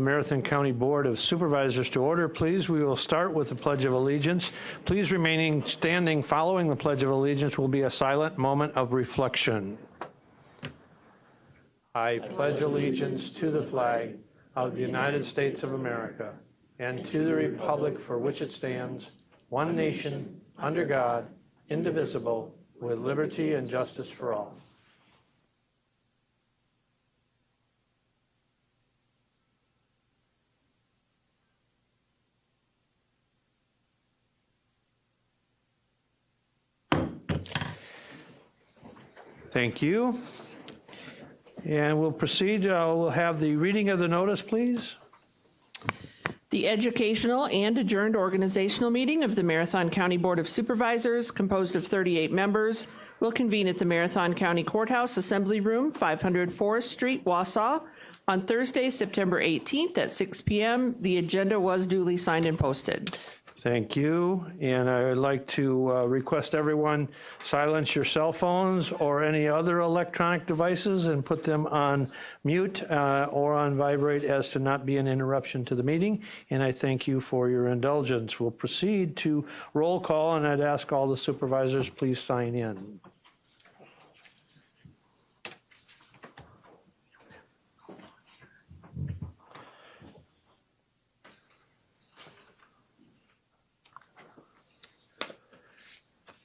the Marathon County Board of Supervisors to order, please. We will start with the Pledge of Allegiance. Please remaining standing following the Pledge of Allegiance will be a silent moment of reflection. I pledge allegiance to the flag of the United States of America and to the republic for which it stands, one nation, under God, indivisible, with liberty and justice for all. Thank you. And we'll proceed. We'll have the reading of the notice, please. The educational and adjourned organizational meeting of the Marathon County Board of Supervisors, composed of 38 members, will convene at the Marathon County Courthouse Assembly Room, 500 Forest Street, Wausau, on Thursday, September 18th at 6 p.m. The agenda was duly signed and posted. Thank you. And I would like to request everyone silence your cell phones or any other electronic devices and put them on mute or on vibrate as to not be an interruption to the meeting. And I thank you for your indulgence. We'll proceed to roll call, and I'd ask all the supervisors please sign in.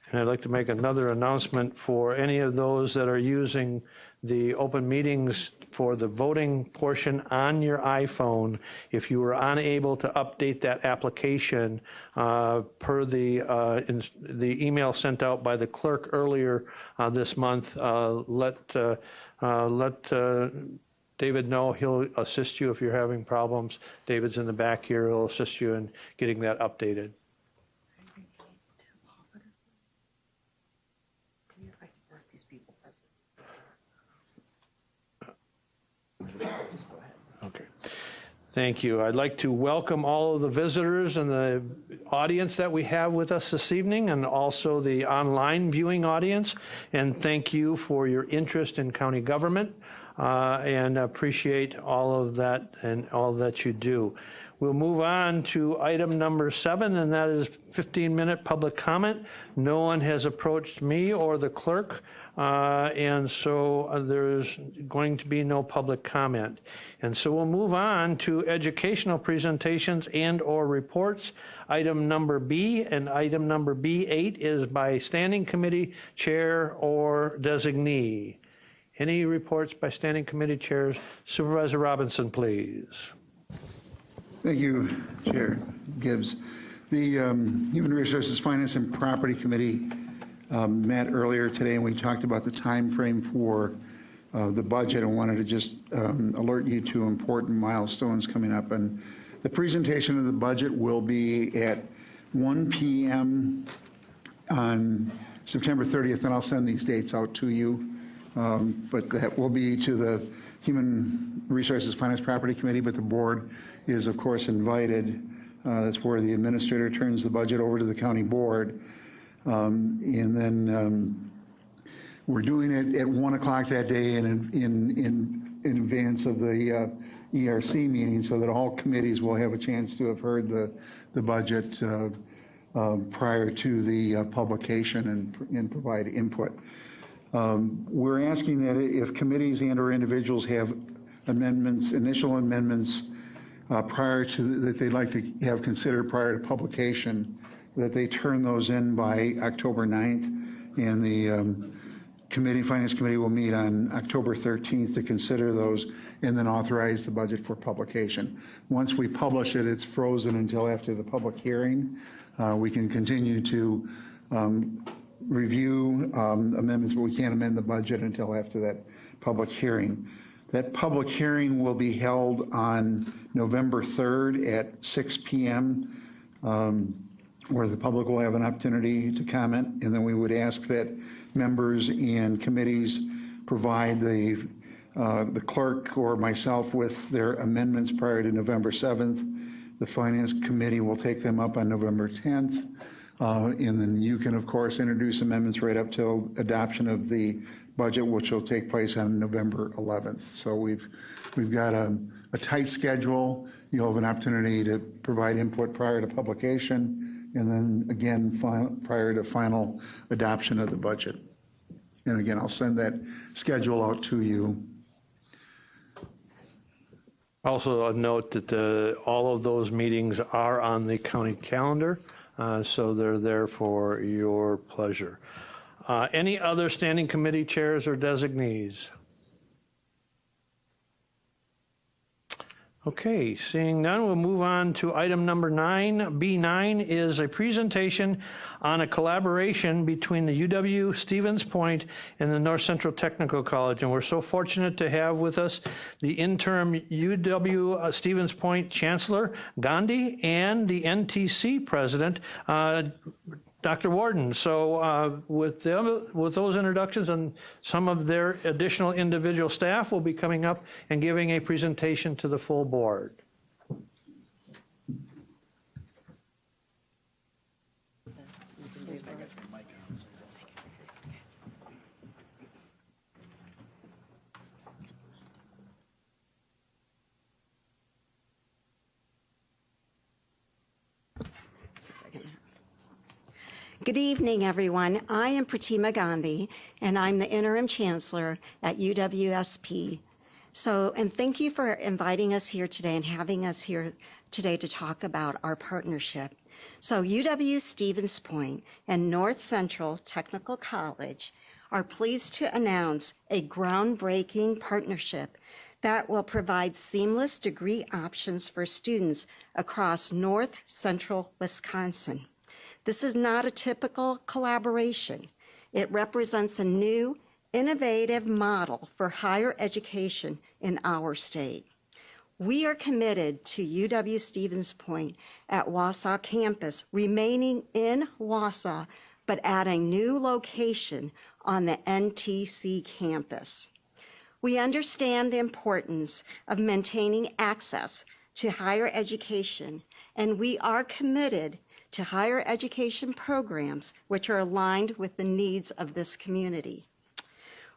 And I'd like to make another announcement for any of those that are using the open meetings for the voting portion on your iPhone. If you were unable to update that application per the email sent out by the clerk earlier this month, let David know. He'll assist you if you're having problems. David's in the back here. He'll assist you in getting that updated. Okay. Thank you. I'd like to welcome all of the visitors and the audience that we have with us this evening, and also the online viewing audience. And thank you for your interest in county government, and appreciate all of that and all that you do. We'll move on to item number 7, and that is 15-minute public comment. No one has approached me or the clerk, and so there's going to be no public comment. And so we'll move on to educational presentations and or reports. Item number B and item number B8 is by standing committee chair or designee. Any reports by standing committee chairs? Supervisor Robinson, please. Thank you, Chair Gibbs. The Human Resources, Finance, and Property Committee met earlier today, and we talked about the time frame for the budget, and wanted to just alert you to important milestones coming up. And the presentation of the budget will be at 1 p.m. on September 30th, and I'll send these dates out to you. But that will be to the Human Resources, Finance, Property Committee, but the board is, of course, invited. That's where the administrator turns the budget over to the county board. And then we're doing it at 1 o'clock that day in advance of the ERC meeting, so that all committees will have a chance to have heard the budget prior to the publication and provide input. We're asking that if committees and or individuals have amendments, initial amendments prior to that they'd like to have considered prior to publication, that they turn those in by October 9th, and the Finance Committee will meet on October 13th to consider those and then authorize the budget for publication. Once we publish it, it's frozen until after the public hearing. We can continue to review amendments, but we can't amend the budget until after that public hearing. That public hearing will be held on November 3rd at 6 p.m., where the public will have an opportunity to comment, and then we would ask that members and committees provide the clerk or myself with their amendments prior to November 7th. The Finance Committee will take them up on November 10th. And then you can, of course, introduce amendments right up till adoption of the budget, which will take place on November 11th. So we've got a tight schedule. You'll have an opportunity to provide input prior to publication, and then again, prior to final adoption of the budget. And again, I'll send that schedule out to you. Also, a note that all of those meetings are on the county calendar, so they're there for your pleasure. Any other standing committee chairs or designees? Okay, seeing none, we'll move on to item number 9. B9 is a presentation on a collaboration between the UW Stevens Point and the North Central Technical College. And we're so fortunate to have with us the interim UW Stevens Point Chancellor, Gandhi, and the NTC President, Dr. Warden. So with those introductions and some of their additional individual staff will be coming up and giving a presentation to the full board. Good evening, everyone. I am Pratima Gandhi, and I'm the interim chancellor at UWSP. And thank you for inviting us here today and having us here today to talk about our partnership. So UW Stevens Point and North Central Technical College are pleased to announce a groundbreaking partnership that will provide seamless degree options for students across North Central Wisconsin. This is not a typical collaboration. It represents a new, innovative model for higher education in our state. We are committed to UW Stevens Point at Wausau campus, remaining in Wausau, but at a new location on the NTC campus. We understand the importance of maintaining access to higher education, and we are committed to higher education programs which are aligned with the needs of this community.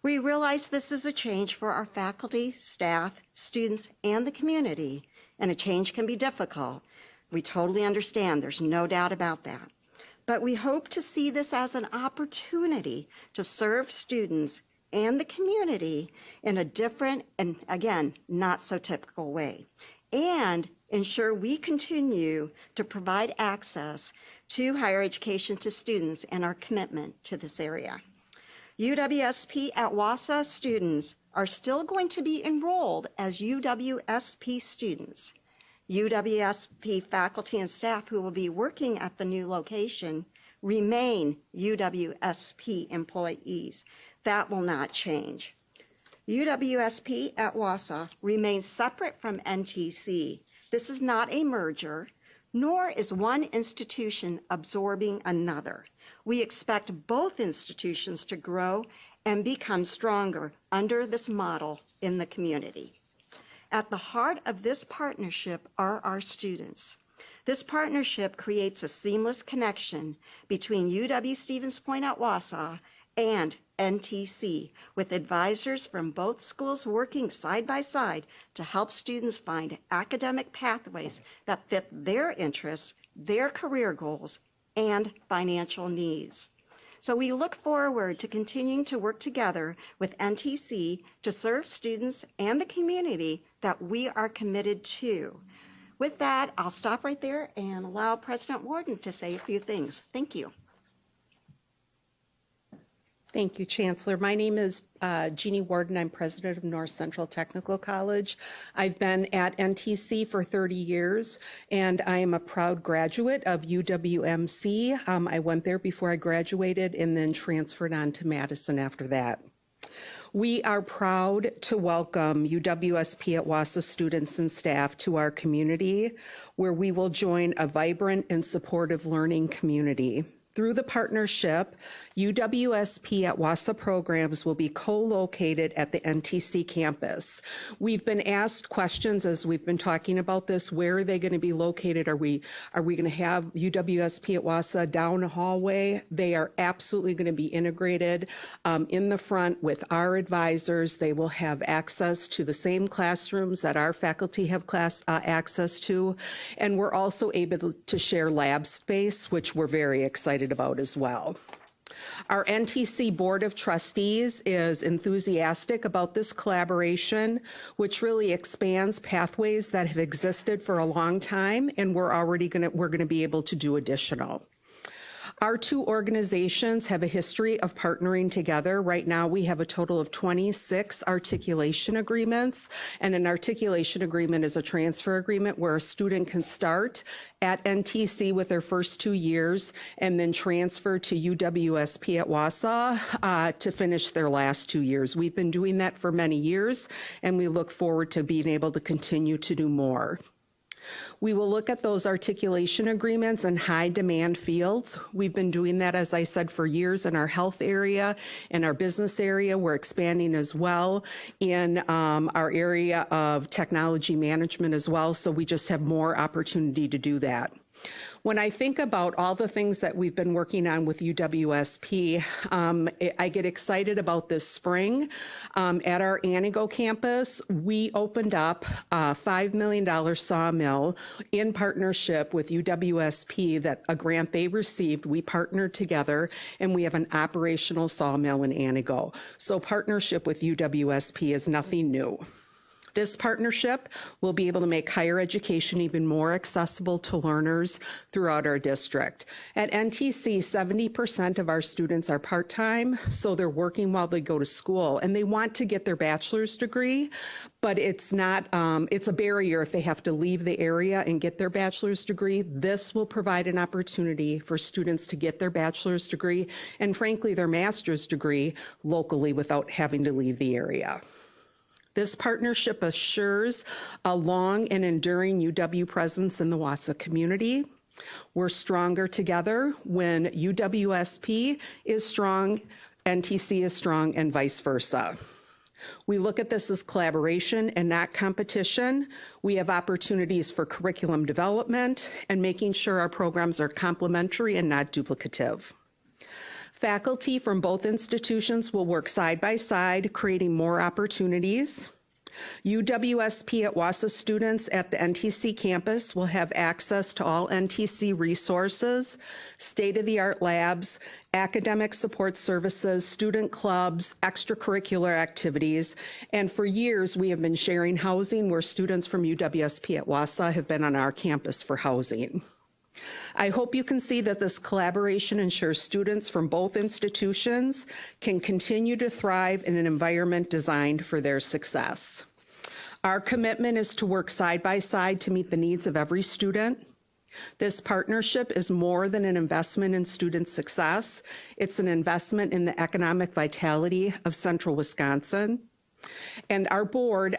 We realize this is a change for our faculty, staff, students, and the community, and a change can be difficult. We totally understand, there's no doubt about that. But we hope to see this as an opportunity to serve students and the community in a different and, again, not so typical way, and ensure we continue to provide access to higher education to students and our commitment to this area. UWSP at Wausau students are still going to be enrolled as UWSP students. UWSP faculty and staff who will be working at the new location remain UWSP employees. That will not change. UWSP at Wausau remains separate from NTC. This is not a merger, nor is one institution absorbing another. We expect both institutions to grow and become stronger under this model in the community. At the heart of this partnership are our students. This partnership creates a seamless connection between UW Stevens Point at Wausau and NTC, with advisors from both schools working side by side to help students find academic pathways that fit their interests, their career goals, and financial needs. So we look forward to continuing to work together with NTC to serve students and the community that we are committed to. With that, I'll stop right there and allow President Warden to say a few things. Thank you. Thank you, Chancellor. My name is Jeannie Warden. I'm president of North Central Technical College. I've been at NTC for 30 years, and I am a proud graduate of UWMC. I went there before I graduated and then transferred on to Madison after that. We are proud to welcome UWSP at Wausau students and staff to our community, where we will join a vibrant and supportive learning community. Through the partnership, UWSP at Wausau programs will be co-located at the NTC campus. We've been asked questions as we've been talking about this. Where are they going to be located? Are we going to have UWSP at Wausau down a hallway? They are absolutely going to be integrated in the front with our advisors. They will have access to the same classrooms that our faculty have access to. And we're also able to share lab space, which we're very excited about as well. Our NTC Board of Trustees is enthusiastic about this collaboration, which really expands pathways that have existed for a long time, and we're going to be able to do additional. Our two organizations have a history of partnering together. Right now, we have a total of 26 articulation agreements, and an articulation agreement is a transfer agreement where a student can start at NTC with their first 2 years and then transfer to UWSP at Wausau to finish their last 2 years. We've been doing that for many years, and we look forward to being able to continue to do more. We will look at those articulation agreements in high demand fields. We've been doing that, as I said, for years in our health area, in our business area. We're expanding as well in our area of technology management as well. So we just have more opportunity to do that. When I think about all the things that we've been working on with UWSP, I get excited about this spring. At our Antigo campus, we opened up a $5 million sawmill in partnership with UWSP, that a grant they received. We partnered together, and we have an operational sawmill in Antigo. So partnership with UWSP is nothing new. This partnership will be able to make higher education even more accessible to learners throughout our district. At NTC, 70% of our students are part-time, so they're working while they go to school, and they want to get their bachelor's degree, but it's not, it's a barrier if they have to leave the area and get their bachelor's degree. This will provide an opportunity for students to get their bachelor's degree and, frankly, their master's degree locally without having to leave the area. This partnership assures a long and enduring UW presence in the Wausau community. We're stronger together. When UWSP is strong, NTC is strong, and vice versa. We look at this as collaboration and not competition. We have opportunities for curriculum development and making sure our programs are complementary and not duplicative. Faculty from both institutions will work side by side, creating more opportunities. UWSP at Wausau students at the NTC campus will have access to all NTC resources, state-of-the-art labs, academic support services, student clubs, extracurricular activities, and for years we have been sharing housing where students from UWSP at Wausau have been on our campus for housing. I hope you can see that this collaboration ensures students from both institutions can continue to thrive in an environment designed for their success. Our commitment is to work side by side to meet the needs of every student. This partnership is more than an investment in student success. It's an investment in the economic vitality of Central Wisconsin. And our board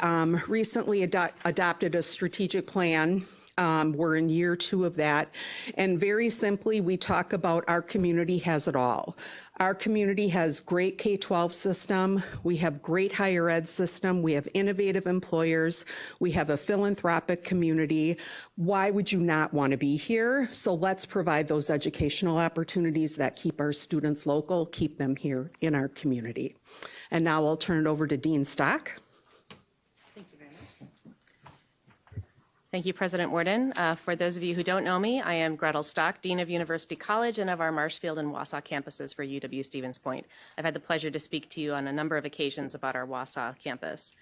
recently adopted a strategic plan. We're in year 2 of that. And very simply, we talk about our community has it all. Our community has great K-12 system. We have great higher ed system. We have innovative employers. We have a philanthropic community. Why would you not want to be here? So let's provide those educational opportunities that keep our students local, keep them here in our community. And now I'll turn it over to Dean Stock. Thank you, President Worden. For those of you who don't know me, I am Gretel Stock, Dean of University College and of our Marshfield and Wausau campuses for UW-Stevens Point. I've had the pleasure to speak to you on a number of occasions about our Wausau campus.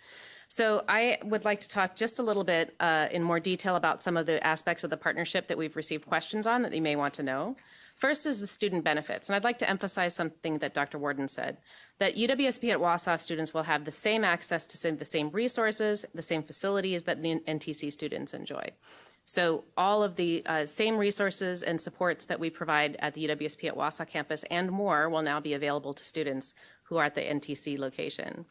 So I would like to talk just a little bit in more detail about some of the aspects of the partnership that we've received questions on that you may want to know. First is the student benefits, and I'd like to emphasize something that Dr. Worden said, that UWSP at Wausau students will have the same access to the same resources, the same facilities that NTC students enjoy. So all of the same resources and supports that we provide at the UWSP at Wausau campus and more will now be available to students who are at the NTC location.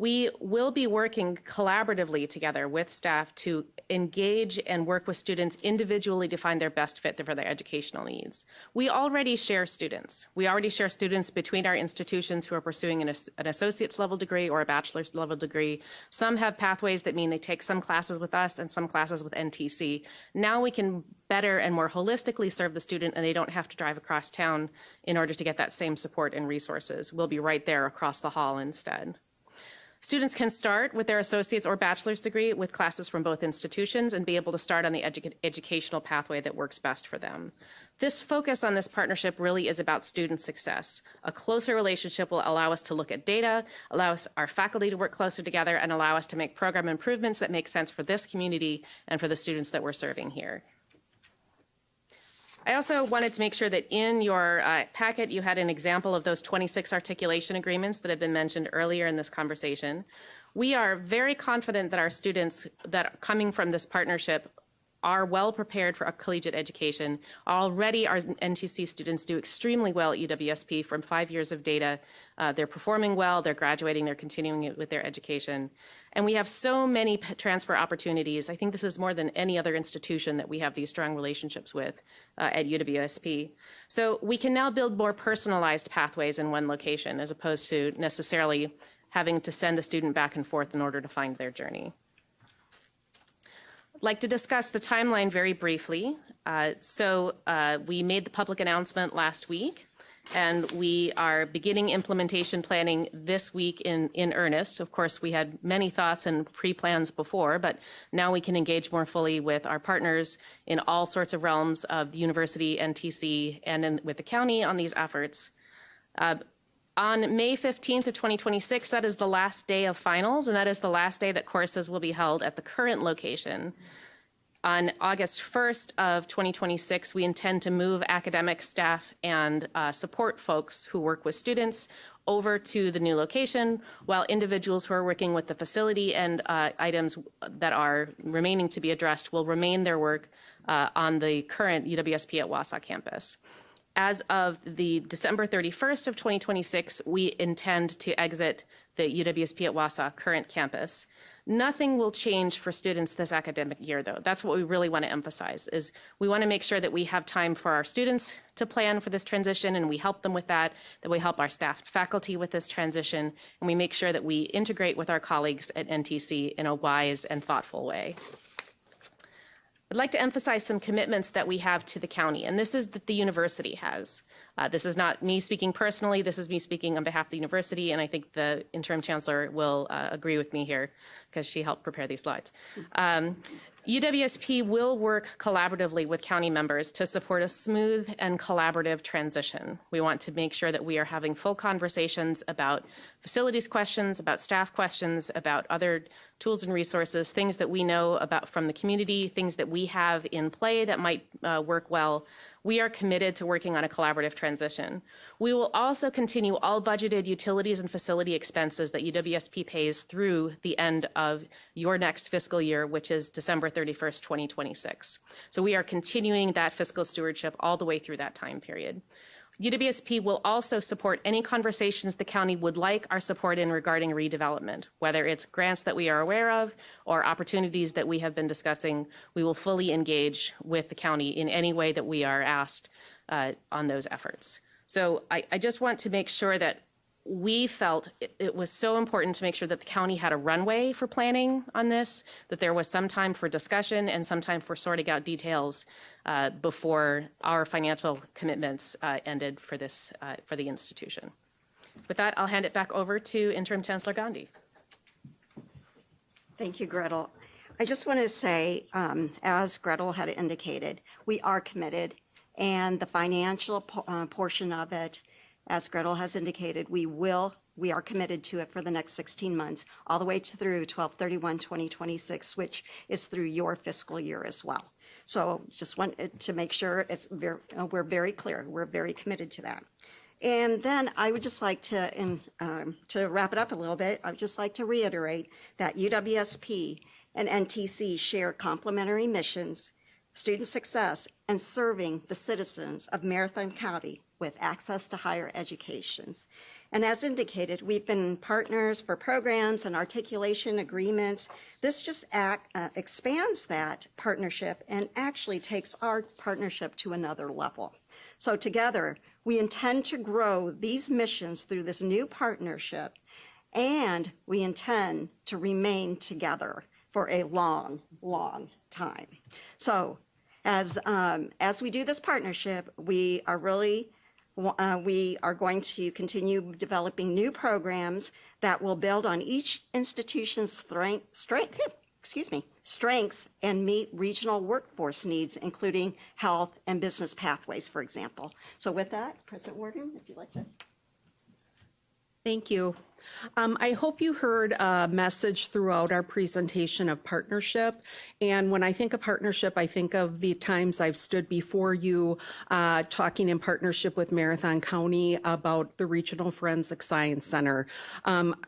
We will be working collaboratively together with staff to engage and work with students individually to find their best fit for their educational needs. We already share students. We already share students between our institutions who are pursuing an associate's level degree or a bachelor's level degree. Some have pathways that mean they take some classes with us and some classes with NTC. Now we can better and more holistically serve the student, and they don't have to drive across town in order to get that same support and resources. We'll be right there across the hall instead. Students can start with their associate's or bachelor's degree with classes from both institutions and be able to start on the educational pathway that works best for them. This focus on this partnership really is about student success. A closer relationship will allow us to look at data, allow our faculty to work closer together, and allow us to make program improvements that make sense for this community and for the students that we're serving here. I also wanted to make sure that in your packet you had an example of those 26 articulation agreements that have been mentioned earlier in this conversation. We are very confident that our students that are coming from this partnership are well prepared for a collegiate education. Already our NTC students do extremely well at UWSP from 5 years of data. They're performing well, they're graduating, they're continuing it with their education. And we have so many transfer opportunities. I think this is more than any other institution that we have these strong relationships with at UWSP. So we can now build more personalized pathways in one location as opposed to necessarily having to send a student back and forth in order to find their journey. I'd like to discuss the timeline very briefly. We made the public announcement last week, and we are beginning implementation planning this week in earnest. Of course, we had many thoughts and pre-plans before, but now we can engage more fully with our partners in all sorts of realms of the university, NTC, and with the county on these efforts. On May 15th of 2026, that is the last day of finals, and that is the last day that courses will be held at the current location. On August 1st of 2026, we intend to move academic staff and support folks who work with students over to the new location, while individuals who are working with the facility and items that are remaining to be addressed will remain their work on the current UWSP at Wausau campus. As of the December 31st of 2026, we intend to exit the UWSP at Wausau current campus. Nothing will change for students this academic year, though. That's what we really want to emphasize, is we want to make sure that we have time for our students to plan for this transition, and we help them with that we help our staff and faculty with this transition, and we make sure that we integrate with our colleagues at NTC in a wise and thoughtful way. I'd like to emphasize some commitments that we have to the county, and this is that the university has. This is not me speaking personally, this is me speaking on behalf of the university, and I think the interim chancellor will agree with me here because she helped prepare these slides. UWSP will work collaboratively with county members to support a smooth and collaborative transition. We want to make sure that we are having full conversations about facilities questions, about staff questions, about other tools and resources, things that we know about from the community, things that we have in play that might work well. We are committed to working on a collaborative transition. We will also continue all budgeted utilities and facility expenses that UWSP pays through the end of your next fiscal year, which is December 31st, 2026. So we are continuing that fiscal stewardship all the way through that time period. UWSP will also support any conversations the county would like our support in regarding redevelopment, whether it's grants that we are aware of or opportunities that we have been discussing. We will fully engage with the county in any way that we are asked on those efforts. So I just want to make sure that we felt it was so important to make sure that the county had a runway for planning on this, that there was some time for discussion and some time for sorting out details before our financial commitments ended for this for the institution. With that, I'll hand it back over to Interim Chancellor Gandhi. Thank you, Gretel. I just want to say, as Gretel had indicated, we are committed, and the financial portion of it, as Gretel has indicated, we are committed to it for the next 16 months, all the way through 12/31/2026, which is through your fiscal year as well. So just wanted to make sure we're very clear. We're very committed to that. And then I would just like to wrap it up a little bit, I would just like to reiterate that UWSP and NTC share complementary missions, student success, and serving the citizens of Marathon County with access to higher education. And as indicated, we've been partners for programs and articulation agreements. This just expands that partnership and actually takes our partnership to another level. So together, we intend to grow these missions through this new partnership, and we intend to remain together for a long, long time. So as we do this partnership, we are going to continue developing new programs that will build on each institution's strengths and meet regional workforce needs, including health and business pathways, for example. So with that, President Worden, if you'd like to. Thank you. I hope you heard a message throughout our presentation of partnership. And when I think of partnership, I think of the times I've stood before you talking in partnership with Marathon County about the Regional Forensic Science Center.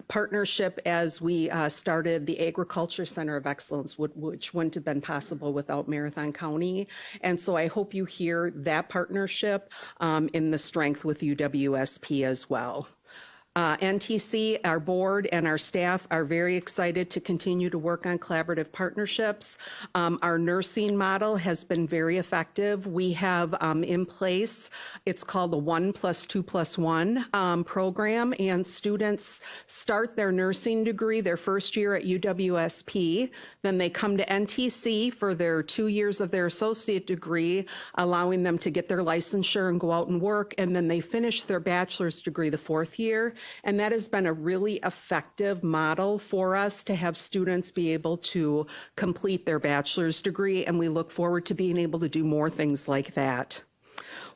Partnership as we started the Agriculture Center of Excellence, which wouldn't have been possible without Marathon County. And so I hope you hear that partnership in the strength with UWSP as well. NTC, our board, and our staff are very excited to continue to work on collaborative partnerships. Our nursing model has been very effective. We have in place, it's called the 1+2+1 program, and students start their nursing degree their first year at UWSP. Then they come to NTC for their 2 years of their associate degree, allowing them to get their licensure and go out and work, and then they finish their bachelor's degree the 4th year. And that has been a really effective model for us to have students be able to complete their bachelor's degree, and we look forward to being able to do more things like that.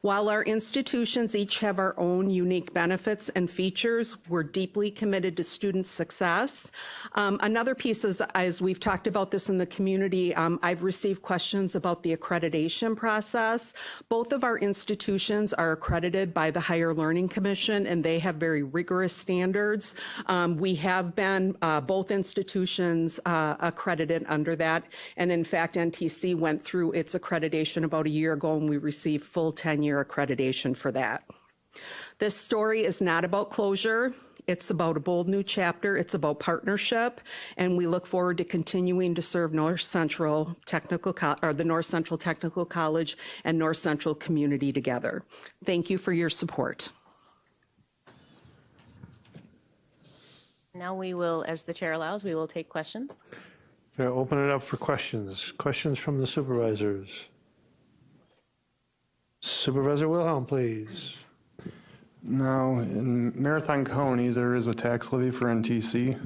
While our institutions each have our own unique benefits and features, we're deeply committed to student success. Another piece is, as we've talked about this in the community, I've received questions about the accreditation process. Both of our institutions are accredited by the Higher Learning Commission, and they have very rigorous standards. We have been, both institutions, accredited under that. And in fact, NTC went through its accreditation about a year ago, and we received full 10-year accreditation for that. This story is not about closure. It's about a bold new chapter. It's about partnership, and we look forward to continuing to serve North Central Technical the North Central Technical College and North Central community together. Thank you for your support. Now we will, as the chair allows, we will take questions. Open it up for questions. Questions from the supervisors. Supervisor Wilhelm, please. Now, in Marathon County, there is a tax levy for NTC,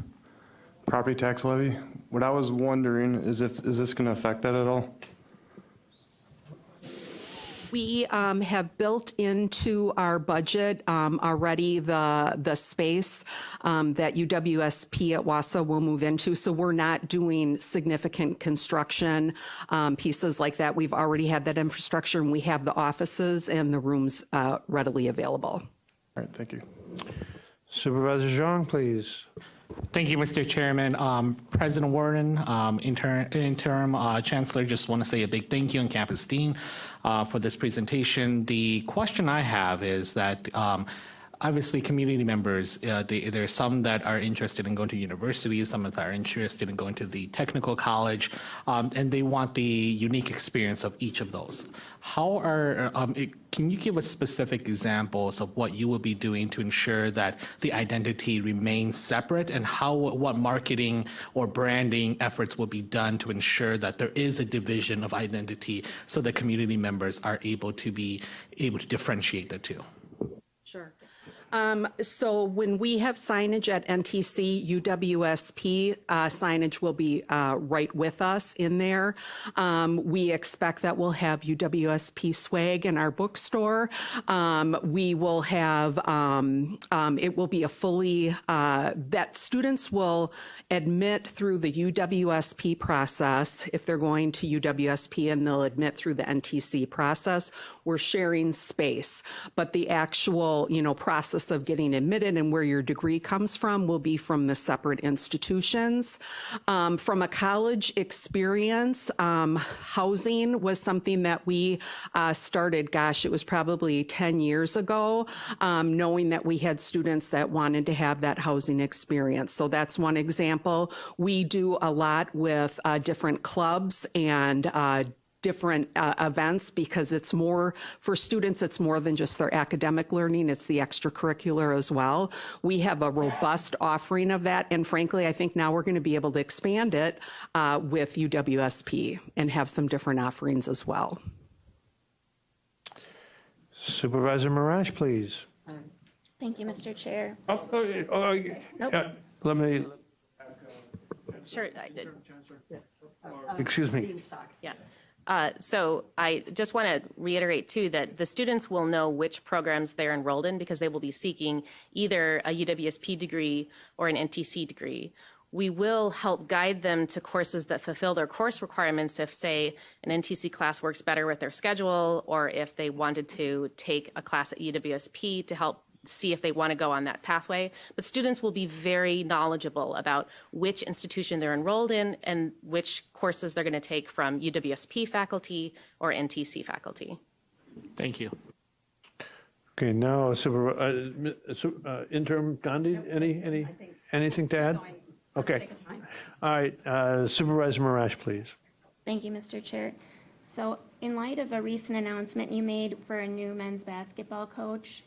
property tax levy. What I was wondering is this going to affect that at all? We have built into our budget already the space that UWSP at Wausau will move into. So we're not doing significant construction pieces like that. We've already had that infrastructure, and we have the offices and the rooms readily available. All right, thank you. Supervisor Zhang, please. Thank you, Mr. Chairman. President Worden, interim Chancellor, just want to say a big thank you, and campus dean for this presentation. The question I have is that obviously community members, there are some that are interested in going to universities, some that are interested in going to the technical college, and they want the unique experience of each of those. Can you give us specific examples of what you will be doing to ensure that the identity remains separate, and what marketing or branding efforts will be done to ensure that there is a division of identity so that community members are able to differentiate the two? Sure. So when we have signage at NTC, UWSP signage will be right with us in there. We expect that we'll have UWSP swag in our bookstore. We will have, it will be a fully, that students will admit through the UWSP process if they're going to UWSP, and they'll admit through the NTC process. We're sharing space, but the actual, process process of getting admitted and where your degree comes from will be from the separate institutions. From a college experience, housing was something that we started, gosh, it was probably 10 years ago, knowing that we had students that wanted to have that housing experience. So that's one example. We do a lot with different clubs and different events because it's more, for students, it's more than just their academic learning, it's the extracurricular as well. We have a robust offering of that, and frankly, I think now we're going to be able to expand it with UWSP and have some different offerings as well. Supervisor Marash, please. Thank you, Mr. Chair. Let me, Sure. excuse me. Yeah. So I just want to reiterate, too, that the students will know which programs they're enrolled in because they will be seeking either a UWSP degree or an NTC degree. We will help guide them to courses that fulfill their course requirements if, say, an NTC class works better with their schedule, or if they wanted to take a class at UWSP to help see if they want to go on that pathway. But students will be very knowledgeable about which institution they're enrolled in and which courses they're going to take from UWSP faculty or NTC faculty. Thank you. Okay, now Interim Gandhi, anything to add? Okay. All right, Supervisor Marash, please. Thank you, Mr. Chair. So in light of a recent announcement you made for a new men's basketball coach,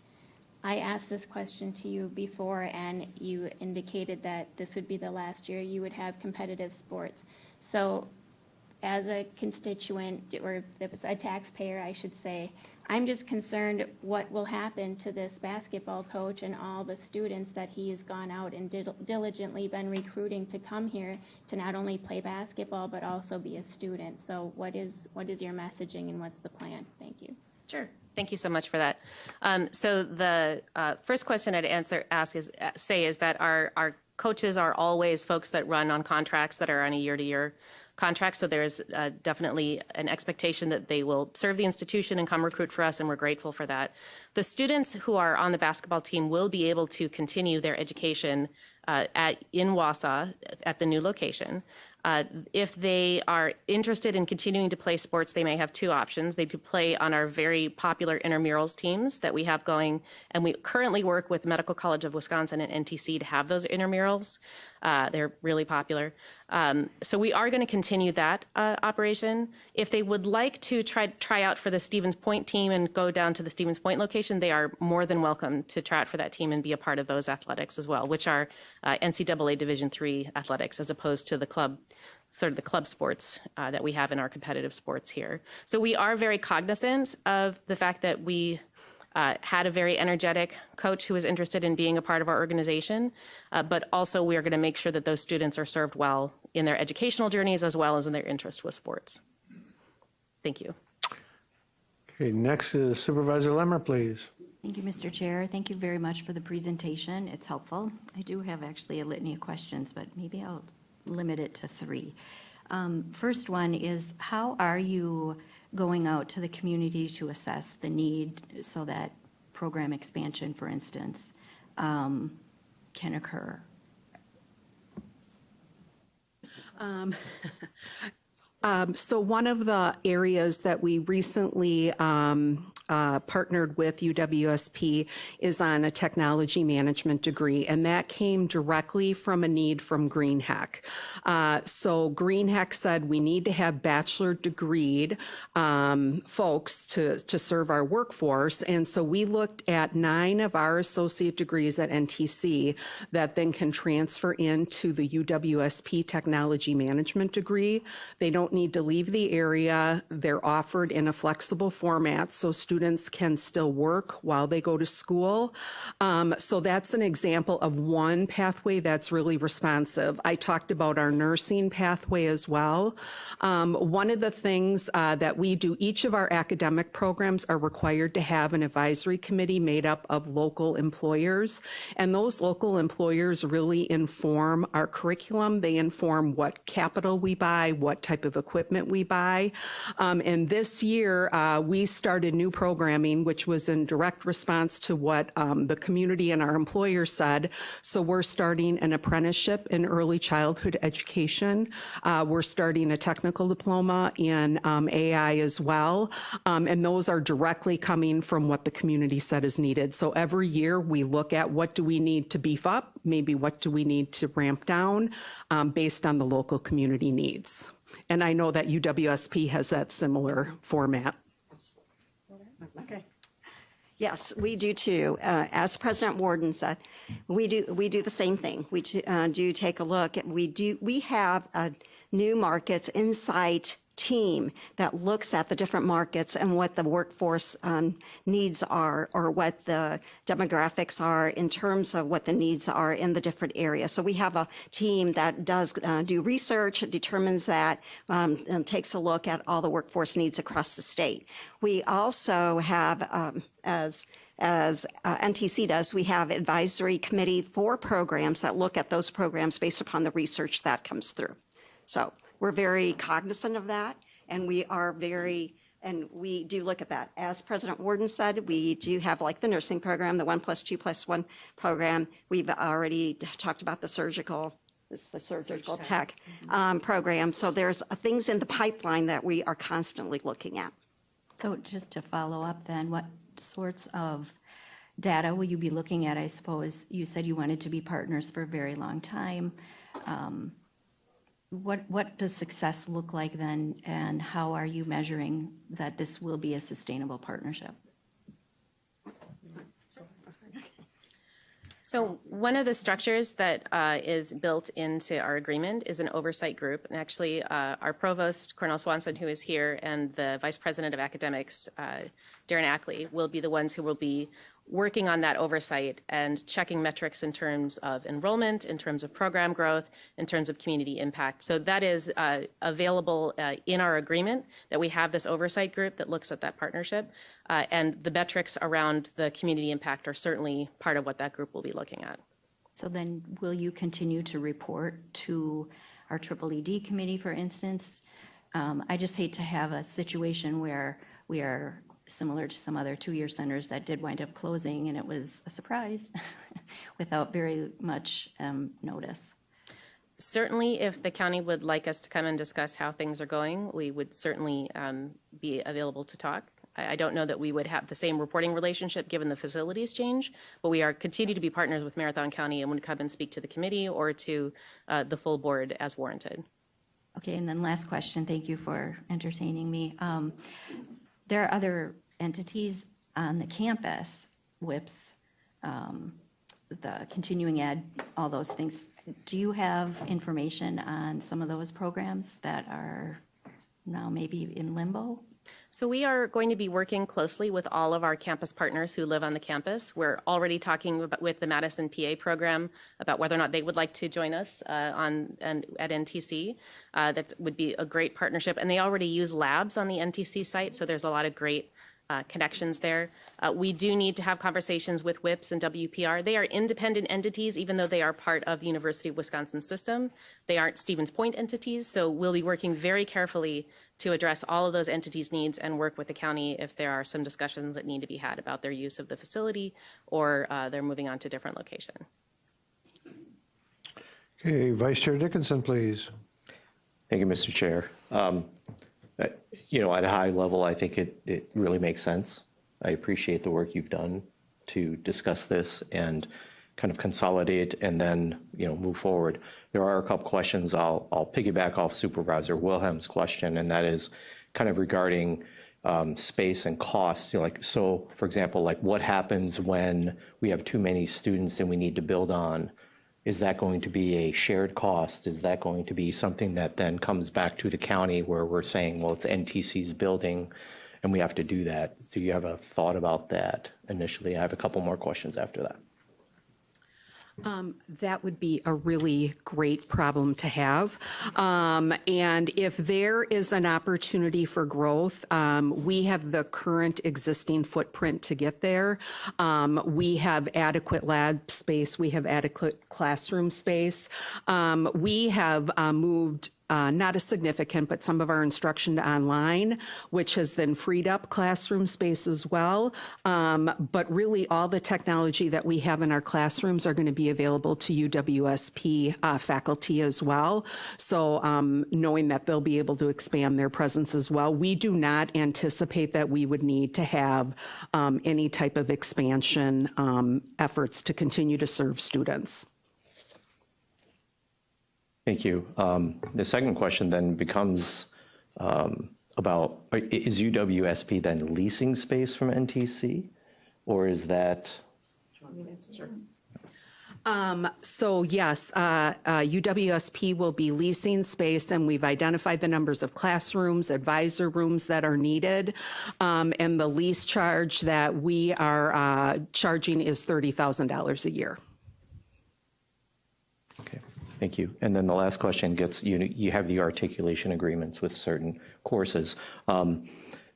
I asked this question to you before, and you indicated that this would be the last year you would have competitive sports. So as a constituent, or a taxpayer, I should say, I'm just concerned what will happen to this basketball coach and all the students that he has gone out and diligently been recruiting to come here to not only play basketball, but also be a student. So what is your messaging and what's the plan? Thank you. Sure. Thank you so much for that. So the first question I'd ask is that our coaches are always folks that run on contracts that are on a year-to-year contract. So there is definitely an expectation that they will serve the institution and come recruit for us, and we're grateful for that. The students who are on the basketball team will be able to continue their education in Wausau at the new location. If they are interested in continuing to play sports, they may have two options. They could play on our very popular intramurals teams that we have going, and we currently work with Medical College of Wisconsin and NTC to have those intramurals. They're really popular. So we are going to continue that operation. If they would like to try out for the Stevens Point team and go down to the Stevens Point location, they are more than welcome to try out for that team and be a part of those athletics as well, which are NCAA Division III athletics, as opposed to the club sports that we have in our competitive sports here. So we are very cognizant of the fact that we had a very energetic coach who was interested in being a part of our organization, but also we are going to make sure that those students are served well in their educational journeys as well as in their interest with sports. Thank you. Okay, next is Supervisor Lemmer, please. Thank you, Mr. Chair. Thank you very much for the presentation. It's helpful. I do have actually a litany of questions, but maybe I'll limit it to three. First one is, how are you going out to the community to assess the need so that program expansion, for instance, can occur? So one of the areas that we recently partnered with UWSP is on a technology management degree, and that came directly from a need from GreenHec. So GreenHec said we need to have bachelor degreed folks to serve our workforce, and so we looked at 9 of our associate degrees at NTC that then can transfer into the UWSP technology management degree. They don't need to leave the area. They're offered in a flexible format, so students can still work while they go to school. So that's an example of one pathway that's really responsive. I talked about our nursing pathway as well. One of the things that we do, each of our academic programs are required to have an advisory committee made up of local employers, and those local employers really inform our curriculum. They inform what capital we buy, what type of equipment we buy. And this year, we started new programs programming, which was in direct response to what the community and our employers said. So we're starting an apprenticeship in early childhood education. We're starting a technical diploma in AI as well. And those are directly coming from what the community said is needed. So every year we look at what do we need to beef up, maybe what do we need to ramp down based on the local community needs. And I know that UWSP has that similar format. Okay. Yes, we do too. As President Warden said, we do the same thing. We do take a look. We have a new markets insight team that looks at the different markets and what the workforce needs are, or what the demographics are in terms of what the needs are in the different areas. So we have a team that does do research, determines that, and takes a look at all the workforce needs across the state. We also have, as NTC does, we have advisory committee for programs that look at those programs based upon the research that comes through. So we're very cognizant of that, and we do look at that. As President Warden said, we do have like the nursing program, the 1+2+1 program. We've already talked about the surgical tech program. So there's things in the pipeline that we are constantly looking at. So just to follow up then, what sorts of data will you be looking at? I suppose you said you wanted to be partners for a very long time. What does success look like then, and how are you measuring that this will be a sustainable partnership? So one of the structures that is built into our agreement is an oversight group. And actually, our provost, Cornel Swanson, who is here, and the vice president of academics, Darren Ackley, will be the ones who will be working on that oversight and checking metrics in terms of enrollment, in terms of program growth, in terms of community impact. So that is available in our agreement, that we have this oversight group that looks at that partnership. And the metrics around the community impact are certainly part of what that group will be looking at. So then will you continue to report to our EED committee, for instance? I just hate to have a situation where we are similar to some other two-year centers that did wind up closing, and it was a surprise without very much notice. Certainly, if the county would like us to come and discuss how things are going, we would certainly be available to talk. I don't know that we would have the same reporting relationship given the facilities change, but we are continue to be partners with Marathon County and would come and speak to the committee or to the full board as warranted. Okay, and then last question. Thank you for entertaining me. There are other entities on the campus, WIPS, the continuing ed, all those things. Do you have information on some of those programs that are now maybe in limbo? So we are going to be working closely with all of our campus partners who live on the campus. We're already talking with the Madison PA program about whether or not they would like to join us at NTC. That would be a great partnership. And they already use labs on the NTC site, so there's a lot of great connections there. We do need to have conversations with WIPS and WPR. They are independent entities, even though they are part of the University of Wisconsin system. They aren't Stevens Point entities, so we'll be working very carefully to address all of those entities' needs and work with the county if there are some discussions that need to be had about their use of the facility or they're moving on to a different location. Okay, Vice Chair Dickinson, please. Thank you, Mr. Chair. At a high level, I think it really makes sense. I appreciate the work you've done to discuss this and kind of consolidate and then, move forward. There are a couple questions. I'll piggyback off Supervisor Wilhelm's question, and that is kind of regarding space and costs. So for example, what happens when we have too many students and we need to build on? Is that going to be a shared cost? Is that going to be something that then comes back to the county where we're saying, well, it's NTC's building and we have to do that? Do you have a thought about that initially? I have a couple more questions after that. That would be a really great problem to have. And if there is an opportunity for growth, we have the current existing footprint to get there. We have adequate lab space. We have adequate classroom space. We have moved not a significant, but some of our instruction to online, which has then freed up classroom space as well. But really, all the technology that we have in our classrooms are going to be available to UWSP faculty as well. So knowing that they'll be able to expand their presence as well, we do not anticipate that we would need to have any type of expansion efforts to continue to serve students. Thank you. The second question then becomes about, is UWSP then leasing space from NTC? Or is that? So yes, UWSP will be leasing space, and we've identified the numbers of classrooms, advisor rooms that are needed. And the lease charge that we are charging is $30,000 a year. Okay, thank you. And then the last question gets, you have the articulation agreements with certain courses.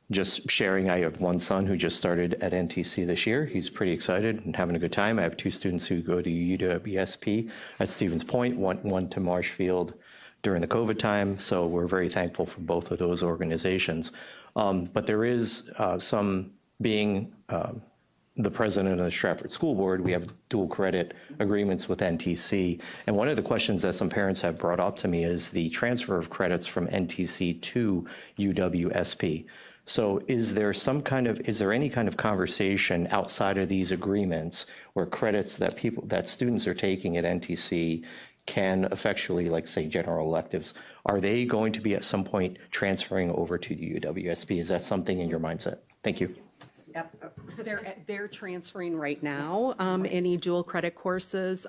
Just sharing, I have one son who just started at NTC this year. He's pretty excited and having a good time. I have two students who go to UWSP at Stevens Point, one to Marshfield during the COVID time. So we're very thankful for both of those organizations. But there is some, being the president of the Stratford School Board, we have dual credit agreements with NTC. And one of the questions that some parents have brought up to me is the transfer of credits from NTC to UWSP. So is there any kind of conversation outside of these agreements where credits that students are taking at NTC can effectually, like say general electives, are they going to be at some point transferring over to the UWSP? Is that something in your mindset? Thank you. Yep. They're transferring right now, any dual credit courses.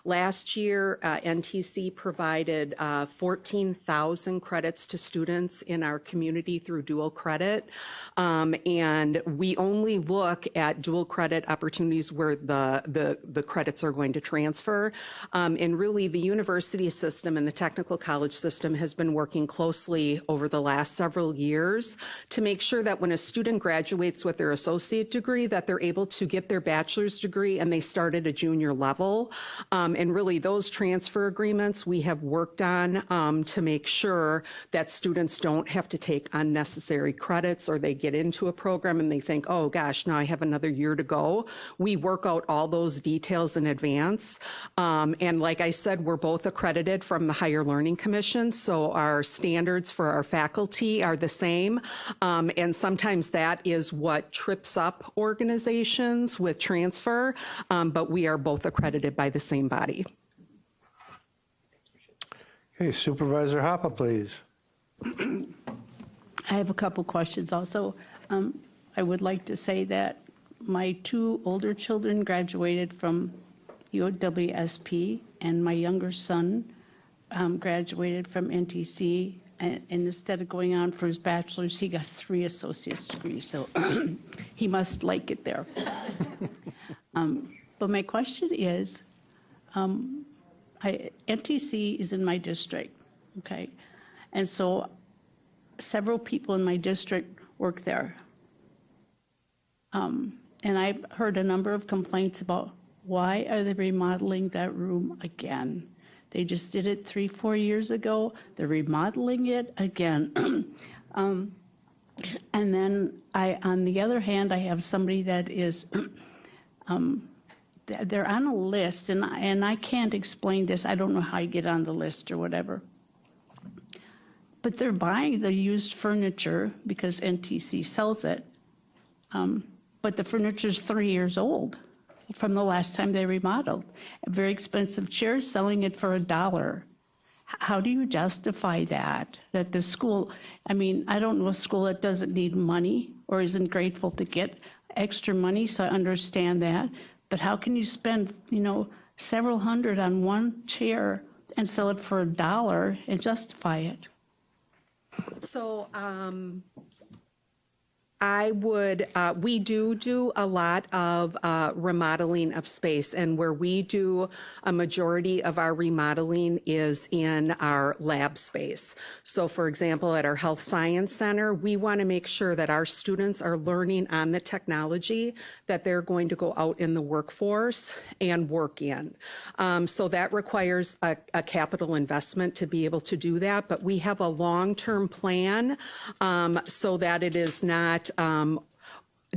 Last year, NTC provided 14,000 credits to students in our community through dual credit. And we only look at dual credit opportunities where the credits are going to transfer. And really, the university system and the technical college system has been working closely over the last several years to make sure that when a student graduates with their associate degree, that they're able to get their bachelor's degree and they start at a junior level. And really those transfer agreements we have worked on to make sure that students don't have to take unnecessary credits, or they get into a program and they think, oh gosh, now I have another year to go. We work out all those details in advance. And like I said, we're both accredited from the Higher Learning Commission, so our standards for our faculty are the same. And sometimes that is what trips up organizations with transfer, but we are both accredited by the same body. Okay, Supervisor Hoppe, please. I have a couple questions also. I would like to say that my two older children graduated from UWSP, and my younger son graduated from NTC, and instead of going on for his bachelor's, he got 3 associate's degrees, so he must like it there. But my question is, NTC is in my district, okay? And so several people in my district work there. And I've heard a number of complaints about why are they remodeling that room again? They just did it 3-4 years ago. They're remodeling it again. And then on the other hand, I have somebody that is, they're on a list, and I can't explain this. I don't know how you get on the list or whatever. But they're buying the used furniture because NTC sells it. But the furniture's 3 years old from the last time they remodeled. A very expensive chair, selling it for $1. How do you justify that? That the school, I mean, I don't know a school that doesn't need money or isn't grateful to get extra money, so I understand that. But how can you spend, several hundred on one chair and sell it for $1 and justify it? So I would, we do a lot of remodeling of space, and where we do a majority of our remodeling is in our lab space. So for example, at our Health Science Center, we want to make sure that our students are learning on the technology that they're going to go out in the workforce and work in. So that requires a capital investment to be able to do that, but we have a long-term plan so that it is not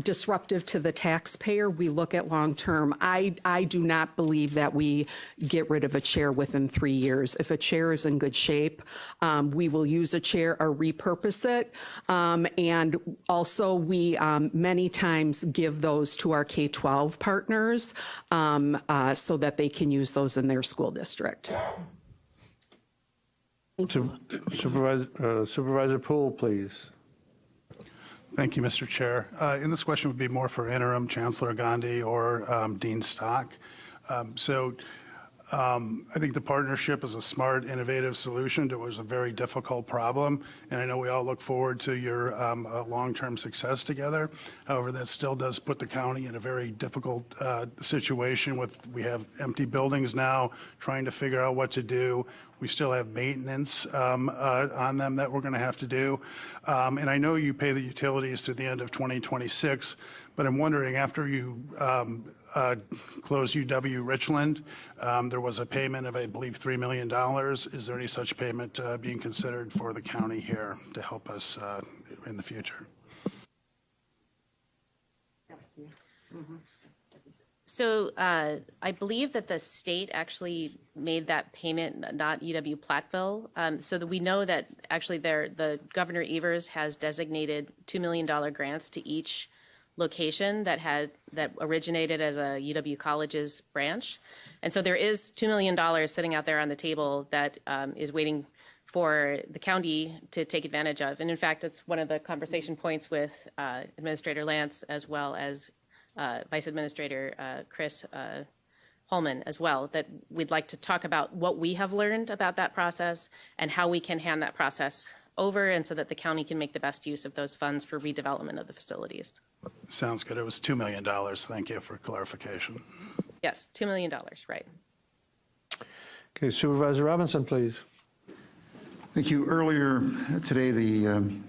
disruptive to the taxpayer. We look at long-term. I do not believe that we get rid of a chair within 3 years. If a chair is in good shape, we will use a chair or repurpose it. And also, we many times give those to our K-12 partners so that they can use those in their school district. Supervisor Poole, please. Thank you, Mr. Chair. And this question would be more for Interim Chancellor Gandhi or Dean Stock. I think the partnership is a smart, innovative solution to what was a very difficult problem, and I know we all look forward to your long-term success together. However, that still does put the county in a very difficult situation we have empty buildings now, trying to figure out what to do. We still have maintenance on them that we're going to have to do. And I know you pay the utilities through the end of 2026, but I'm wondering, after you closed UW Richland, there was a payment of, I believe, $3 million. Is there any such payment being considered for the county here to help us in the future? So I believe that the state actually made that payment, not UW Platteville. So that we know that actually the Governor Evers has designated $2 million grants to each location that originated as a UW College's branch. And so there is $2 million sitting out there on the table that is waiting for the county to take advantage of. And in fact, it's one of the conversation points with Administrator Lance as well as Vice Administrator Chris Holman as well, that we'd like to talk about what we have learned about that process and how we can hand that process over, and so that the county can make the best use of those funds for redevelopment of the facilities. Sounds good. It was $2 million. Thank you for clarification. Yes, $2 million, right. Okay, Supervisor Robinson, please. Thank you. Earlier today, the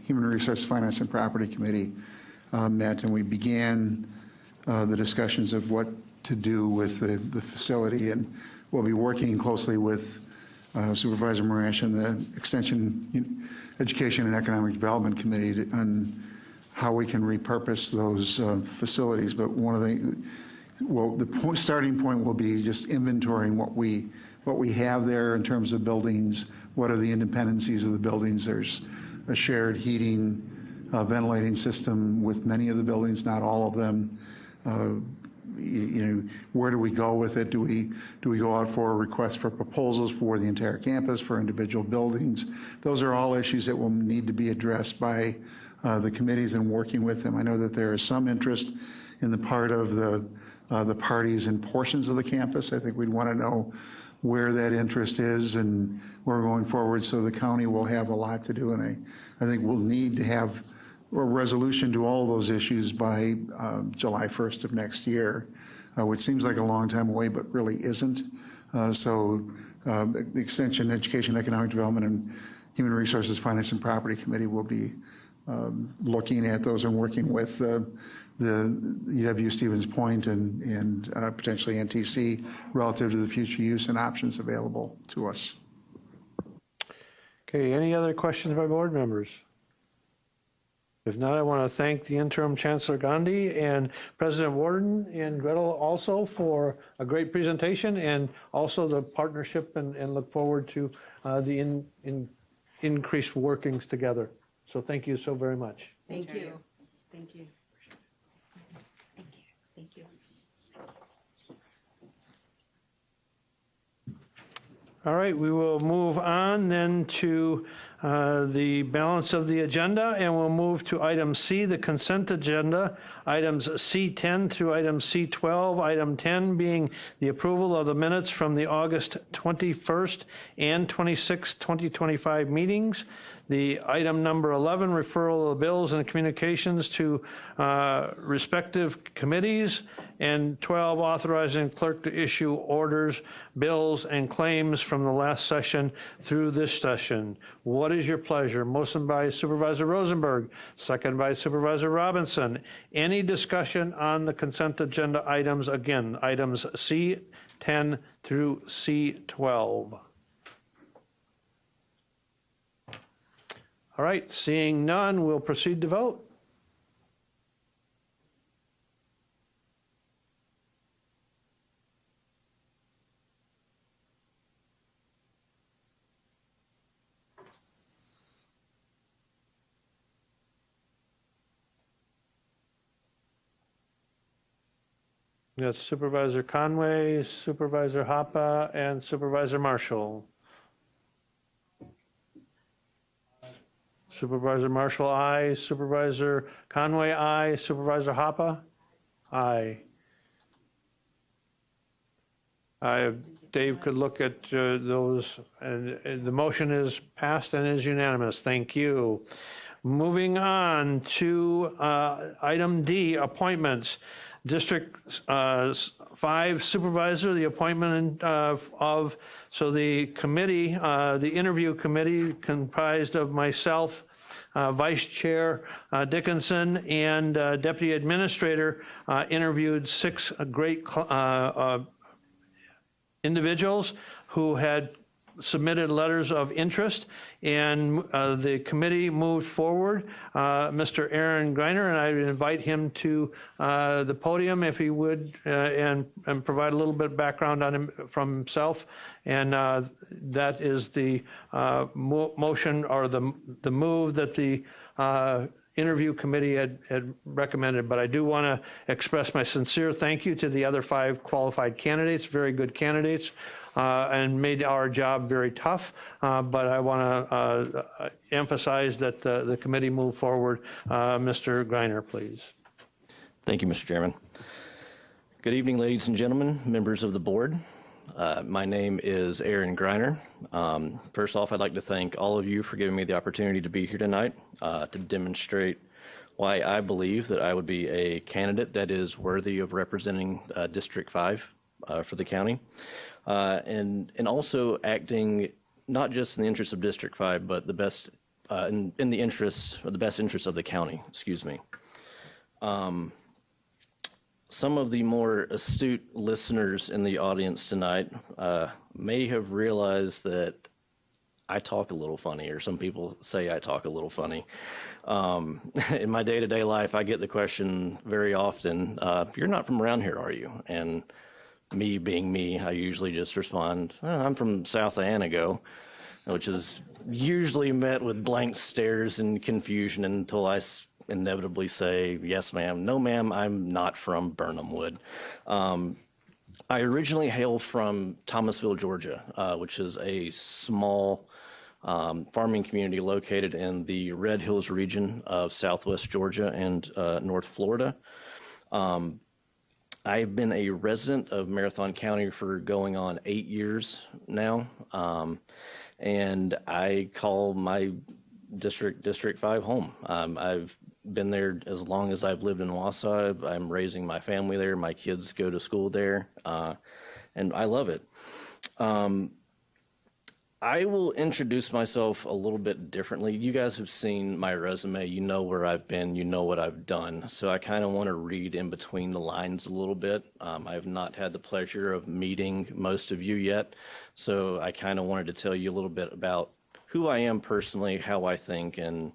Human Resources, Finance, and Property Committee met, and we began the discussions of what to do with the facility, and we'll be working closely with Supervisor Marash and the Extension, Education, and Economic Development Committee on how we can repurpose those facilities. But one of the starting point will be just inventorying what we have there in terms of buildings. What are the independencies of the buildings? There's a shared heating, ventilating system with many of the buildings, not all of them. Where do we go with it? Do we go out for requests for proposals for the entire campus, for individual buildings? Those are all issues that will need to be addressed by the committees and working with them. I know that there is some interest in the part of the parties and portions of the campus. I think we'd want to know where that interest is and where we're going forward, so the county will have a lot to do. And I think we'll need to have a resolution to all of those issues by July 1st of next year, which seems like a long time away, but really isn't. So the Extension, Education, Economic Development, and Human Resources, Finance, and Property Committee will be looking at those and working with the UW Stevens Point and potentially NTC relative to the future use and options available to us. Okay, any other questions by board members? If not, I want to thank the Interim Chancellor Gandhi and President Warden and Gretel also for a great presentation, and also the partnership, and look forward to the increased workings together. So thank you so very much. Thank you. Thank you. Thank you. All right, we will move on then to the balance of the agenda, and we'll move to item C, the consent agenda, items C10 through item C12, item 10 being the approval of the minutes from the August 21st and 26th, 2025 meetings. The item number 11, referral of bills and communications to respective committees, and 12, authorizing clerk to issue orders, bills, and claims from the last session through this session. What is your pleasure? Motion by Supervisor Rosenberg, second by Supervisor Robinson. Any discussion on the consent agenda items? Again, items C10 through C12. All right, seeing none, we'll proceed to vote. We got Supervisor Conway, Supervisor Hoppe, and Supervisor Marshall. Supervisor Marshall, aye. Supervisor Conway, aye. Supervisor Hoppe? Aye. Dave could look at those, and the motion is passed and is unanimous. Thank you. Moving on to item D, appointments. District 5 Supervisor, the appointment so the committee, the interview committee comprised of myself, Vice Chair Dickinson, and Deputy Administrator interviewed 6 great individuals who had submitted letters of interest, and the committee moved forward. Mr. Aaron Greiner, and I would invite him to the podium if he would, and provide a little bit of background on him from himself. And that is the motion, or the move that the interview committee had recommended. But I do want to express my sincere thank you to the other 5 qualified candidates, very good candidates, and made our job very tough. But I want to emphasize that the committee moved forward. Mr. Greiner, please. Thank you, Mr. Chairman. Good evening, ladies and gentlemen, members of the board. My name is Aaron Greiner. First off, I'd like to thank all of you for giving me the opportunity to be here tonight to demonstrate why I believe that I would be a candidate that is worthy of representing District 5 for the county, and also acting not just in the interest of District 5, but the best in the interest, or the best interest of the county. Excuse me. Some of the more astute listeners in the audience tonight may have realized that I talk a little funny, or some people say I talk a little funny. In my day-to-day life, I get the question very often, you're not from around here, are you? And me being me, I usually just respond, I'm from South Antigo, which is usually met with blank stares and confusion until I inevitably say, yes, ma'am. No, ma'am, I'm not from Burnham Wood. I originally hail from Thomasville, Georgia, which is a small farming community located in the Red Hills region of Southwest Georgia and North Florida. I've been a resident of Marathon County for going on 8 years now, and I call my District 5 home. I've been there as long as I've lived in Wausau. I'm raising my family there. My kids go to school there, and I love it. I will introduce myself a little bit differently. You guys have seen my resume. You know where I've been. You know what I've done. So I kind of want to read in between the lines a little bit. I have not had the pleasure of meeting most of you yet, so I kind of wanted to tell you a little bit about who I am personally, how I think, and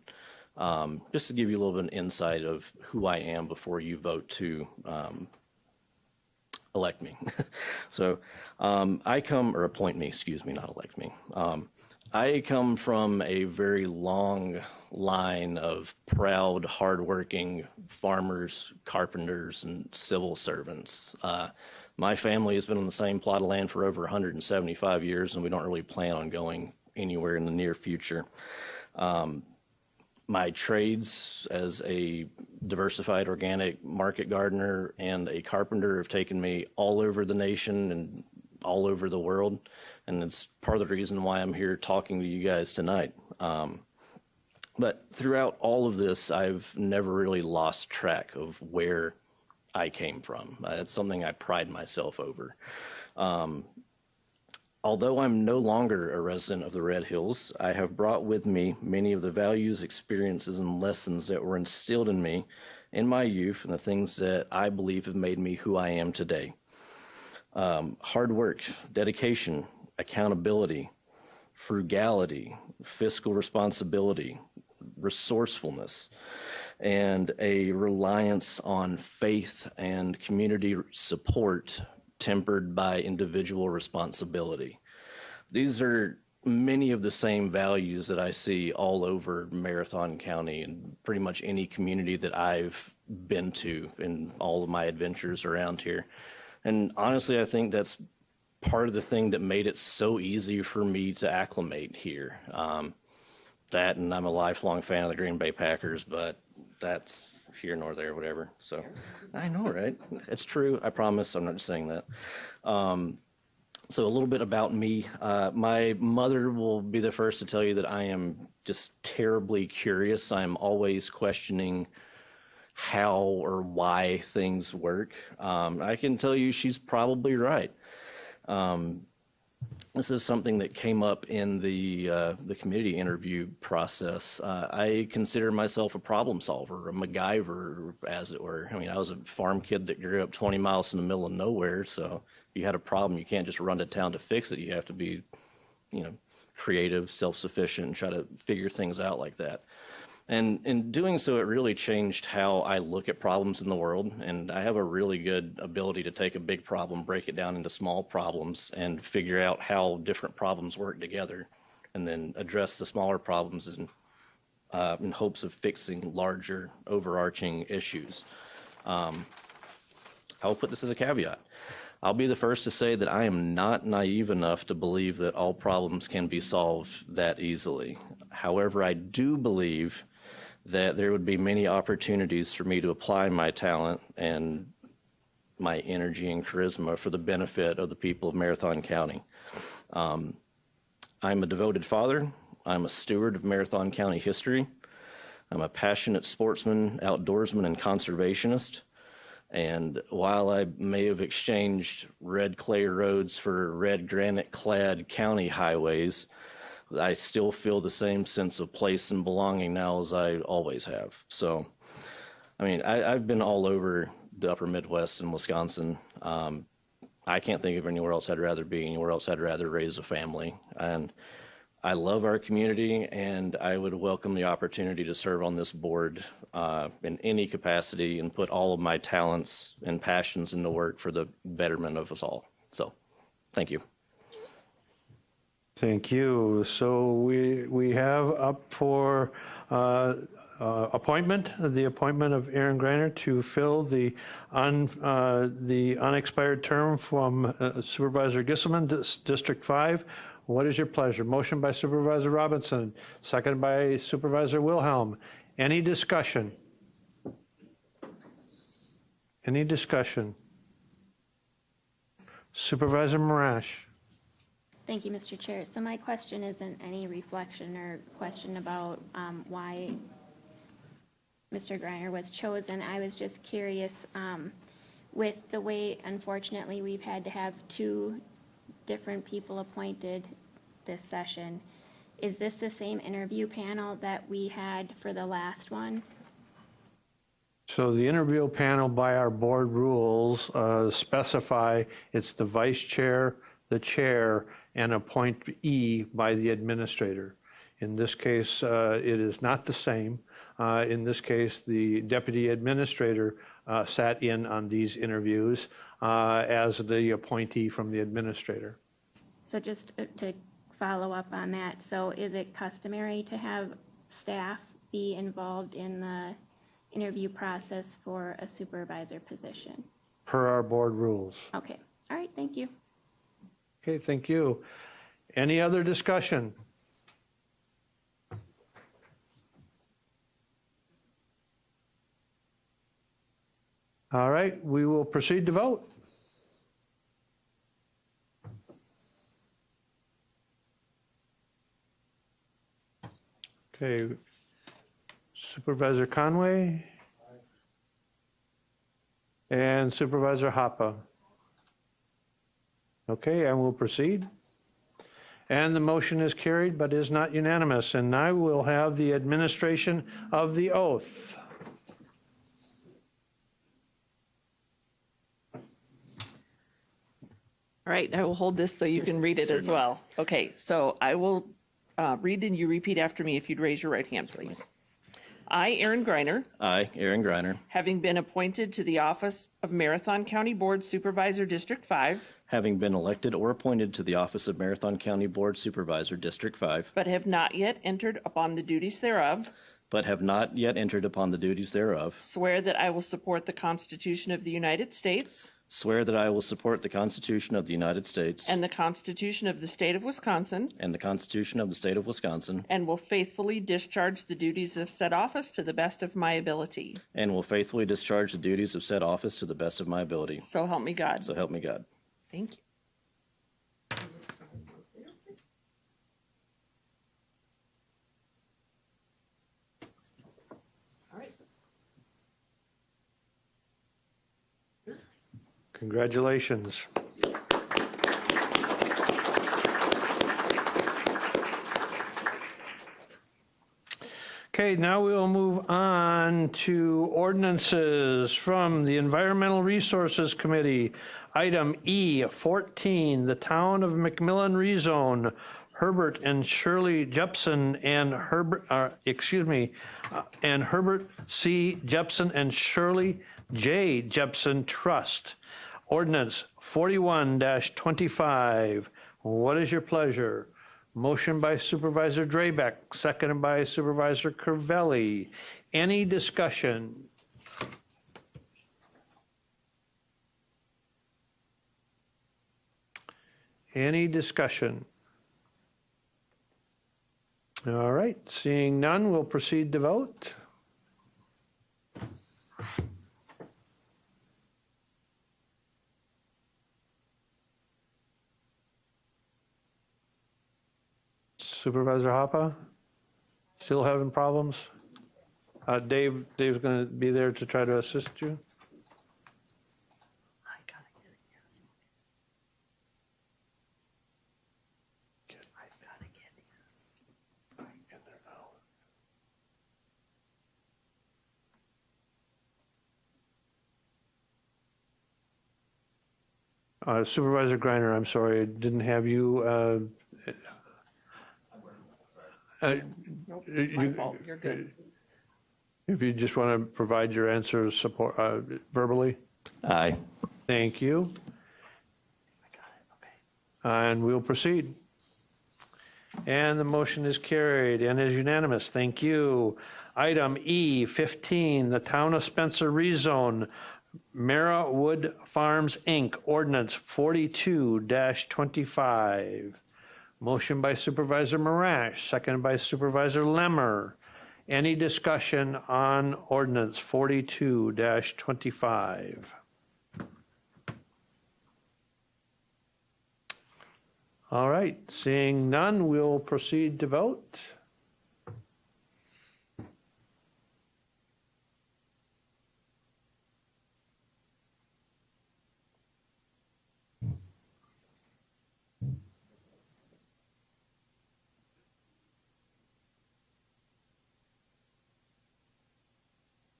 just to give you a little bit of insight of who I am before you vote to elect me. So I come, or appoint me, excuse me, not elect me. I come from a very long line of proud, hardworking farmers, carpenters, and civil servants. My family has been on the same plot of land for over 175 years, and we don't really plan on going anywhere in the near future. My trades as a diversified organic market gardener and a carpenter have taken me all over the nation and all over the world, and it's part of the reason why I'm here talking to you guys tonight. But throughout all of this, I've never really lost track of where I came from. It's something I pride myself over. Although I'm no longer a resident of the Red Hills, I have brought with me many of the values, experiences, and lessons that were instilled in me in my youth and the things that I believe have made me who I am today. Hard work, dedication, accountability, frugality, fiscal responsibility, resourcefulness, and a reliance on faith and community support tempered by individual responsibility. These are many of the same values that I see all over Marathon County and pretty much any community that I've been to in all of my adventures around here. And honestly, I think that's part of the thing that made it so easy for me to acclimate here. That, and I'm a lifelong fan of the Green Bay Packers, but that's here nor there, whatever. So I know, right? It's true. I promise. I'm not just saying that. So a little bit about me. My mother will be the first to tell you that I am just terribly curious. I'm always questioning how or why things work. I can tell you she's probably right. This is something that came up in the community interview process. I consider myself a problem solver, a MacGyver, as it were. I mean, I was a farm kid that grew up 20 miles in the middle of nowhere, so if you had a problem, you can't just run to town to fix it. You have to be, creative, self-sufficient, and try to figure things out like that. And in doing so, it really changed how I look at problems in the world. And I have a really good ability to take a big problem, break it down into small problems, and figure out how different problems work together, and then address the smaller problems in hopes of fixing larger, overarching issues. I'll put this as a caveat. I'll be the first to say that I am not naive enough to believe that all problems can be solved that easily. However, I do believe that there would be many opportunities for me to apply my talent and my energy and charisma for the benefit of the people of Marathon County. I'm a devoted father. I'm a steward of Marathon County history. I'm a passionate sportsman, outdoorsman, and conservationist. And while I may have exchanged red clay roads for red granite-clad county highways, I still feel the same sense of place and belonging now as I always have. So, I mean, I've been all over the upper Midwest and Wisconsin. I can't think of anywhere else I'd rather be, anywhere else I'd rather raise a family. And I love our community, and I would welcome the opportunity to serve on this board in any capacity and put all of my talents and passions into work for the betterment of us all. So, thank you. Thank you. So we have up for appointment, the appointment of Aaron Greiner to fill the unexpired term from Supervisor Gisselman, District 5. What is your pleasure? Motion by Supervisor Robinson, seconded by Supervisor Wilhelm. Any discussion? Any discussion? Supervisor Marash. Thank you, Mr. Chair. So my question isn't any reflection or question about why Mr. Greiner was chosen. I was just curious with the way, unfortunately, we've had to have two different people appointed this session. Is this the same interview panel that we had for the last one? So the interview panel by our board rules specify it's the vice chair, the chair, and appointee by the administrator. In this case, it is not the same. In this case, the deputy administrator sat in on these interviews as the appointee from the administrator. So just to follow up on that, so is it customary to have staff be involved in the interview process for a supervisor position? Per our board rules. Okay, all right, thank you. Okay, thank you. Any other discussion? All right, we will proceed to vote. Okay, Supervisor Conway and Supervisor Hoppe. Okay, and we'll proceed. And the motion is carried but is not unanimous. And now we'll have the administration of the oath. All right, I will hold this so you can read it as well. Okay, so I will read and you repeat after me if you'd raise your right hand, please. I, Aaron Greiner, I, Aaron Greiner, having been appointed to the office of Marathon County Board Supervisor District 5, having been elected or appointed to the office of Marathon County Board Supervisor, District 5, but have not yet entered upon the duties thereof, but have not yet entered upon the duties thereof, swear that I will support the Constitution of the United States swear that I will support the Constitution of the United States and the Constitution of the State of Wisconsin, and the Constitution of the State of Wisconsin, and will faithfully discharge the duties of said office to the best of my ability. and will faithfully discharge the duties of said office to the best of my ability. So help me God. So help me God. Thank you. Congratulations. Okay, now we'll move on to ordinances from the Environmental Resources Committee. Item E14, the Town of McMillan rezone. Herbert and Shirley Jepson and Herbert C. Jepson and Shirley J. Jepson Trust. Ordinance 41-25. What is your pleasure? Motion by Supervisor Drabek, seconded by Supervisor Curvelli. Any discussion? Any discussion? All right, seeing none, we'll proceed to vote. Supervisor Hoppe? Still having problems? Dave's going to be there to try to assist you. Supervisor Greiner, I'm sorry, I didn't have you. Nope, it's my fault. You're good. If you just want to provide your answers support verbally. Aye. Thank you. And we'll proceed. And the motion is carried and is unanimous. Thank you. Item E15, the Town of Spencer rezone. Mara Wood Farms, Inc., Ordinance 42-25. Motion by Supervisor Marash, seconded by Supervisor Lemmer. Any discussion on Ordinance 42-25? All right, seeing none, we'll proceed to vote.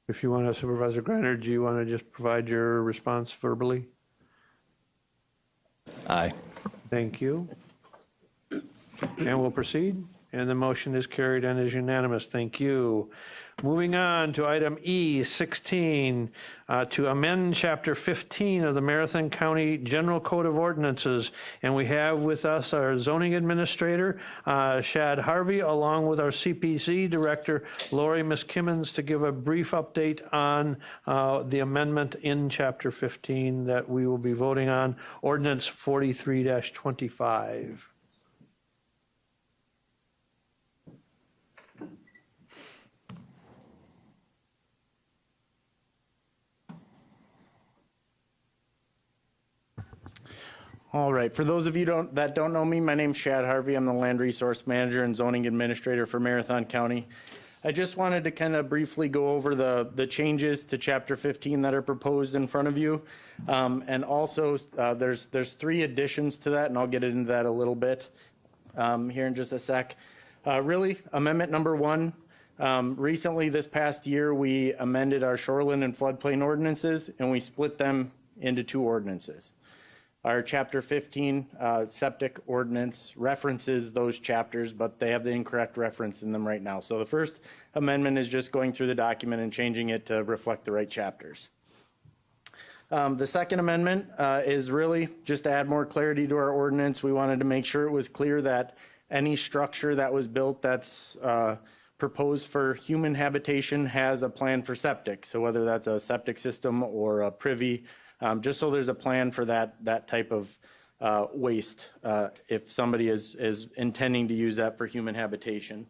If you want to, Supervisor Greiner, do you want to just provide your response verbally? Aye. Thank you. And we'll proceed. And the motion is carried and is unanimous. Thank you. Moving on to item E16, to amend Chapter 15 of the Marathon County General Code of Ordinances. And we have with us our zoning administrator, Shad Harvey, along with our CPC director, Lori Miskimmons, to give a brief update on the amendment in Chapter 15 that we will be voting on, Ordinance 43-25. All right. For those of you that don't know me, my name's Shad Harvey. I'm the Land Resource Manager and Zoning Administrator for Marathon County. I just wanted to kind of briefly go over the changes to Chapter 15 that are proposed in front of you. And also, there's 3 additions to that, and I'll get into that a little bit here in just a sec. Really, Amendment number 1. Recently, this past year, we amended our shoreline and floodplain ordinances, and we split them into 2 ordinances. Our Chapter 15 septic ordinance references those chapters, but they have the incorrect reference in them right now. So the first amendment is just going through the document and changing it to reflect the right chapters. The second amendment is really just to add more clarity to our ordinance. We wanted to make sure it was clear that any structure that was built that's proposed for human habitation has a plan for septic. So whether that's a septic system or a privy, just so there's a plan for that type of waste if somebody is intending to use that for human habitation.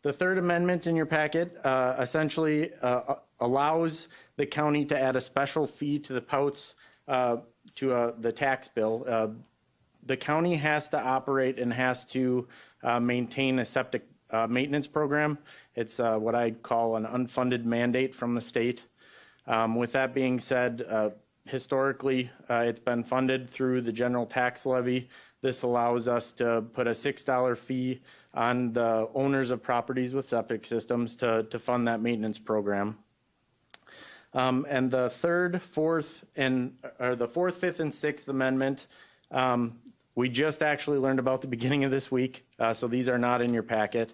The third amendment in your packet essentially allows the county to add a special fee to the POUTS to the tax bill. The county has to operate and has to maintain a septic maintenance program. It's what I call an unfunded mandate from the state. With that being said, historically, it's been funded through the general tax levy. This allows us to put a $6 fee on the owners of properties with septic systems to fund that maintenance program. And the third, fourth, 5th, and 6th amendment, we just actually learned about the beginning of this week, so these are not in your packet.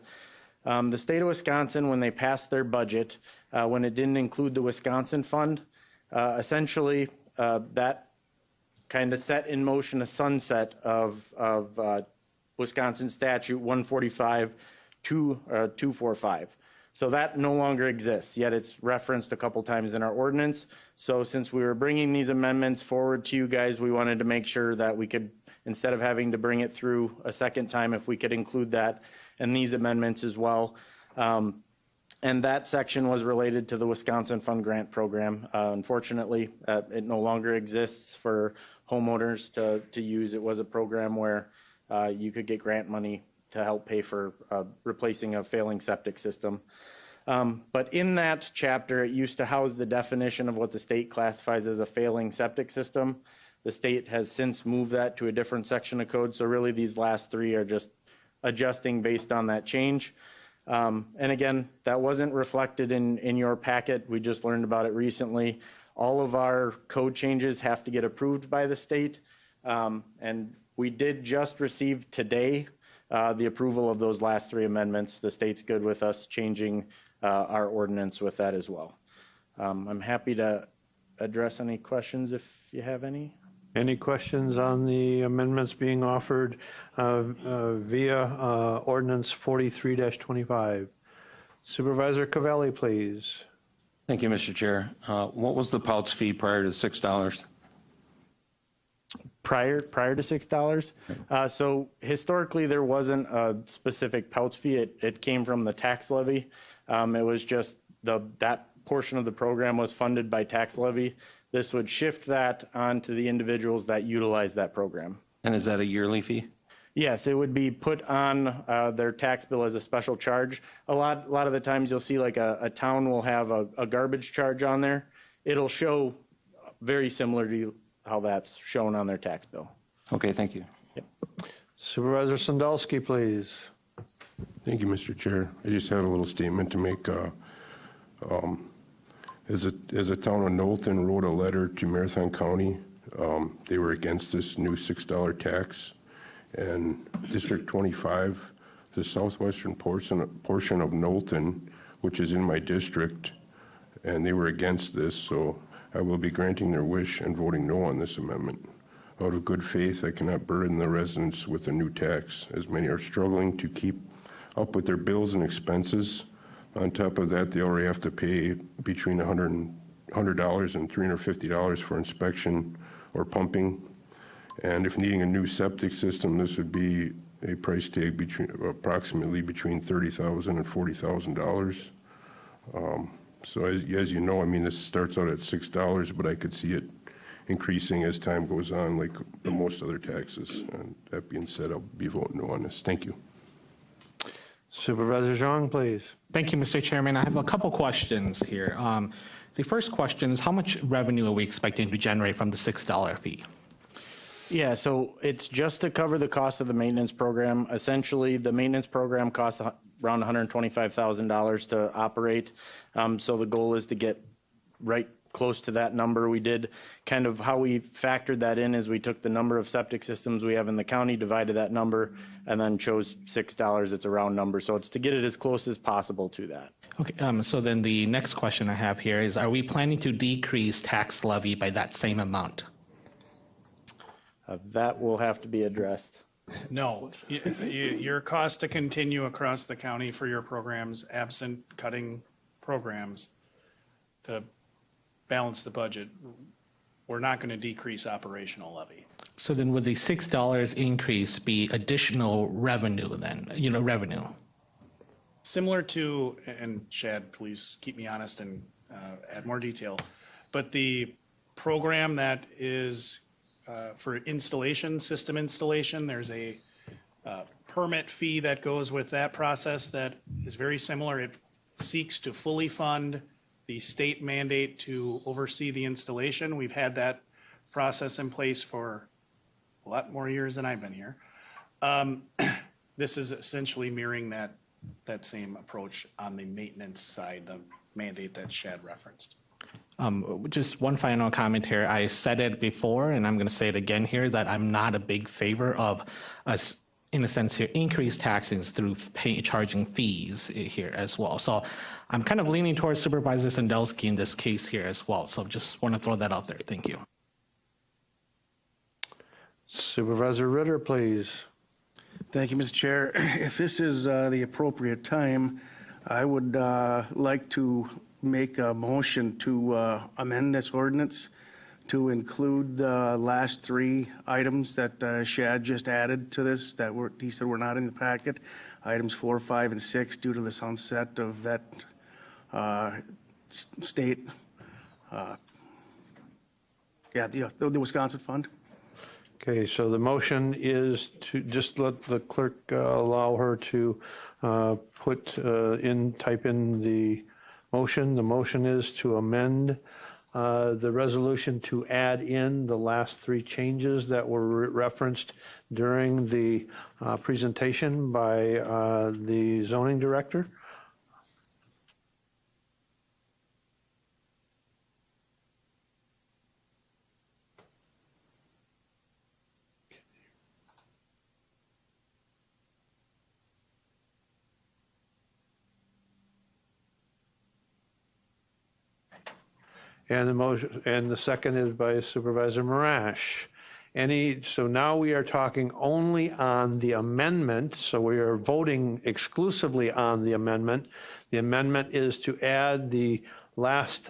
The state of Wisconsin, when they passed their budget, when it didn't include the Wisconsin fund, essentially that kind of set in motion a sunset of Wisconsin statute 145-245. So that no longer exists, yet it's referenced a couple times in our ordinance. So since we were bringing these amendments forward to you guys, we wanted to make sure that we could, instead of having to bring it through a second time, if we could include that in these amendments as well. And that section was related to the Wisconsin Fund Grant Program. Unfortunately, it no longer exists for homeowners to use. It was a program where you could get grant money to help pay for replacing a failing septic system. But in that chapter, it used to house the definition of what the state classifies as a failing septic system. The state has since moved that to a different section of code. So really these last 3 are just adjusting based on that change. And again, that wasn't reflected in your packet. We just learned about it recently. All of our code changes have to get approved by the state. And we did just receive today the approval of those last 3 amendments. The state's good with us changing our ordinance with that as well. I'm happy to address any questions if you have any. Any questions on the amendments being offered via ordinance 43-25? Supervisor Covelli, please. Thank you, Mr. Chair. What was the POUTS fee prior to $6? Prior to $6? So historically, there wasn't a specific POUTS fee. It came from the tax levy. It was just that portion of the program was funded by tax levy. This would shift that onto the individuals that utilize that program. And is that a yearly fee? Yes, it would be put on their tax bill as a special charge. A lot of the times you'll see like a town will have a garbage charge on there. It'll show very similar to how that's shown on their tax bill. Okay, thank you. Yep. Supervisor Sandalski, please. Thank you, Mr. Chair. I just had a little statement to make. As a town of Knowlton wrote a letter to Marathon County, they were against this new $6 tax. And District 25, the southwestern portion of Knowlton, which is in my district, and they were against this, so I will be granting their wish and voting no on this amendment. Out of good faith, I cannot burden the residents with a new tax, as many are struggling to keep up with their bills and expenses. On top of that, they already have to pay between $100 and $350 for inspection or pumping. And if needing a new septic system, this would be a price tag approximately between $30,000 and $40,000. So as you know, I mean, this starts out at $6, but I could see it increasing as time goes on, like most other taxes. And that being said, I'll be voting no on this. Thank you. Supervisor Zhang, please. Thank you, Mr. Chairman. I have a couple questions here. The first question is, how much revenue are we expecting to generate from the $6 fee? Yeah, so it's just to cover the cost of the maintenance program. Essentially, the maintenance program costs around $125,000 to operate. So the goal is to get right close to that number. We did kind of how we factored that in is we took the number of septic systems we have in the county, divided that number, and then chose $6. It's a round number. So it's to get it as close as possible to that. Okay, so then the next question I have here is, are we planning to decrease tax levy by that same amount? That will have to be addressed. No, your cost to continue across the county for your programs, absent cutting programs to balance the budget, we're not going to decrease operational levy. So then would the $6 increase be additional revenue then, revenue? Similar to, and Shad, please keep me honest and add more detail, but the program that is for installation, system installation, there's a permit fee that goes with that process that is very similar. It seeks to fully fund the state mandate to oversee the installation. We've had that process in place for a lot more years than I've been here. This is essentially mirroring that same approach on the maintenance side, the mandate that Shad referenced. Just one final comment here. I said it before, and I'm going to say it again here, that I'm not a big favor of us, in a sense here, increase taxes through charging fees here as well. So I'm kind of leaning towards Supervisor Sandelsky in this case here as well. So just want to throw that out there. Thank you. Supervisor Ritter, please. Thank you, Mr. Chair. If this is the appropriate time, I would like to make a motion to amend this ordinance to include the last three items that Shad just added to this that he said were not in the packet, items 4, 5, and 6, due to the sunset of that state, the Wisconsin Fund. Okay, so the motion is to just let the clerk allow her to type in the motion. The motion is to amend the resolution to add in the last three changes that were referenced during the presentation by the zoning director. And the motion, and the second is by Supervisor Marash. So now we are talking only on the amendment. So we are voting exclusively on the amendment. The amendment is to add the last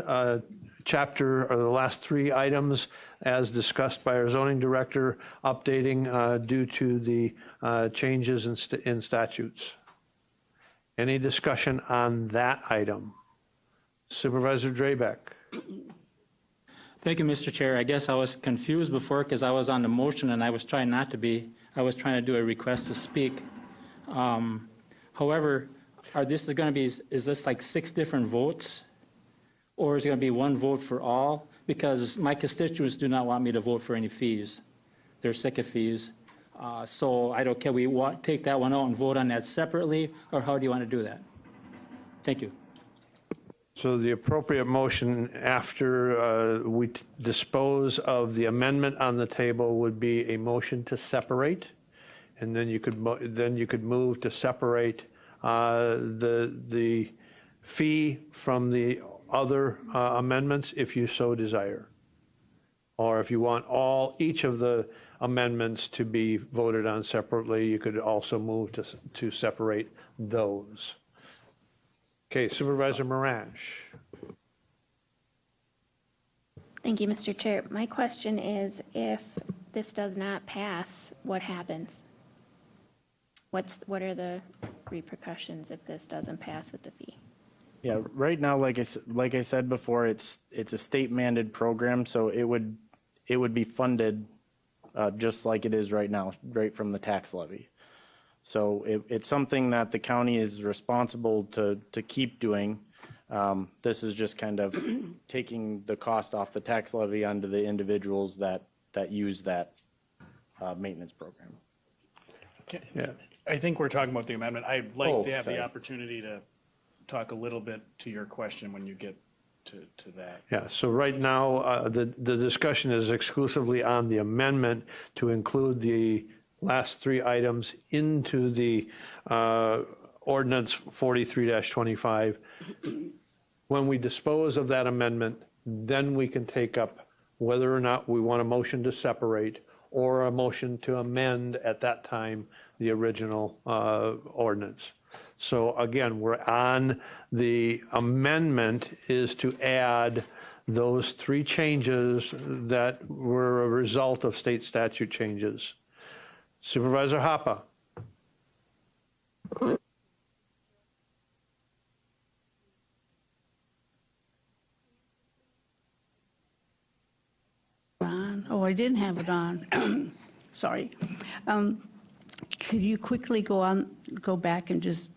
chapter or the last three items as discussed by our zoning director, updating due to the changes in statutes. Any discussion on that item? Supervisor Drabek. Thank you, Mr. Chair. I guess I was confused before because I was on the motion and I was trying not to be. I was trying to do a request to speak. However, is this like 6 different votes? Or is it going to be one vote for all? Because my constituents do not want me to vote for any fees. They're sick of fees. So I don't care. We take that one out and vote on that separately, or how do you want to do that? Thank you. So the appropriate motion after we dispose of the amendment on the table would be a motion to separate, and then you could move to separate the fee from the other amendments if you so desire, or if you want each of the amendments to be voted on separately, you could also move to separate those. Okay, Supervisor Marash. Thank you, Mr. Chair. My question is, if this does not pass, what happens? What are the repercussions if this doesn't pass with the fee? Yeah, right now, like I said before, it's a state mandated program, so it would it would be funded just like it is right now, right from the tax levy. So it's something that the county is responsible to keep doing. This is just kind of taking the cost off the tax levy onto the individuals that use that maintenance program. Yeah. I think we're talking about the amendment. I'd like to have sorry. the opportunity to talk a little bit to your question when you get to that. Yeah, so right now, the discussion is exclusively on the amendment to include the last three items into the ordinance 43-25. When we dispose of that amendment, then we can take up whether or not we want a motion to separate or a motion to amend at that time the original ordinance. So again, we're on the amendment is to add those three changes that were a result of state statute changes. Supervisor Hoppe. On. Oh, I didn't have it on. Sorry. Could you quickly go back and just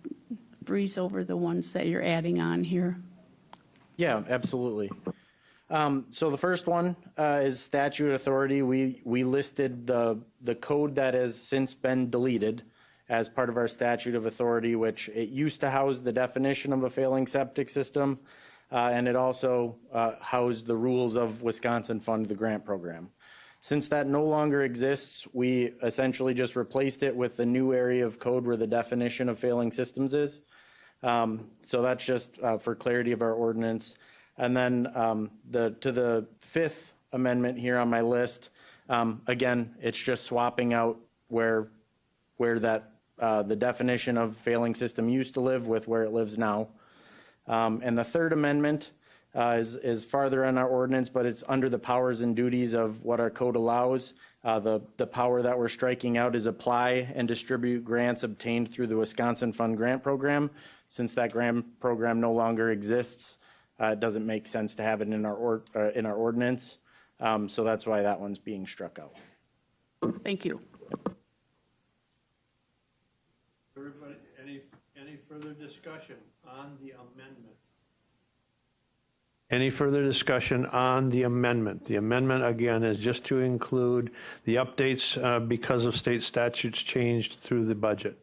breeze over the ones that you're adding on here? Yeah, absolutely. So the first one is statute authority. We listed the code that has since been deleted as part of our statute of authority, which it used to house the definition of a failing septic system, and it also housed the rules of Wisconsin Fund the Grant Program. Since that no longer exists, we essentially just replaced it with the new area of code where the definition of failing systems is. So that's just for clarity of our ordinance. And then to the fifth amendment here on my list, again, it's just swapping out where that the definition of failing system used to live with where it lives now. And the third amendment is farther in our ordinance, but it's under the powers and duties of what our code allows. The power that we're striking out is apply and distribute grants obtained through the Wisconsin Fund Grant Program. Since that grant program no longer exists, it doesn't make sense to have it in our ordinance. So that's why that one's being struck out. Thank you. Everybody, any further discussion on the amendment? Any further discussion on the amendment? The amendment, again, is just to include the updates because of state statutes changed through the budget.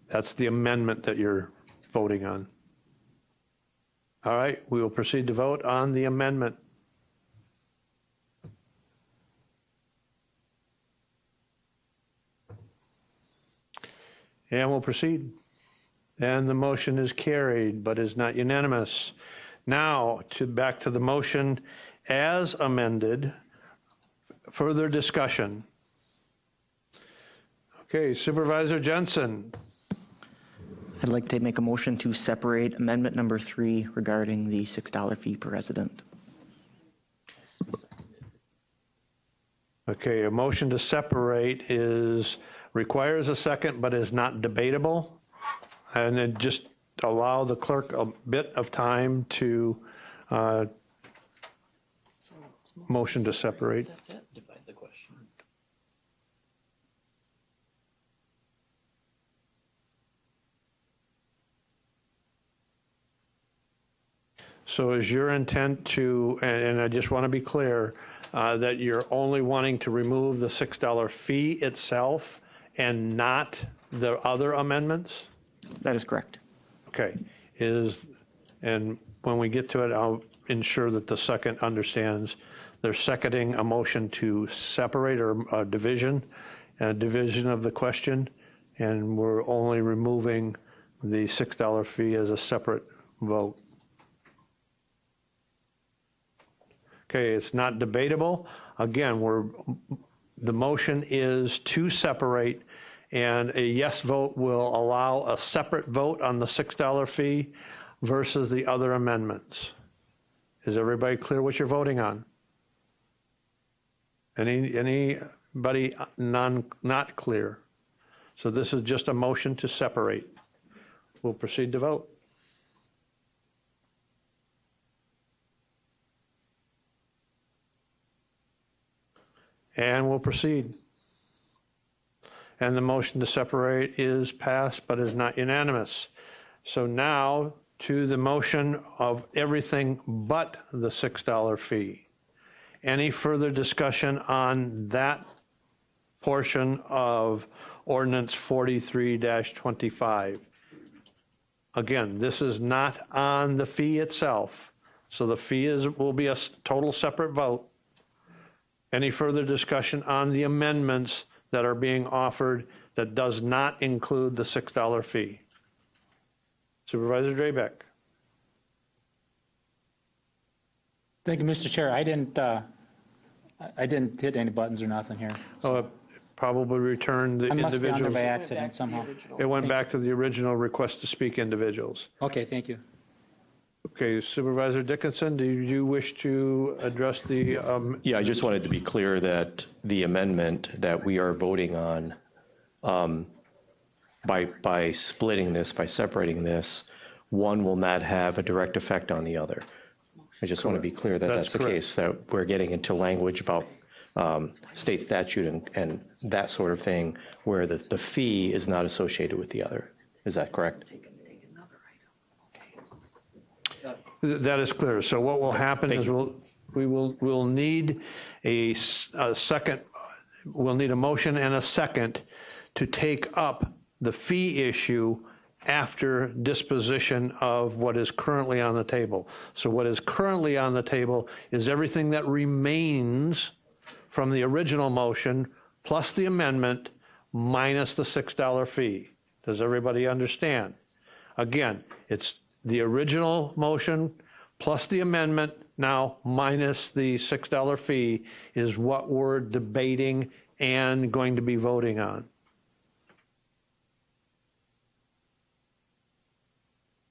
That's the amendment that you're voting on. All right, we will proceed to vote on the amendment. And we'll proceed. And the motion is carried, but is not unanimous. Now, back to the motion as amended. Further discussion. Okay, Supervisor Jensen. I'd like to make a motion to separate amendment number 3 regarding the $6 fee per resident. Okay, a motion to separate requires a second, but is not debatable. And then just allow the clerk a bit of time to motion to separate. That's it. Divide the question. So is your intent to, and I just want to be clear, that you're only wanting to remove the $6 fee itself and not the other amendments? That is correct. Okay. And when we get to it, I'll ensure that the second understands they're seconding a motion to separate or a division of the question, and we're only removing the $6 fee as a separate vote. Okay, it's not debatable. Again, the motion is to separate, and a yes vote will allow a separate vote on the $6 fee versus the other amendments. Is everybody clear what you're voting on? Anybody not clear? So this is just a motion to separate. We'll proceed to vote. And we'll proceed. And the motion to separate is passed, but is not unanimous. So now to the motion of everything but the $6 fee. Any further discussion on that portion of ordinance 43-25? Again, this is not on the fee itself, so the fee will be a total separate vote. Any further discussion on the amendments that are being offered that does not include the $6 fee? Supervisor Drabek. Thank you, Mr. Chair. I didn't hit any buttons or nothing here. Oh, it probably returned the I must be individuals. under by accident somehow. It went back to the original request to speak individuals. Okay, thank you. Okay, Supervisor Dickinson, do you wish to address the? Yeah, I just wanted to be clear that the amendment that we are voting on, by splitting this, by separating this, one will not have a direct effect on the other. I just want to be clear that that's the case, that we're getting into language about state statute and that sort of thing, where the fee is not associated with the other. Is that correct? That is clear. So what will happen is we'll need a second, we'll need a motion and a second to take up the fee issue after disposition of what is currently on the table. So what is currently on the table is everything that remains from the original motion plus the amendment minus the $6 fee. Does everybody understand? Again, it's the original motion plus the amendment now minus the $6 fee is what we're debating and going to be voting on.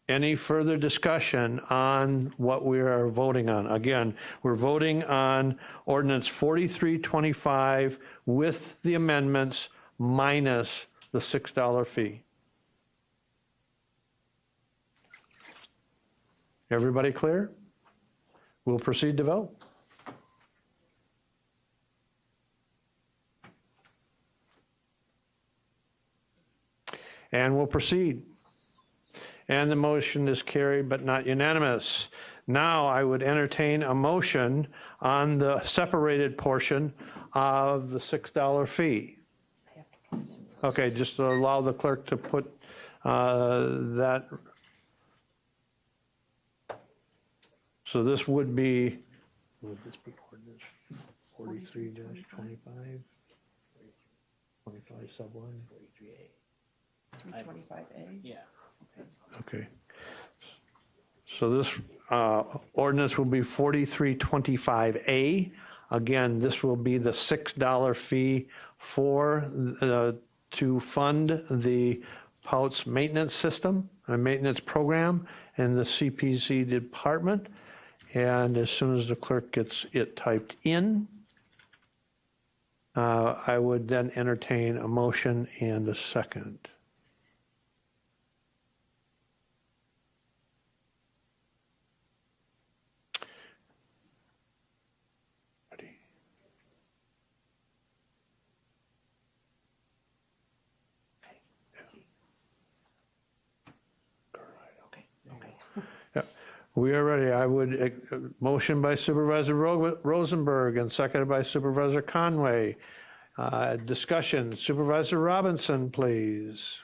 Any further discussion on what we are voting on? Again, we're voting on ordinance 4325 with the amendments minus the $6 fee. Everybody clear? We'll proceed to vote. And we'll proceed. And the motion is carried but not unanimous. Now I would entertain a motion on the separated portion of the $6 fee. Okay, just allow the clerk to put that. So this would be ordinance 43-25? 25 sub 1? 325A? Yeah. Okay. So this ordinance will be 4325A. Again, this will be the $6 fee for to fund the Pouts maintenance system, a maintenance program in the CPC department. And as soon as the clerk gets it typed in, I would then entertain a motion and a second. We are ready. I would motion by Supervisor Rosenberg and seconded by Supervisor Conway. Discussion. Supervisor Robinson, please.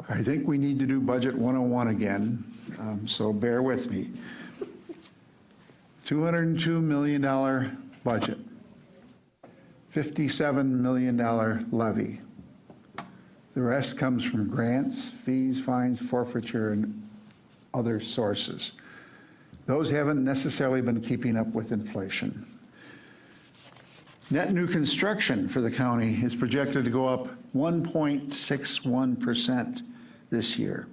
I think we need to do Budget 101 again, so bear with me. $202 million budget, $57 million levy. The rest comes from grants, fees, fines, forfeiture, and other sources. Those haven't necessarily been keeping up with inflation. Net new construction for the county is projected to go up 1.61% this year.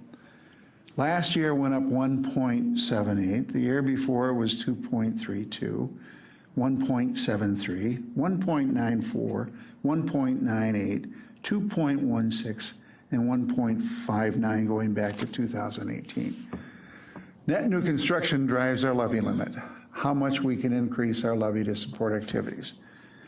Last year went up 1.78. The year before it was 2.32, 1.73, 1.94, 1.98, 2.16, and 1.59 going back to 2018. Net new construction drives our levy limit, how much we can increase our levy to support activities.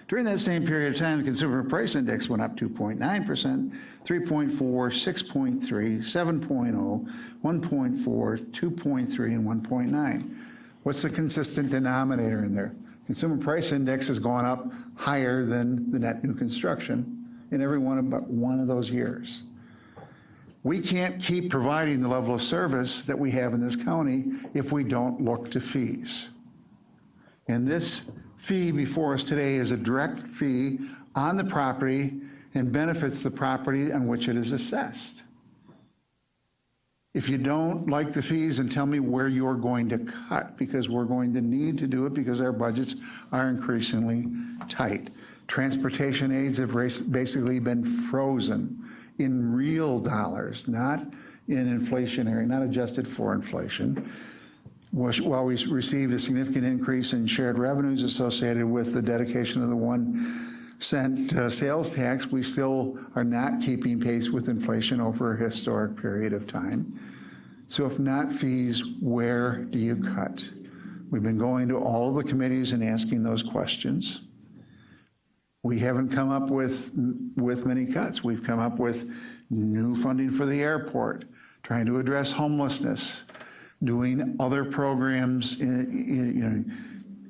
During that same period of time, the Consumer Price Index went up 2.9%, 3.4, 6.3, 7.0, 1.4, 2.3, and 1.9. What's the consistent denominator in there? Consumer Price Index has gone up higher than the net new construction in every one of those years. We can't keep providing the level of service that we have in this county if we don't look to fees. And this fee before us today is a direct fee on the property and benefits the property on which it is assessed. If you don't like the fees, then tell me where you're going to cut, because we're going to need to do it because our budgets are increasingly tight. Transportation aids have basically been frozen in real dollars, not in inflationary, not adjusted for inflation. While we received a significant increase in shared revenues associated with the dedication of the 1 cent sales tax, we still are not keeping pace with inflation over a historic period of time. So if not fees, where do you cut? We've been going to all of the committees and asking those questions. We haven't come up with many cuts. We've come up with new funding for the airport, trying to address homelessness, doing other programs, and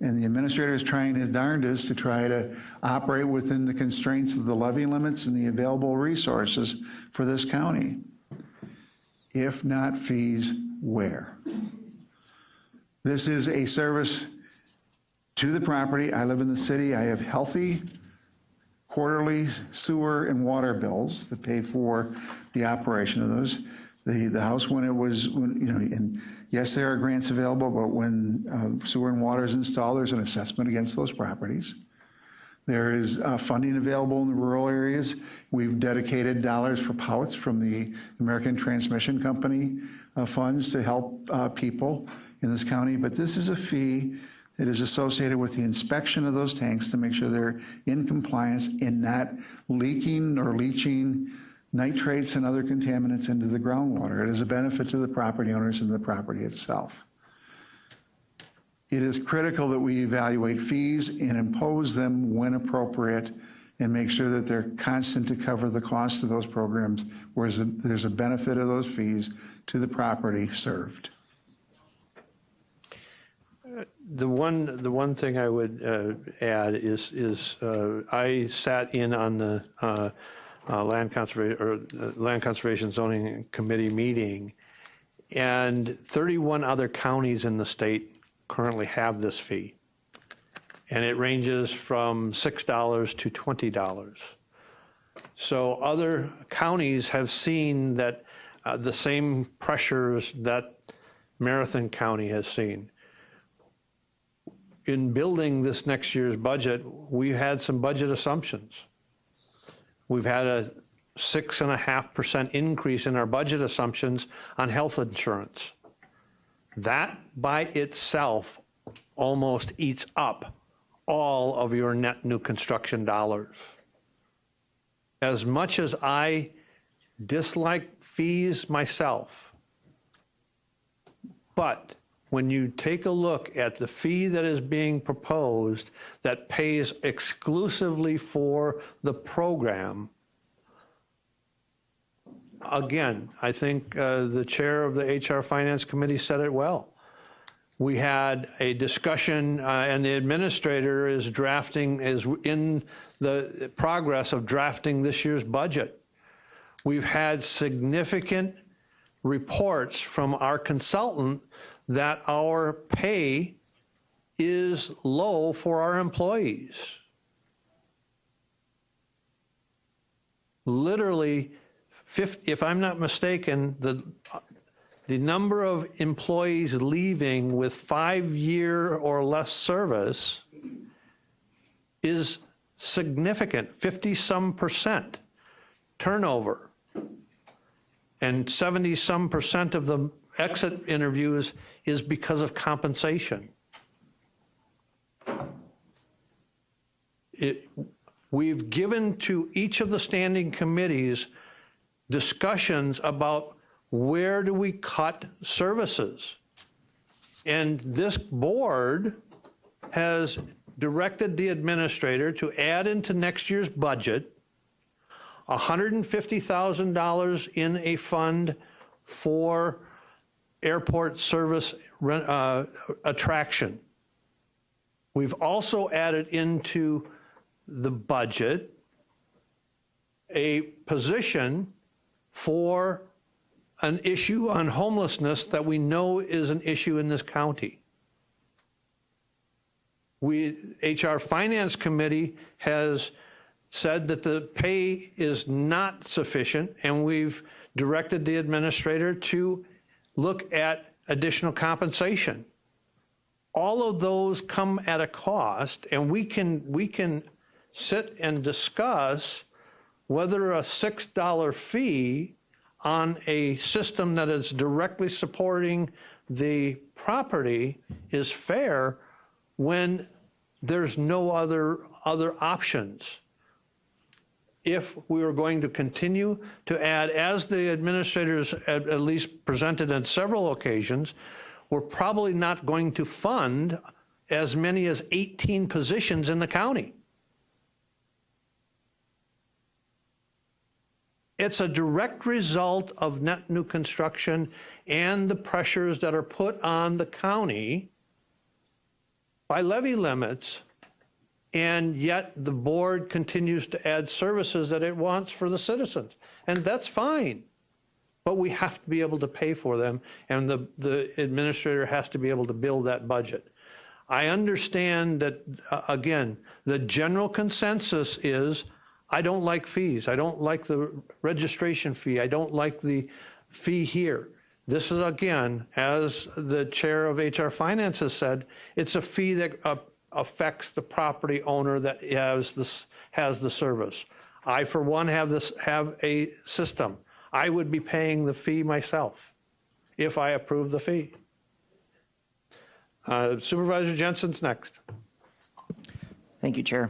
the administrator is trying his darndest to try to operate within the constraints of the levy limits and the available resources for this county. If not fees, where? This is a service to the property. I live in the city. I have healthy quarterly sewer and water bills that pay for the operation of those. The house, when it was, and yes, there are grants available, but when sewer and water is installed, there's an assessment against those properties. There is funding available in the rural areas. We've dedicated dollars for POUTS from the American Transmission Company funds to help people in this county, but this is a fee that is associated with the inspection of those tanks to make sure they're in compliance and not leaking or leaching nitrates and other contaminants into the groundwater. It is a benefit to the property owners and the property itself. It is critical that we evaluate fees and impose them when appropriate and make sure that they're constant to cover the cost of those programs, whereas there's a benefit of those fees to the property served. The one thing I would add is I sat in on the Land Conservation Zoning Committee meeting, and 31 other counties in the state currently have this fee, and it ranges from $6 to $20. So other counties have seen that the same pressures that Marathon County has seen. In building this next year's budget, we had some budget assumptions. We've had a 6.5% increase in our budget assumptions on health insurance. That by itself almost eats up all of your net new construction dollars. As much as I dislike fees myself, but when you take a look at the fee that is being proposed that pays exclusively for the program, again, I think the chair of the HR Finance Committee said it well. We had a discussion and the administrator is in the progress of drafting this year's budget. We've had significant reports from our consultant that our pay is low for our employees. Literally, if I'm not mistaken, the number of employees leaving with 5-year or less service is significant, 50-some% turnover. And 70-some% of the exit interviews is because of compensation. We've given to each of the standing committees discussions about where do we cut services. And this board has directed the administrator to add into next year's budget $150,000 in a fund for airport service attraction. We've also added into the budget a position for an issue on homelessness that we know is an issue in this county. HR Finance Committee has said that the pay is not sufficient, and we've directed the administrator to look at additional compensation. All of those come at a cost, and we can sit and discuss whether a $6 fee on a system that is directly supporting the property is fair when there's no other options. If we were going to continue to add, as the administrators at least presented on several occasions, we're probably not going to fund as many as 18 positions in the county. It's a direct result of net new construction and the pressures that are put on the county by levy limits, and yet the board continues to add services that it wants for the citizens. And that's fine, but we have to be able to pay for them, and the administrator has to be able to build that budget. I understand that, again, the general consensus is, I don't like fees. I don't like the registration fee. I don't like the fee here. This is, again, as the chair of HR Finance has said, it's a fee that affects the property owner that has the service. I, for one, have a system. I would be paying the fee myself if I approve the fee. Supervisor Jensen's next. Thank you, Chair.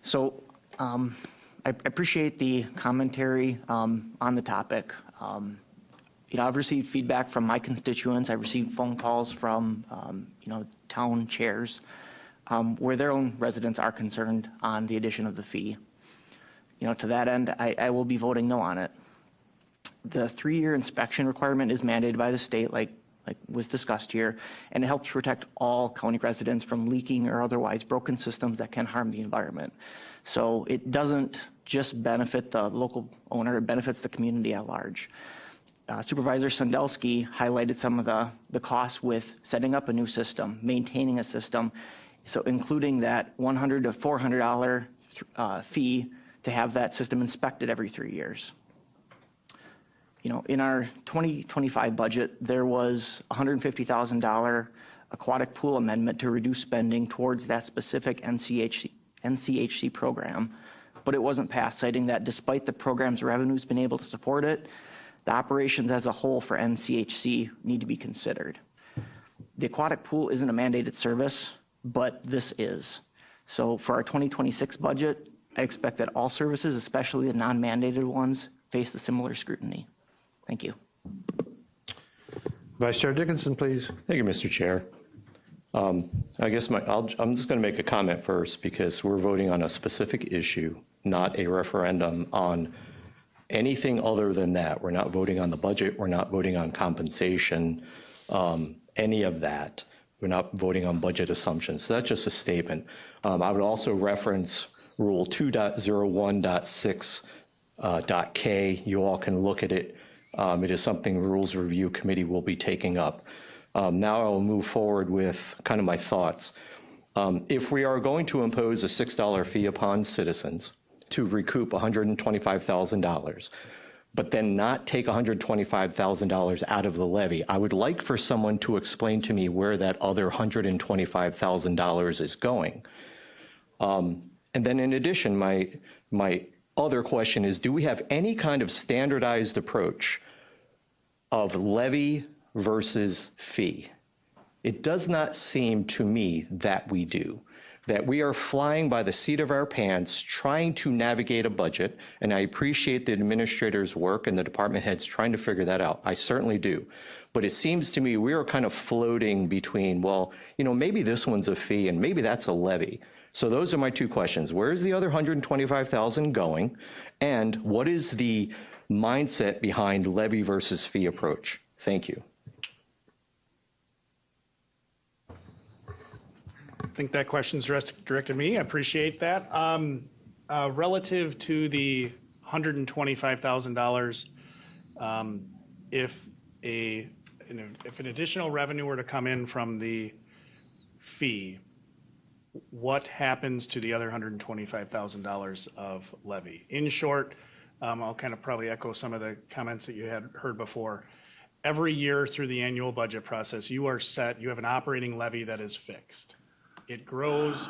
So I appreciate the commentary on the topic. I've received feedback from my constituents. I've received phone calls from, town chairs where their own residents are concerned on the addition of the fee. To that end, I will be voting no on it. The 3-year inspection requirement is mandated by the state, like was discussed here, and it helps protect all county residents from leaking or otherwise broken systems that can harm the environment. So it doesn't just benefit the local owner, it benefits the community at large. Supervisor Sandelsky highlighted some of the costs with setting up a new system, maintaining a system, so including that $100 to $400 fee to have that system inspected every 3 years. In our 2025 budget, there was $150,000 aquatic pool amendment to reduce spending towards that specific NCHC program, but it wasn't passed, citing that despite the program's revenues being able to support it, the operations as a whole for NCHC need to be considered. The aquatic pool isn't a mandated service, but this is. So for our 2026 budget, I expect that all services, especially the non-mandated ones, face the similar scrutiny. Thank you. Vice Chair Dickinson, please. Thank you, Mr. Chair. I guess I'm just going to make a comment first, because we're voting on a specific issue, not a referendum on anything other than that. We're not voting on the budget. We're not voting on compensation, any of that. We're not voting on budget assumptions. So that's just a statement. I would also reference Rule 2.01.6.K. You all can look at it. It is something the Rules Review Committee will be taking up. Now I will move forward with kind of my thoughts. If we are going to impose a $6 fee upon citizens to recoup $125,000, but then not take $125,000 out of the levy, I would like for someone to explain to me where that other $125,000 is going. And then in addition, my other question is, do we have any kind of standardized approach of levy versus fee? It does not seem to me that we do. that we are flying by the seat of our pants trying to navigate a budget, and I appreciate the administrator's work and the department heads trying to figure that out. I certainly do. But it seems to me we are kind of floating between, well, you know, maybe this one's a fee and maybe that's a levy. So those are my two questions. Where is the other $125,000 going? And what is the mindset behind levy versus fee approach? Thank you. I think that question's directed to me. I appreciate that. Relative to the $125,000, if an additional revenue were to come in from the fee, what happens to the other $125,000 of levy? In short, I'll kind of probably echo some of the comments that you had heard before. Every year through the annual budget process, you have an operating levy that is fixed. It grows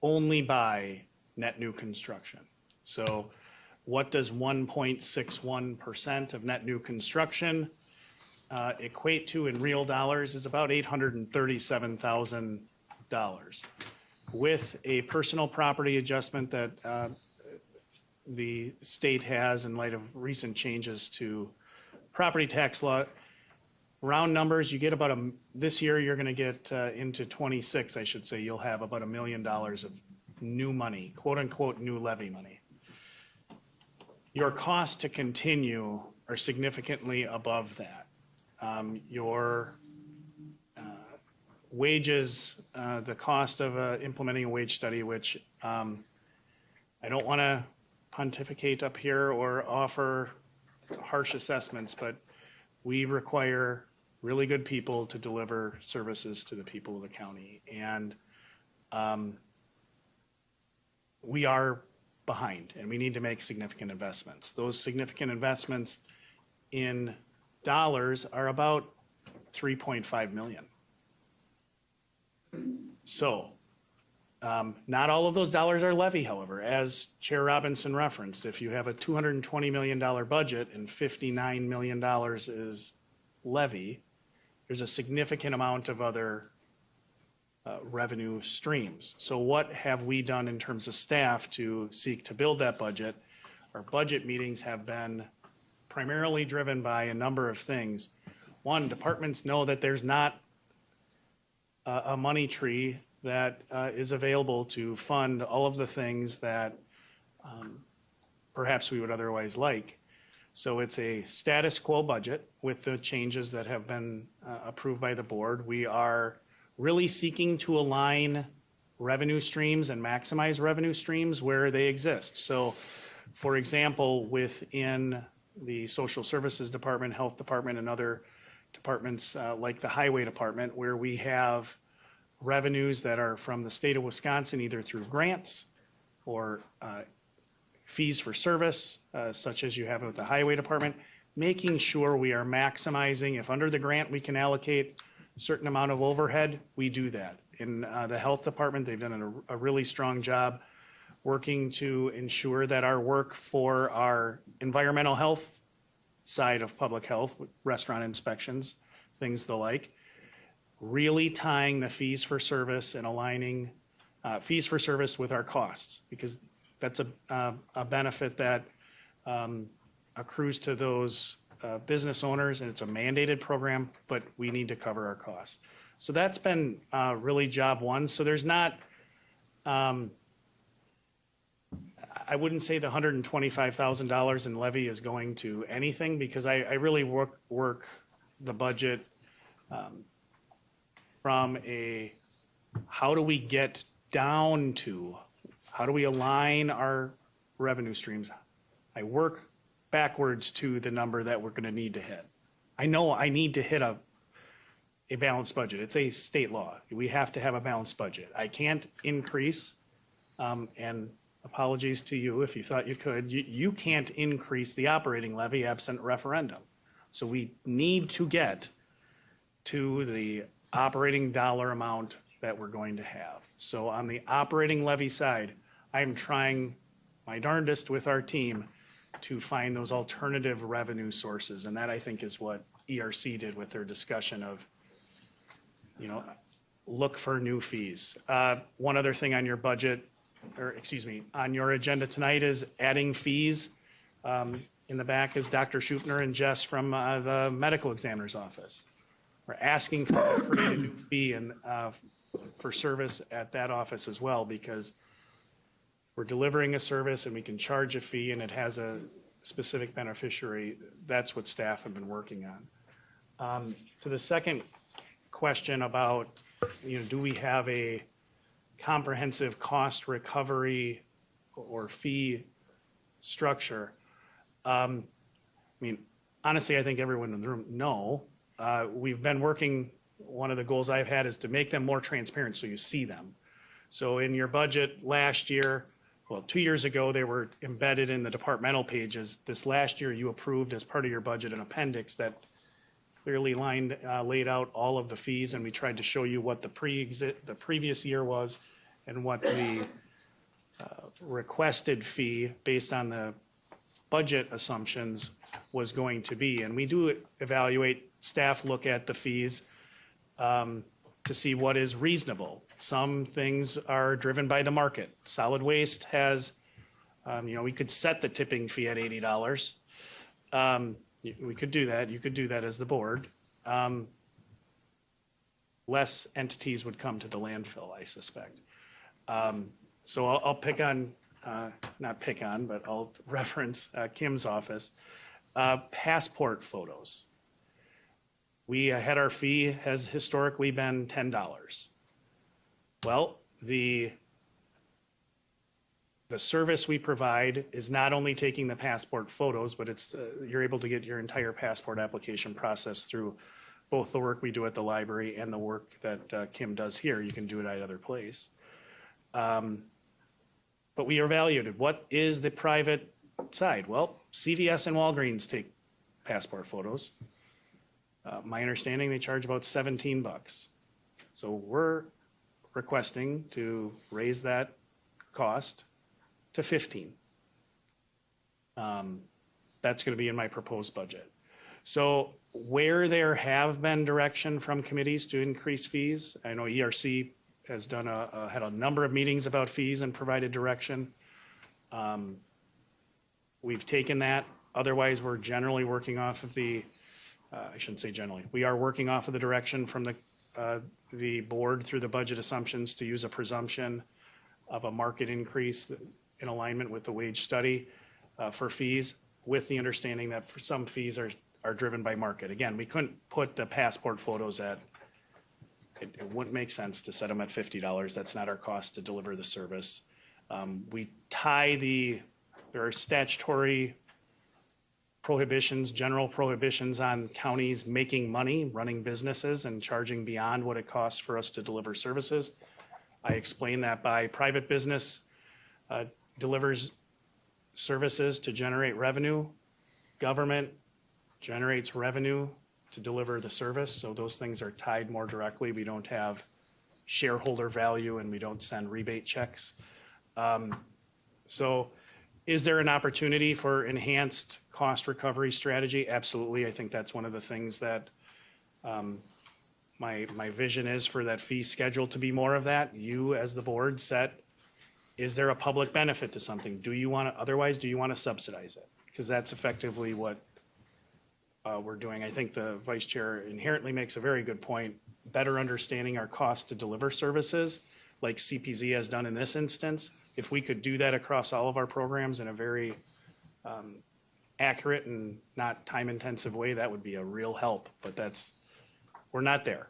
only by net new construction. So what does 1.61% of net new construction equate to in real dollars is about $837,000. With a personal property adjustment that the state has in light of recent changes to property tax law, round numbers, you get about this year you're going to get into 26, I should say, you'll have about $1 million of new money, quote unquote, new levy money. Your costs to continue are significantly above that. Your wages, the cost of implementing a wage study, which I don't want to pontificate up here or offer harsh assessments, but we require really good people to deliver services to the people of the county. And we are behind, and we need to make significant investments. Those significant investments in dollars are about $3.5 million. So not all of those dollars are levy, however. As Chair Robinson referenced, if you have a $220 million budget and $59 million is levy, there's a significant amount of other revenue streams. So what have we done in terms of staff to seek to build that budget? Our budget meetings have been primarily driven by a number of things. One, departments know that there's not a money tree that is available to fund all of the things that perhaps we would otherwise like. So it's a status quo budget with the changes that have been approved by the board. We are really seeking to align revenue streams and maximize revenue streams where they exist. So, for example, within the Social Services Department, Health Department, and other departments like the Highway Department, where we have revenues that are from the state of Wisconsin, either through grants or fees for service, such as you have with the Highway Department, making sure we are maximizing. If under the grant we can allocate a certain amount of overhead, we do that. In the Health Department, they've done a really strong job working to ensure that our work for our environmental health side of public health, restaurant inspections, things the like, really tying the fees for service and aligning fees for service with our costs, because that's a benefit that accrues to those business owners, and it's a mandated program, but we need to cover our costs. So that's been really job one. So there's not, I wouldn't say the $125,000 in levy is going to anything, because I really work the budget from a, how do we get down to, how do we align our revenue streams? I work backwards to the number that we're going to need to hit. I know I need to hit a balanced budget. It's a state law. We have to have a balanced budget. I can't increase, and apologies to you if you thought you could, you can't increase the operating levy absent referendum. So we need to get to the operating dollar amount that we're going to have. So on the operating levy side, I'm trying my darndest with our team to find those alternative revenue sources. And that, I think, is what ERC did with their discussion of, you know, look for new fees. One other thing on your budget, or excuse me, on your agenda tonight is adding fees. In the back is Dr. Schupner and Jess from the medical examiner's office. We're asking for to create a new fee and for service at that office as well, because we're delivering a service and we can charge a fee and it has a specific beneficiary. That's what staff have been working on. To the second question about, do we have a comprehensive cost recovery or fee structure? Honestly, I think everyone in the room know. We've been working, one of the goals I've had is to make them more transparent so you see them. So in your budget last year, 2 years ago, they were embedded in the departmental pages. This last year, you approved as part of your budget an appendix that clearly laid out all of the fees, and we tried to show you what the previous year was and what the requested fee based on the budget assumptions was going to be. And we do evaluate, staff look at the fees to see what is reasonable. Some things are driven by the market. Solid waste has, we could set the tipping fee at $80. We could do that. You could do that as the board. Less entities would come to the landfill, I suspect. So I'll pick on, not pick on, but I'll reference Kim's office. Passport photos. We had our fee has historically been $10. Well, the service we provide is not only taking the passport photos, but it's you're able to get your entire passport application process through both the work we do at the library and the work that Kim does here. You can do it at other place. But we evaluated what is the private side. Well, CVS and Walgreens take passport photos. My understanding, they charge about $17. So we're requesting to raise that cost to $15. That's going to be in my proposed budget. So where there have been direction from committees to increase fees, I know ERC has done had a number of meetings about fees and provided direction. We've taken that. Otherwise, we're generally working off of the, I shouldn't say generally, we are working off of the direction from the board through the budget assumptions to use a presumption of a market increase in alignment with the wage study for fees, with the understanding that for some fees are driven by market. Again, we couldn't put the passport photos at, it wouldn't make sense to set them at $50. That's not our cost to deliver the service. We tie there are statutory prohibitions, general prohibitions on counties making money, running businesses, and charging beyond what it costs for us to deliver services. I explain that by private business delivers services to generate revenue. Government generates revenue to deliver the service. So those things are tied more directly. We don't have shareholder value and we don't send rebate checks. So is there an opportunity for enhanced cost recovery strategy? Absolutely. I think that's one of the things that my vision is for that fee schedule to be more of that. You as the board set, is there a public benefit to something? Otherwise, do you want to subsidize it? Because that's effectively what we're doing. I think the vice chair inherently makes a very good point. Better understanding our cost to deliver services, like CPZ has done in this instance. If we could do that across all of our programs in a very accurate and not time-intensive way, that would be a real help. But we're not there.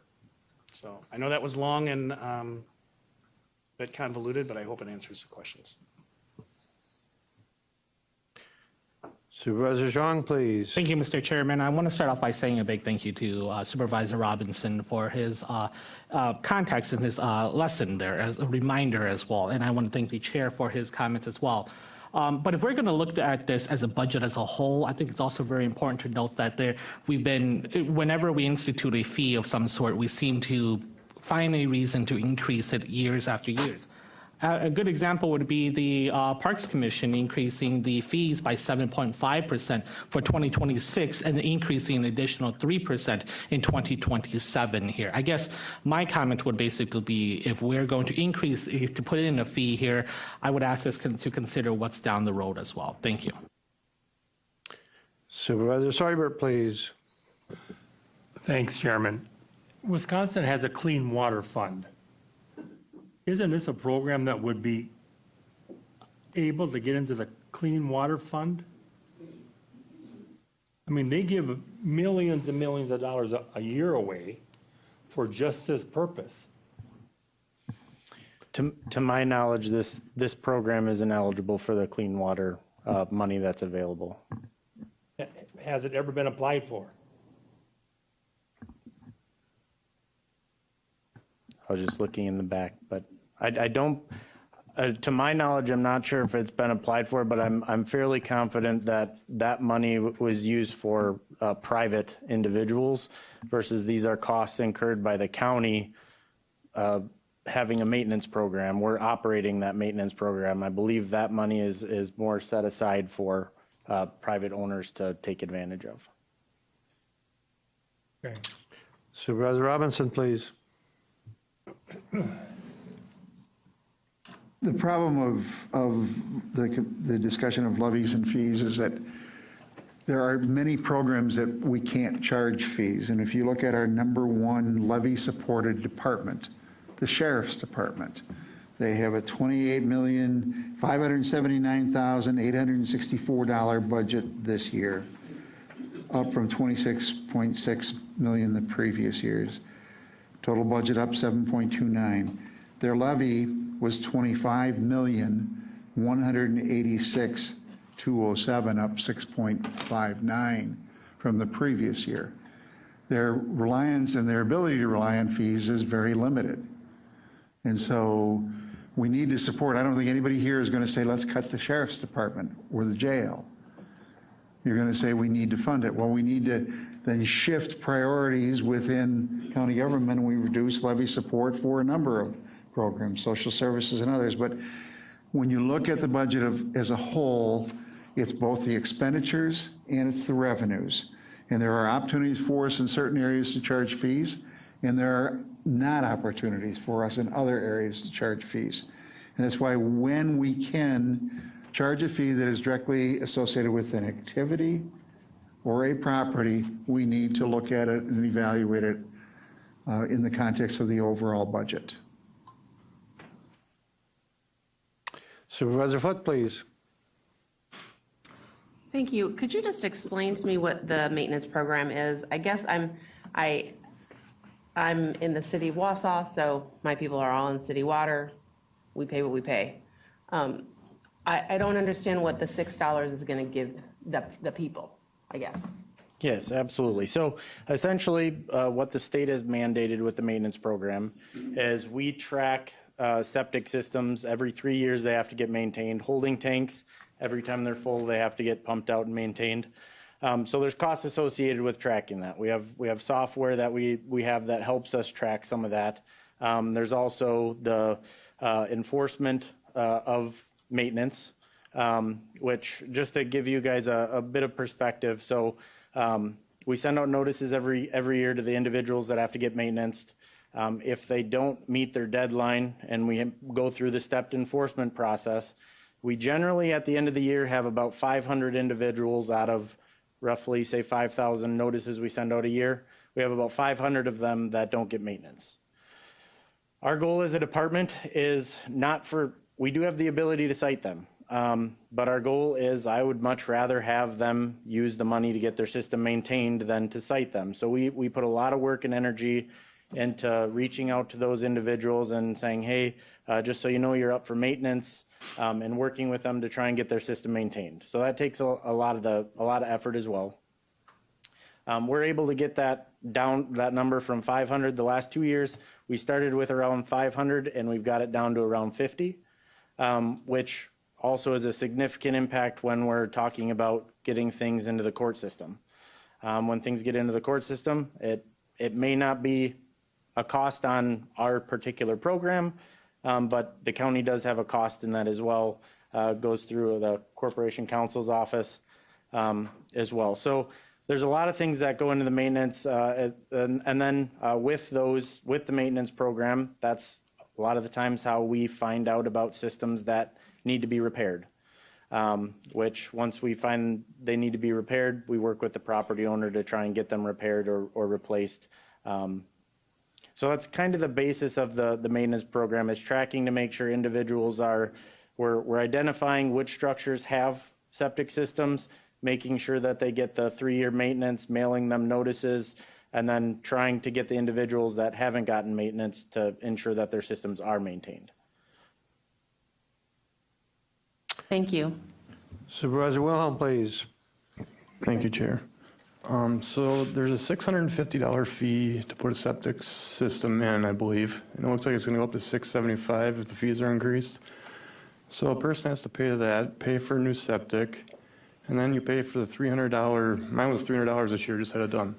So I know that was long and a bit convoluted, but I hope it answers the questions. Supervisor Zhang, please. Thank you, Mr. Chairman. I want to start off by saying a big thank you to Supervisor Robinson for his context and his lesson there as a reminder as well. And I want to thank the chair for his comments as well. But if we're going to look at this as a budget as a whole, I think it's also very important to note that whenever we institute a fee of some sort, we seem to find a reason to increase it years after years. A good example would be the Parks Commission increasing the fees by 7.5% for 2026 and increasing an additional 3% in 2027 here. I guess my comment would basically be if we're going to increase, to put in a fee here, I would ask us to consider what's down the road as well. Thank you. Supervisor Seibert, please. Thanks, Chairman. Wisconsin has a clean water fund. Isn't this a program that would be able to get into the clean water fund? I mean, they give millions and millions of dollars a year away for just this purpose. To my knowledge, this program isn't eligible for the clean water money that's available. Has it ever been applied for? I was just looking in the back, but I don't, to my knowledge, I'm not sure if it's been applied for, but I'm fairly confident that that money was used for private individuals versus these are costs incurred by the county having a maintenance program. We're operating that maintenance program. I believe that money is more set aside for private owners to take advantage of. Okay. Supervisor Robinson, please. The problem of the discussion of levies and fees is that there are many programs that we can't charge fees. And if you look at our number one levy-supported department, the Sheriff's Department, they have a $28,579,864 budget this year, up from $26.6 million the previous years. Total budget up 7.29. Their levy was $25,186,207, up 6.59 from the previous year. Their reliance and their ability to rely on fees is very limited. And so we need to support. I don't think anybody here is going to say, let's cut the Sheriff's Department or the jail. You're going to say we need to fund it. Well, we need to then shift priorities within county government, and we reduce levy support for a number of programs, social services and others. But when you look at the budget as a whole, it's both the expenditures and it's the revenues. And there are opportunities for us in certain areas to charge fees, and there are not opportunities for us in other areas to charge fees. And that's why when we can charge a fee that is directly associated with an activity or a property, we need to look at it and evaluate it in the context of the overall budget. Supervisor Foote, please. Thank you. Could you just explain to me what the maintenance program is? I guess I'm in the city of Wausau, so my people are all in city water. We pay what we pay. I don't understand what the $6 is going to give the people, I guess. Yes, absolutely. So essentially, what the state has mandated with the maintenance program is we track septic systems. Every 3 years, they have to get maintained. Holding tanks, every time they're full, they have to get pumped out and maintained. So there's costs associated with tracking that. We have software that we have that helps us track some of that. There's also the enforcement of maintenance, which just to give you guys a bit of perspective. So we send out notices every year to the individuals that have to get maintenanced. If they don't meet their deadline and we go through the stepped enforcement process, we generally at the end of the year have about 500 individuals out of roughly say 5,000 notices we send out a year. We have about 500 of them that don't get maintenance. Our goal as a department is not for, we do have the ability to cite them. But our goal is I would much rather have them use the money to get their system maintained than to cite them. So we put a lot of work and energy into reaching out to those individuals and saying, hey, just so you know, you're up for maintenance, and working with them to try and get their system maintained. So that takes a lot of effort as well. We're able to get that number from 500 the last 2 years. We started with around 500 and we've got it down to around 50, which also is a significant impact when we're talking about getting things into the court system. When things get into the court system, it may not be a cost on our particular program, but the county does have a cost in that as well. Goes through the Corporation Counsel's office as well. So there's a lot of things that go into the maintenance, and then with the maintenance program, that's a lot of the times how we find out about systems that need to be repaired. Which once we find they need to be repaired, we work with the property owner to try and get them repaired or replaced. So that's kind of the basis of the maintenance program, is tracking to make sure individuals we're identifying which structures have septic systems, making sure that they get the 3-year maintenance, mailing them notices, and then trying to get the individuals that haven't gotten maintenance to ensure that their systems are maintained. Thank you. Supervisor Wilhelm, please. Thank you, Chair. So there's a $650 fee to put a septic system in, I believe. And it looks like it's going to go up to $675 if the fees are increased. So a person has to pay that, pay for a new septic, and then you pay for the $300, mine was $300 this year, just had it done,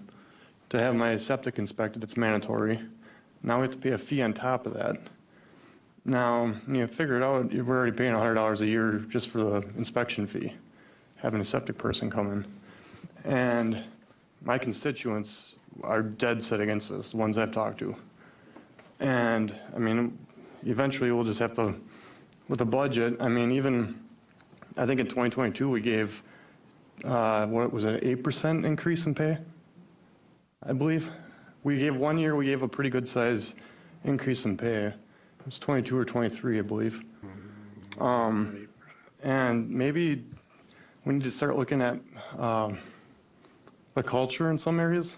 to have my septic inspected. That's mandatory. Now we have to pay a fee on top of that. Now, you figure it out, we're already paying $100 a year just for the inspection fee, having a septic person come in. And my constituents are dead set against this, the ones I've talked to. And, I mean, eventually we'll just have to, with the budget, I mean, even, I think in 2022 we gave, what was it, 8% increase in pay, I believe. We gave 1 year, we gave a pretty good size increase in pay. It was 22 or 23, I believe. And maybe we need to start looking at the culture in some areas.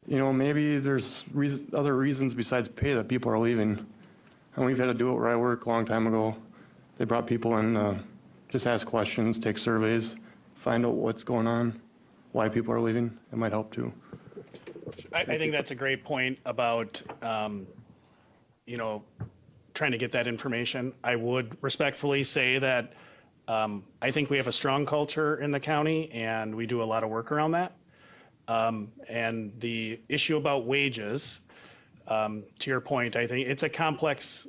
You know, maybe there's other reasons besides pay that people are leaving. And we've had to do it where I work a long time ago. They brought people in, just ask questions, take surveys, find out what's going on, why people are leaving. It might help too. I think that's a great point about, trying to get that information. I would respectfully say that I think we have a strong culture in the county, and we do a lot of work around that. And the issue about wages, to your point, I think it's a complex,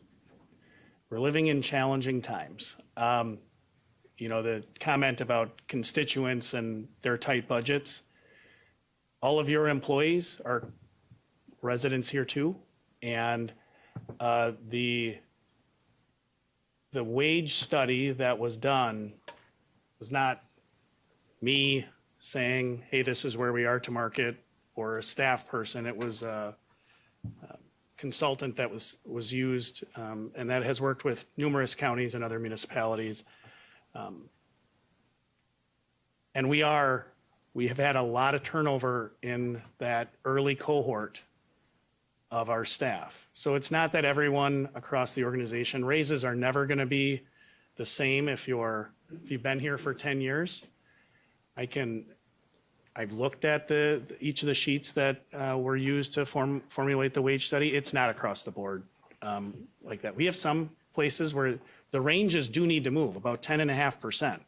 we're living in challenging times. The comment about constituents and their tight budgets, all of your employees are residents here too, and the wage study that was done was not me saying, hey, this is where we are to market, or a staff person. It was a consultant that was used, and that has worked with numerous counties and other municipalities. And we have had a lot of turnover in that early cohort of our staff. So it's not that everyone across the organization, raises are never going to be the same if you've been here for 10 years. I've looked at each of the sheets that were used to formulate the wage study. It's not across the board like that. We have some places where the ranges do need to move, about 10.5%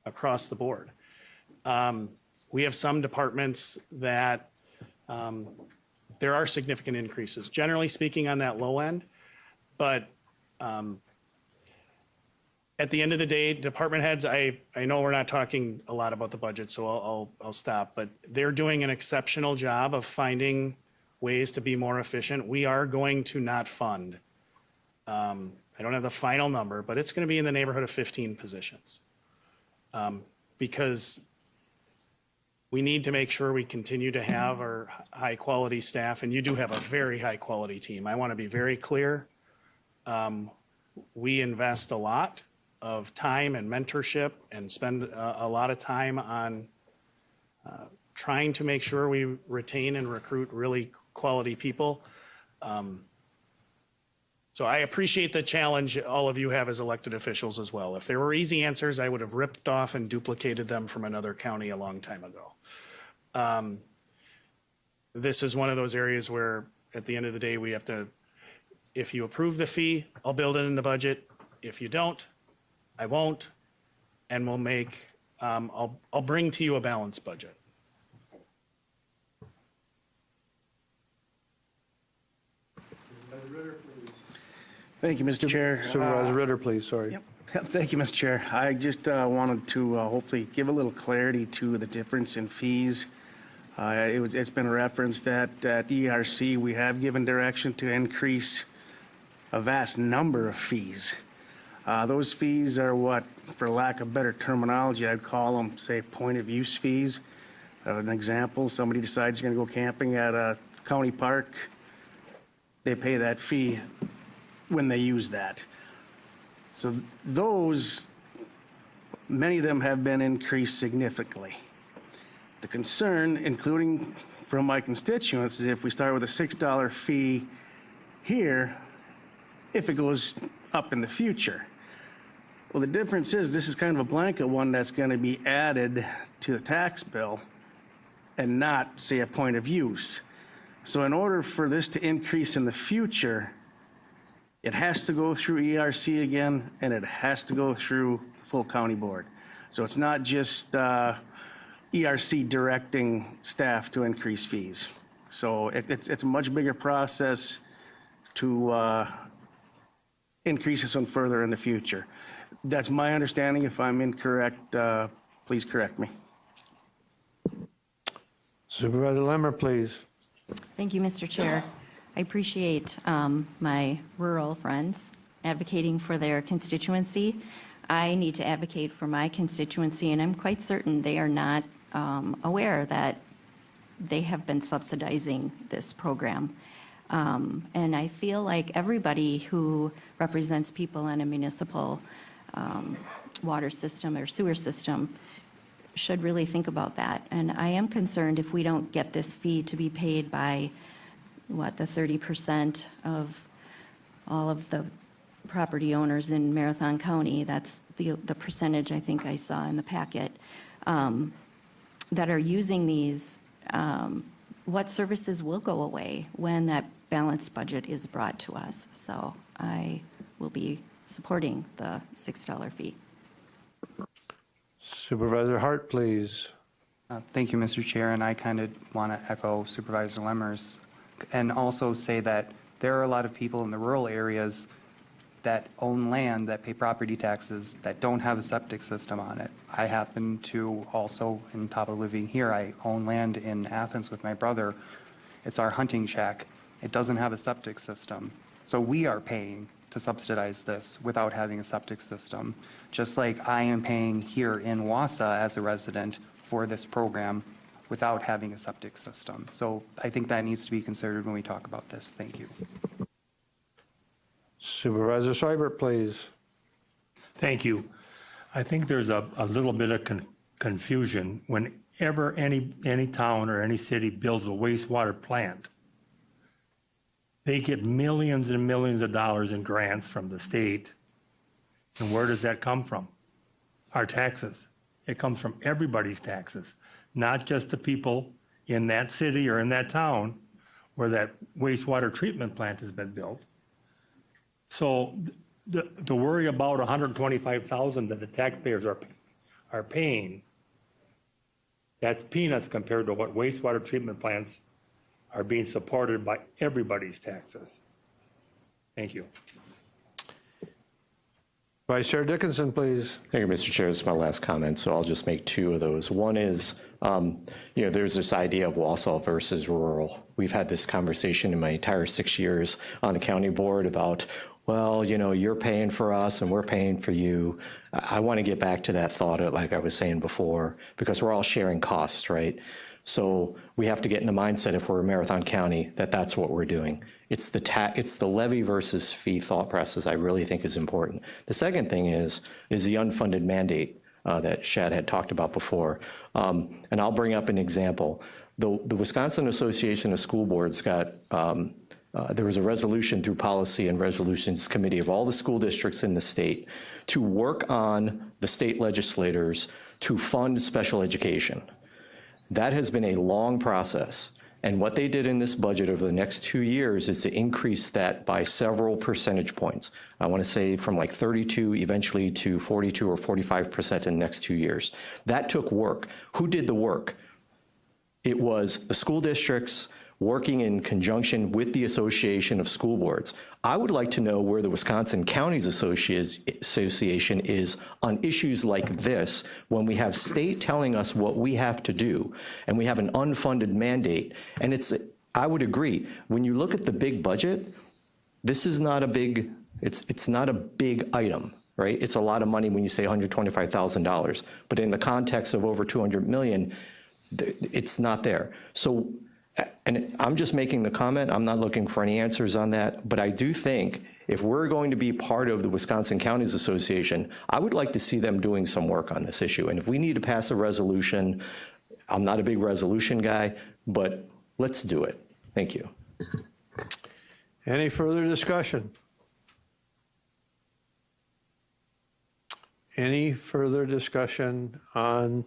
across the board. We have some departments that there are significant increases, generally speaking, on that low end. But at the end of the day, department heads, I know we're not talking a lot about the budget, so I'll stop. But they're doing an exceptional job of finding ways to be more efficient. We are going to not fund. I don't have the final number, but it's going to be in the neighborhood of 15 positions. Because we need to make sure we continue to have our high-quality staff, and you do have a very high-quality team. I want to be very clear. We invest a lot of time and mentorship and spend a lot of time on trying to make sure we retain and recruit really quality people. So I appreciate the challenge all of you have as elected officials as well. If there were easy answers, I would have ripped off and duplicated them from another county a long time ago. This is one of those areas where, at the end of the day, we have to, if you approve the fee, I'll build it in the budget. If you don't, I won't, and we'll make, I'll bring to you a balanced budget. Thank you, Mr. Chair. Supervisor Ritter, please, sorry. Yep, thank you, Mr. Chair. I just wanted to hopefully give a little clarity to the difference in fees. It's been referenced that at ERC, we have given direction to increase a vast number of fees. Those fees are what, for lack of better terminology, I'd call them, say, point of use fees. An example, somebody decides they're going to go camping at a county park. They pay that fee when they use that. So those, many of them have been increased significantly. The concern, including from my constituents, is if we start with a $6 fee here, if it goes up in the future. Well, the difference is this is kind of a blanket one that's going to be added to the tax bill and not, say, a point of use. So in order for this to increase in the future, it has to go through ERC again, and it has to go through the full county board. So it's not just ERC directing staff to increase fees. So it's a much bigger process to increase this one further in the future. That's my understanding. If I'm incorrect, please correct me. Supervisor Lemmer, please. Thank you, Mr. Chair. I appreciate my rural friends advocating for their constituency. I need to advocate for my constituency, and I'm quite certain they are not aware that they have been subsidizing this program. And I feel like everybody who represents people in a municipal water system or sewer system should really think about that. And I am concerned if we don't get this fee to be paid by, what, the 30% of all of the property owners in Marathon County, that's the percentage I think I saw in the packet, that are using these, what services will go away when that balanced budget is brought to us. So I will be supporting the $6 fee. Supervisor Hart, please. Thank you, Mr. Chair, and I kind of want to echo Supervisor Lemmer's and also say that there are a lot of people in the rural areas that own land, that pay property taxes, that don't have a septic system on it. I happen to also, on top of living here, I own land in Athens with my brother. It's our hunting shack. It doesn't have a septic system. So we are paying to subsidize this without having a septic system, just like I am paying here in Wausau as a resident for this program without having a septic system. So I think that needs to be considered when we talk about this. Thank you. Supervisor Seibert, please. Thank you. I think there's a little bit of confusion whenever any town or any city builds a wastewater plant. They get millions and millions of dollars in grants from the state. And where does that come from? Our taxes. It comes from everybody's taxes, not just the people in that city or in that town where that wastewater treatment plant has been built. So the worry about $125,000 that the taxpayers are paying, that's peanuts compared to what wastewater treatment plants are being supported by everybody's taxes. Thank you. Vice Chair Dickinson, please. Thank you, Mr. Chair. This is my last comment, so I'll just make two of those. One is, there's this idea of Wausau versus rural. We've had this conversation in my entire 6 years on the county board about, well, you're paying for us and we're paying for you. I want to get back to that thought, like I was saying before, because we're all sharing costs, right? So we have to get in the mindset, if we're a Marathon County, that that's what we're doing. It's the levy versus fee thought process I really think is important. The second thing is the unfunded mandate that Shad had talked about before. And I'll bring up an example. The Wisconsin Association of School Boards got, there was a resolution through Policy and Resolutions Committee of all the school districts in the state to work on the state legislators to fund special education. That has been a long process. And what they did in this budget over the next 2 years is to increase that by several percentage points. I want to say from like 32 eventually to 42 or 45% in the next 2 years. That took work. Who did the work? It was the school districts working in conjunction with the Association of School Boards. I would like to know where the Wisconsin Counties Association is on issues like this when we have state telling us what we have to do and we have an unfunded mandate. And I would agree, when you look at the big budget, this is not a big, it's not a big item, right? It's a lot of money when you say $125,000, but in the context of over 200 million, it's not there. So, and I'm just making the comment, I'm not looking for any answers on that, but I do think if we're going to be part of the Wisconsin Counties Association, I would like to see them doing some work on this issue. And if we need to pass a resolution, I'm not a big resolution guy, but let's do it. Thank you. Any further discussion? Any further discussion on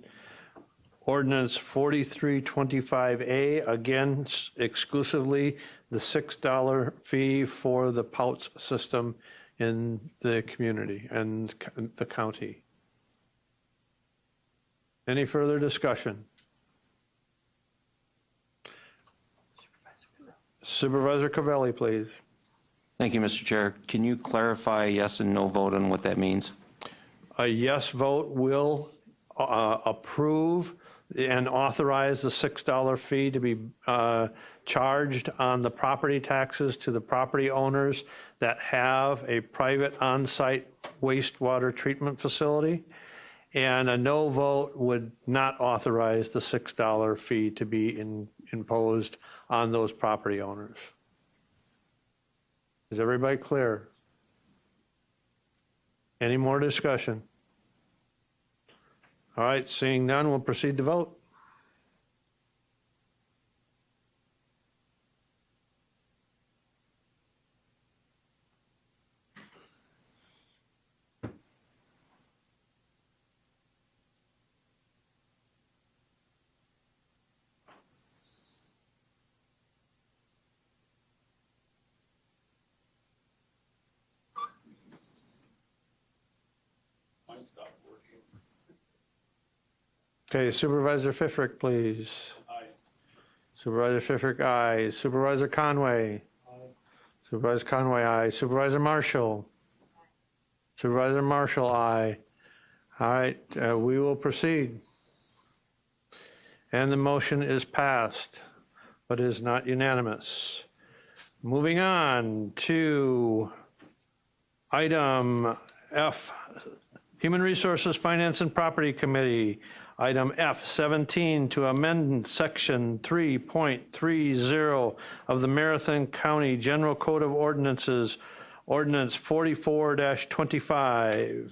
Ordinance 4325A, again, exclusively the $6 fee for the POUTS system in the community and the county? Any further discussion? Supervisor Covelli, please. Thank you, Mr. Chair. Can you clarify yes and no vote on what that means? A yes vote will approve and authorize the $6 fee to be charged on the property taxes to the property owners that have a private on-site wastewater treatment facility. And a no vote would not authorize the $6 fee to be imposed on those property owners. Is everybody clear? Any more discussion? All right, seeing none, we'll proceed to vote. Okay, Supervisor Pfeffrick, please. Aye. Supervisor Pfeffrick, aye. Supervisor Conway. Aye. Supervisor Conway, aye. Supervisor Marshall. Aye. Supervisor Marshall, aye. All right, we will proceed. And the motion is passed, but is not unanimous. Moving on to item F, Human Resources, Finance, and Property Committee. Item F17, to amend Section 3.30 of the Marathon County General Code of Ordinances, Ordinance 44-25.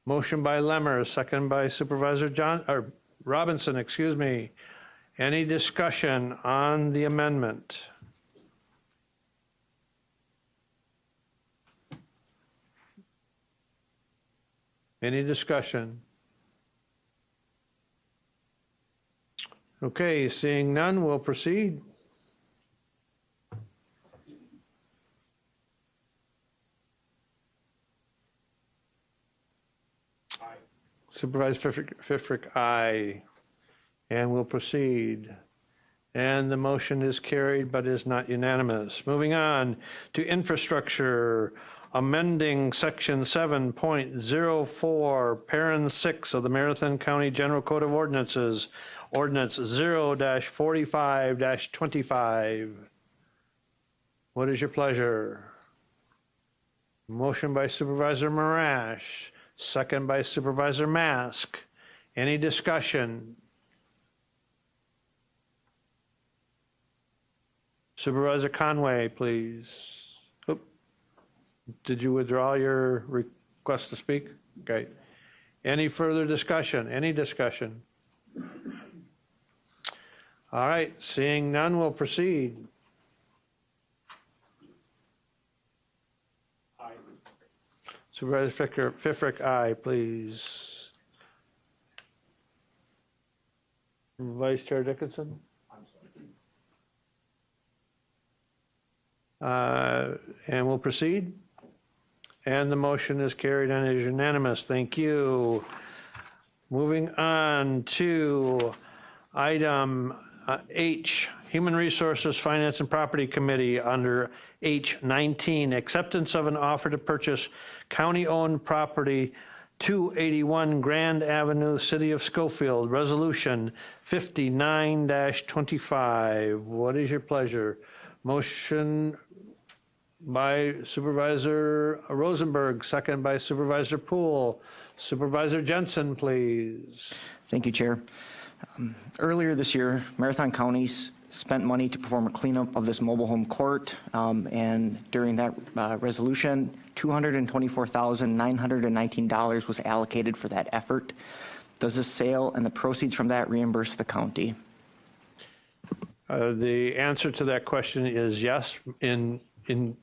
Motion by Lemmer, second by Supervisor Robinson, excuse me. Any discussion on the amendment? Any discussion? Okay, seeing none, we'll proceed. Aye. Supervisor Pfeffrick, aye. And we'll proceed. And the motion is carried but is not unanimous. Moving on to infrastructure, amending Section 7.04, Parent 6 of the Marathon County General Code of Ordinances, Ordinance 0-45-25. What is your pleasure? Motion by Supervisor Marash, second by Supervisor Mask. Any discussion? Supervisor Conway, please. Oop. Did you withdraw your request to speak? Okay. Any further discussion? Any discussion? All right, seeing none, we'll proceed. Aye. Supervisor Pfeffrick, aye, please. Vice Chair Dickinson? And we'll proceed. And the motion is carried and is unanimous. Thank you. Moving on to item H, Human Resources, Finance and Property Committee, under H19, acceptance of an offer to purchase county-owned property, 281 Grand Avenue, City of Schofield, Resolution 59-25. What is your pleasure? Motion by Supervisor Rosenberg, second by Supervisor Poole. Supervisor Jensen, please. Thank you, Chair. Earlier this year, Marathon County spent money to perform a cleanup of this mobile home court, and during that resolution, $224,919 was allocated for that effort. Does the sale and the proceeds from that reimburse the county? The answer to that question is yes, in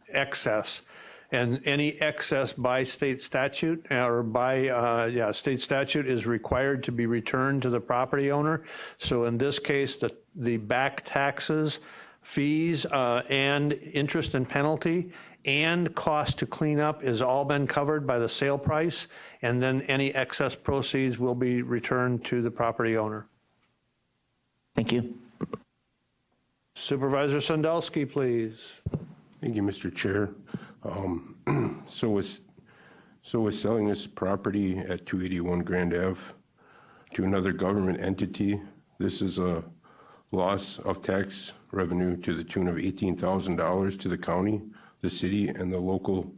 excess. And any excess by state statute or by state statute is required to be returned to the property owner. So in this case, the back taxes, fees, and interest and penalty and cost to clean up has all been covered by the sale price, and then any excess proceeds will be returned to the property owner. Thank you. Supervisor Sandelsky, please. Thank you, Mr. Chair. So with selling this property at 281 Grand Ave to another government entity, this is a loss of tax revenue to the tune of $18,000 to the county, the city, and the local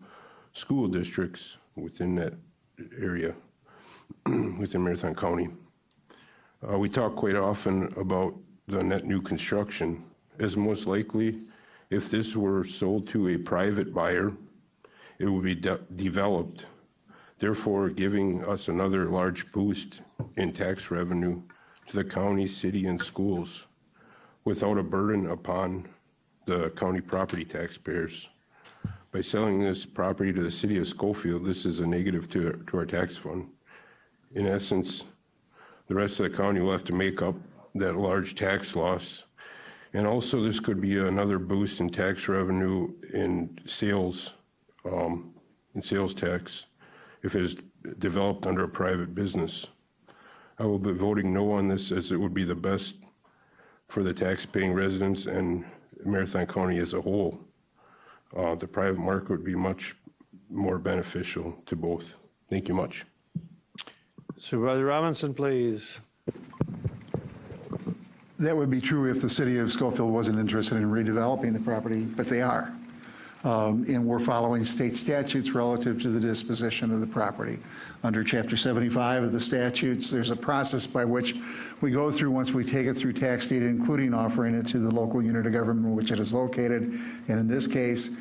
school districts within that area, within Marathon County. We talk quite often about the net new construction, as most likely, if this were sold to a private buyer, it would be developed, therefore giving us another large boost in tax revenue to the county, city, and schools without a burden upon the county property taxpayers. By selling this property to the city of Schofield, this is a negative to our tax fund. In essence, the rest of the county will have to make up that large tax loss. And also, this could be another boost in tax revenue in sales tax if it is developed under a private business. I will be voting no on this, as it would be the best for the tax-paying residents and Marathon County as a whole. The private market would be much more beneficial to both. Thank you much. Supervisor Robinson, please. That would be true if the city of Schofield wasn't interested in redeveloping the property, but they are. And we're following state statutes relative to the disposition of the property. Under Chapter 75 of the statutes, there's a process by which we go through once we take it through tax deed, including offering it to the local unit of government in which it is located. And in this case,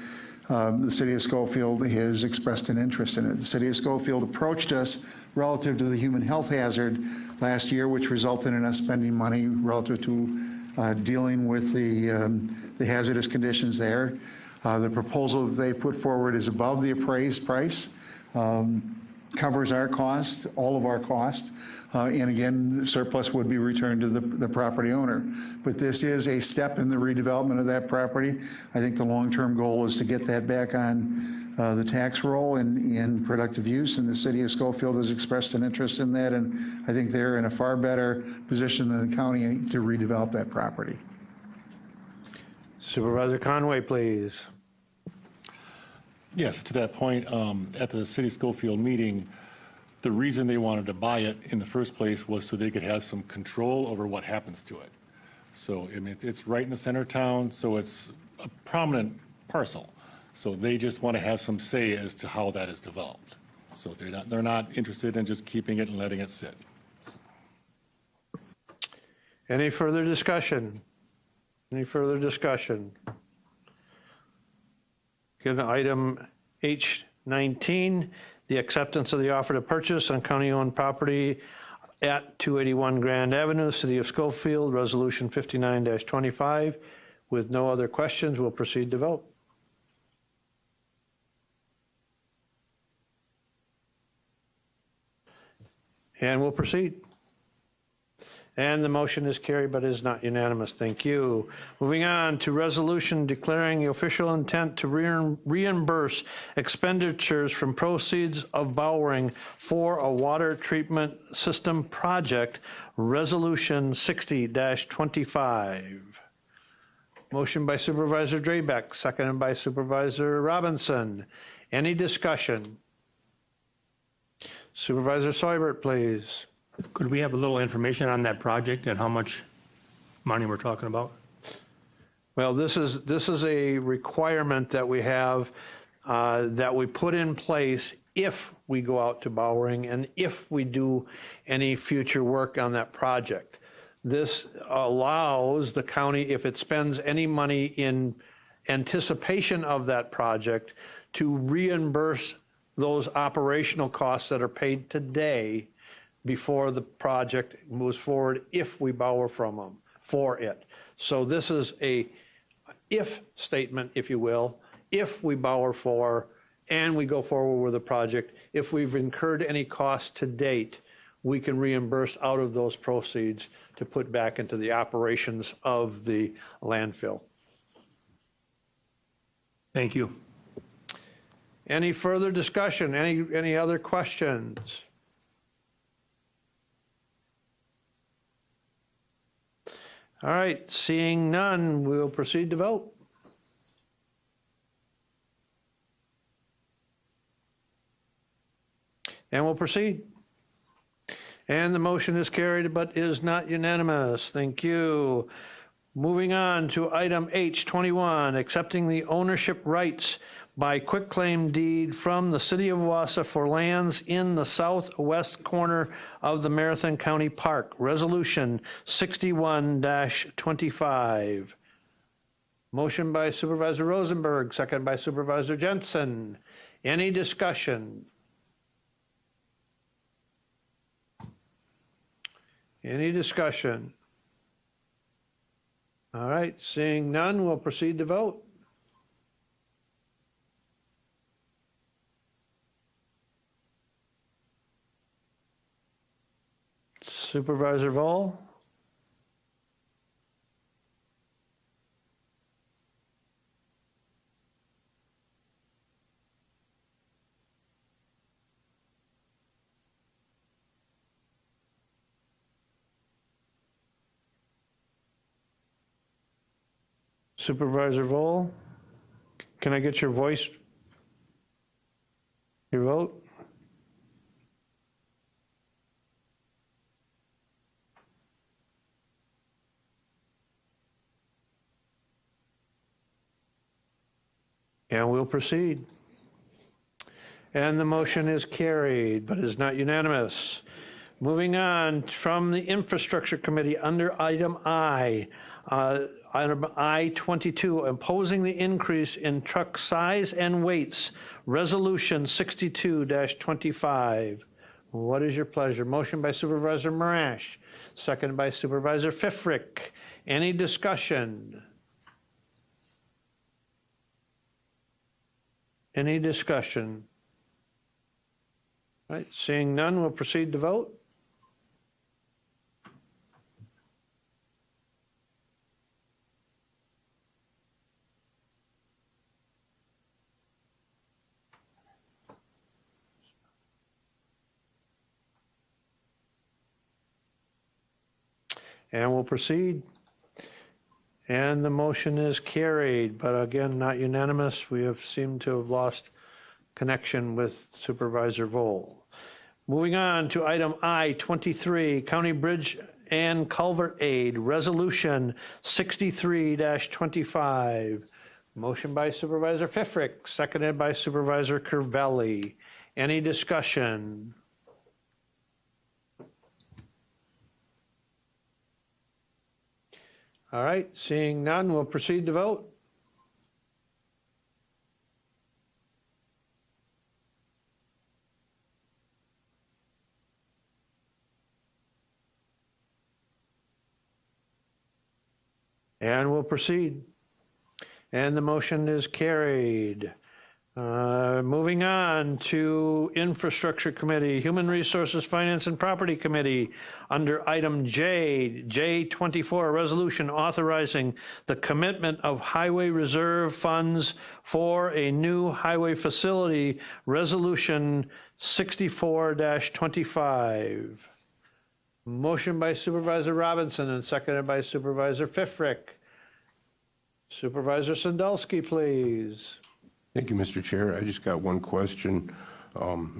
the city of Schofield has expressed an interest in it. The city of Schofield approached us relative to the human health hazard last year, which resulted in us spending money relative to dealing with the hazardous conditions there. The proposal that they put forward is above the appraised price, covers our cost, all of our cost, and again, the surplus would be returned to the property owner. But this is a step in the redevelopment of that property. I think the long-term goal is to get that back on the tax roll in productive use, and the city of Schofield has expressed an interest in that, and I think they're in a far better position than the county to redevelop that property. Supervisor Conway, please. Yes, to that point, at the City of Schofield meeting, the reason they wanted to buy it in the first place was so they could have some control over what happens to it. So I mean, it's right in the center of town, so it's a prominent parcel. So they just want to have some say as to how that is developed. So they're not interested in just keeping it and letting it sit. Any further discussion? Any further discussion? Again, item H19, the acceptance of the offer to purchase on county-owned property at 281 Grand Avenue, City of Schofield, Resolution 59-25. With no other questions, we'll proceed to vote. And we'll proceed. And the motion is carried, but is not unanimous. Thank you. Moving on to resolution declaring the official intent to reimburse expenditures from proceeds of borrowing for a water treatment system project, Resolution 60-25. Motion by Supervisor Drabek, seconded by Supervisor Robinson. Any discussion? Supervisor Seibert, please. Could we have a little information on that project and how much money we're talking about? Well, this is a requirement that we have, that we put in place if we go out to borrowing and if we do any future work on that project. This allows the county, if it spends any money in anticipation of that project, to reimburse those operational costs that are paid today before the project moves forward, if we borrow from them for it. So this is a if statement, if you will. If we borrow for and we go forward with the project, if we've incurred any costs to date, we can reimburse out of those proceeds to put back into the operations of the landfill. Thank you. Any further discussion? Any other questions? All right, seeing none, we'll proceed to vote. And we'll proceed. And the motion is carried but is not unanimous. Thank you. Moving on to item H21, accepting the ownership rights by quitclaim deed from the City of Wausau for lands in the southwest corner of the Marathon County Park, Resolution 61-25. Motion by Supervisor Rosenberg, second by Supervisor Jensen. Any discussion? Any discussion? All right, seeing none, we'll proceed to vote. Supervisor Vol? Supervisor Vol? Can I get your voice? Your vote? And we'll proceed. And the motion is carried, but is not unanimous. Moving on from the Infrastructure Committee under item I, item I-22, imposing the increase in truck size and weights, Resolution 62-25. What is your pleasure? Motion by Supervisor Marash, second by Supervisor Pfeffrick. Any discussion? Any discussion? All right, seeing none, we'll proceed to vote. And we'll proceed. And the motion is carried, but again, not unanimous. We have seemed to have lost connection with Supervisor Vol. Moving on to item I-23, County Bridge and Culvert Aid, Resolution 63-25. Motion by Supervisor Pfeffrick, seconded by Supervisor Curvelli. Any discussion? All right, seeing none, we'll proceed to vote. And we'll proceed. And the motion is carried. Moving on to Infrastructure Committee, Human Resources, Finance, and Property Committee. Under item J24, a resolution authorizing the commitment of highway reserve funds for a new highway facility, Resolution 64-25. Motion by Supervisor Robinson and seconded by Supervisor Pfeffrick. Supervisor Sandulski, please. Thank you, Mr. Chair. I just got one question.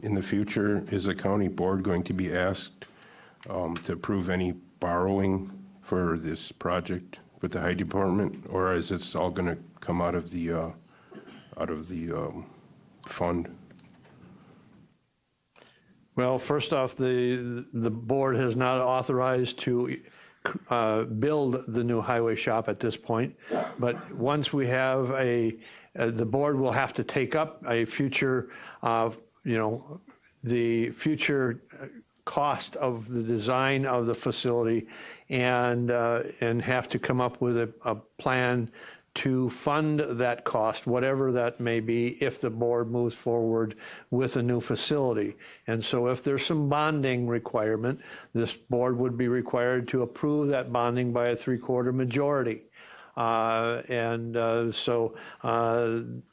In the future, is the county board going to be asked to approve any borrowing for this project with the Highway Department, or is this all going to come out of the fund? Well, first off, the board has not authorized to build the new highway shop at this point. But once we have the board will have to take up a future, the future cost of the design of the facility and have to come up with a plan to fund that cost, whatever that may be, if the board moves forward with a new facility. And so if there's some bonding requirement, this board would be required to approve that bonding by a 3/4 majority. So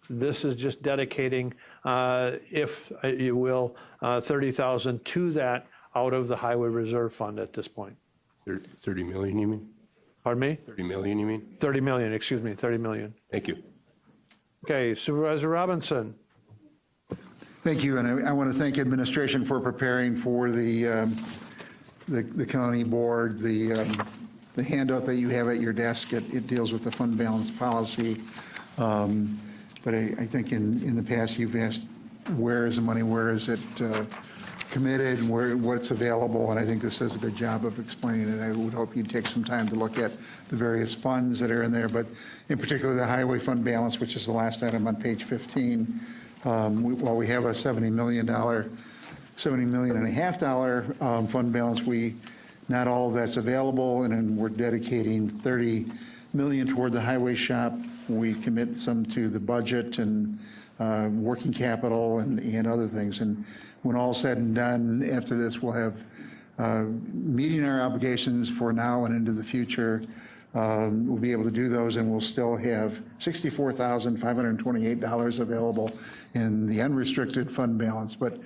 this is just dedicating, if you will, $30,000 to that out of the Highway Reserve Fund at this point. 30 million, you mean? Pardon me? 30 million, you mean? 30 million, excuse me, 30 million. Thank you. Okay, Supervisor Robinson. Thank you, and I want to thank administration for preparing for the county board. The handout that you have at your desk, it deals with the fund balance policy. But I think in the past, you've asked, where is the money, where is it committed, and what's available, and I think this does a good job of explaining it. I would hope you'd take some time to look at the various funds that are in there, but in particular, the highway fund balance, which is the last item on page 15. While we have a $70 million and a half dollar fund balance, not all of that's available, and then we're dedicating $30 million toward the highway shop. We commit some to the budget and working capital and other things. And when all's said and done, after this, we'll have meeting our obligations for now and into the future. We'll be able to do those, and we'll still have $64,528 available in the unrestricted fund balance. But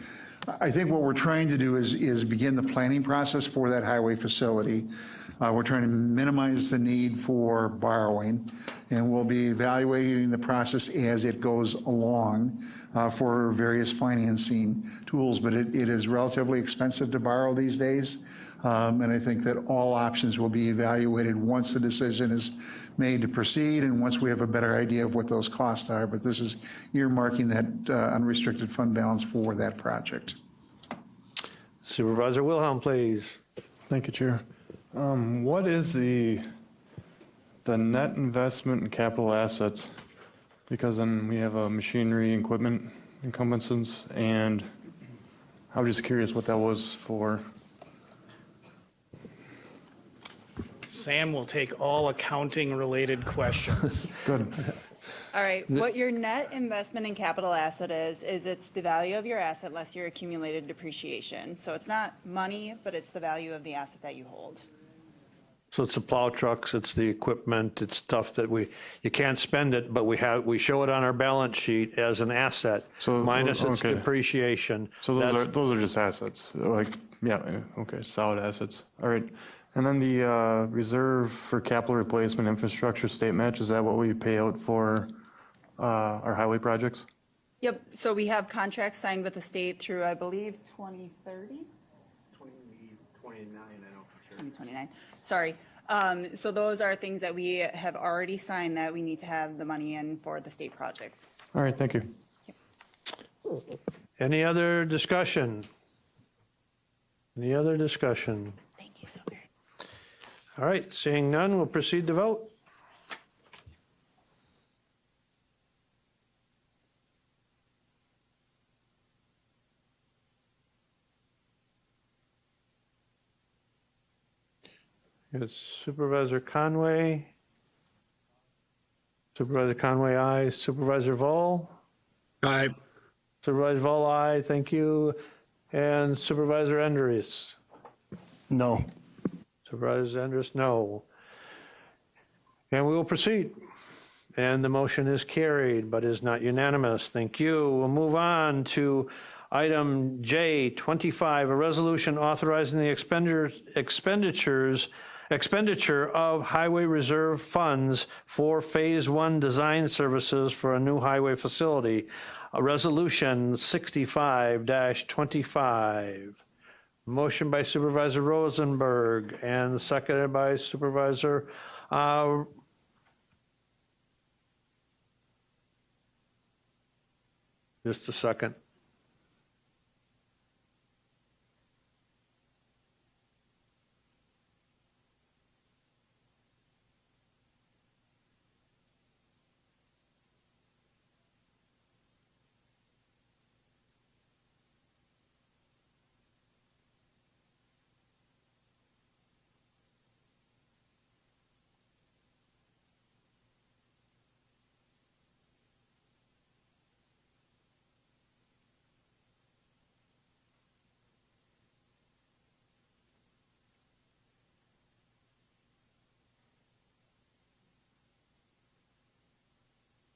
I think what we're trying to do is begin the planning process for that highway facility. We're trying to minimize the need for borrowing, and we'll be evaluating the process as it goes along for various financing tools, but it is relatively expensive to borrow these days. And I think that all options will be evaluated once the decision is made to proceed and once we have a better idea of what those costs are. But this is earmarking that unrestricted fund balance for that project. Supervisor Wilhelm, please. Thank you, Chair. What is the net investment in capital assets? Because then we have a machinery, equipment encumbrances, and I was just curious what that was for. Sam will take all accounting-related questions. Good. All right, what your net investment in capital asset is it's the value of your asset less your accumulated depreciation. So it's not money, but it's the value of the asset that you hold. So it's the plow trucks, it's the equipment, it's stuff that you can't spend it, but we show it on our balance sheet as an asset, minus its depreciation. So those are just assets, okay, solid assets. All right. And then the reserve for capital replacement infrastructure state match, is that what we pay out for our highway projects? Yep, so we have contracts signed with the state through, I believe, 2030? 2029, I know for sure. 2029, sorry. So those are things that we have already signed that we need to have the money in for the state project. All right, thank you. Any other discussion? Any other discussion? Thank you so very much. All right, seeing none, we'll proceed to vote. It's Supervisor Conway. Supervisor Conway, aye. Supervisor Vol? Aye. Supervisor Vol, aye. Thank you. And Supervisor Endres? No. Supervisor Endres, no. And we will proceed. And the motion is carried, but is not unanimous. Thank you. We'll move on to item J25, a resolution authorizing the expenditure of highway reserve funds for Phase 1 design services for a new highway facility. A resolution 65-25. Motion by Supervisor Rosenberg and seconded by Supervisor just a second.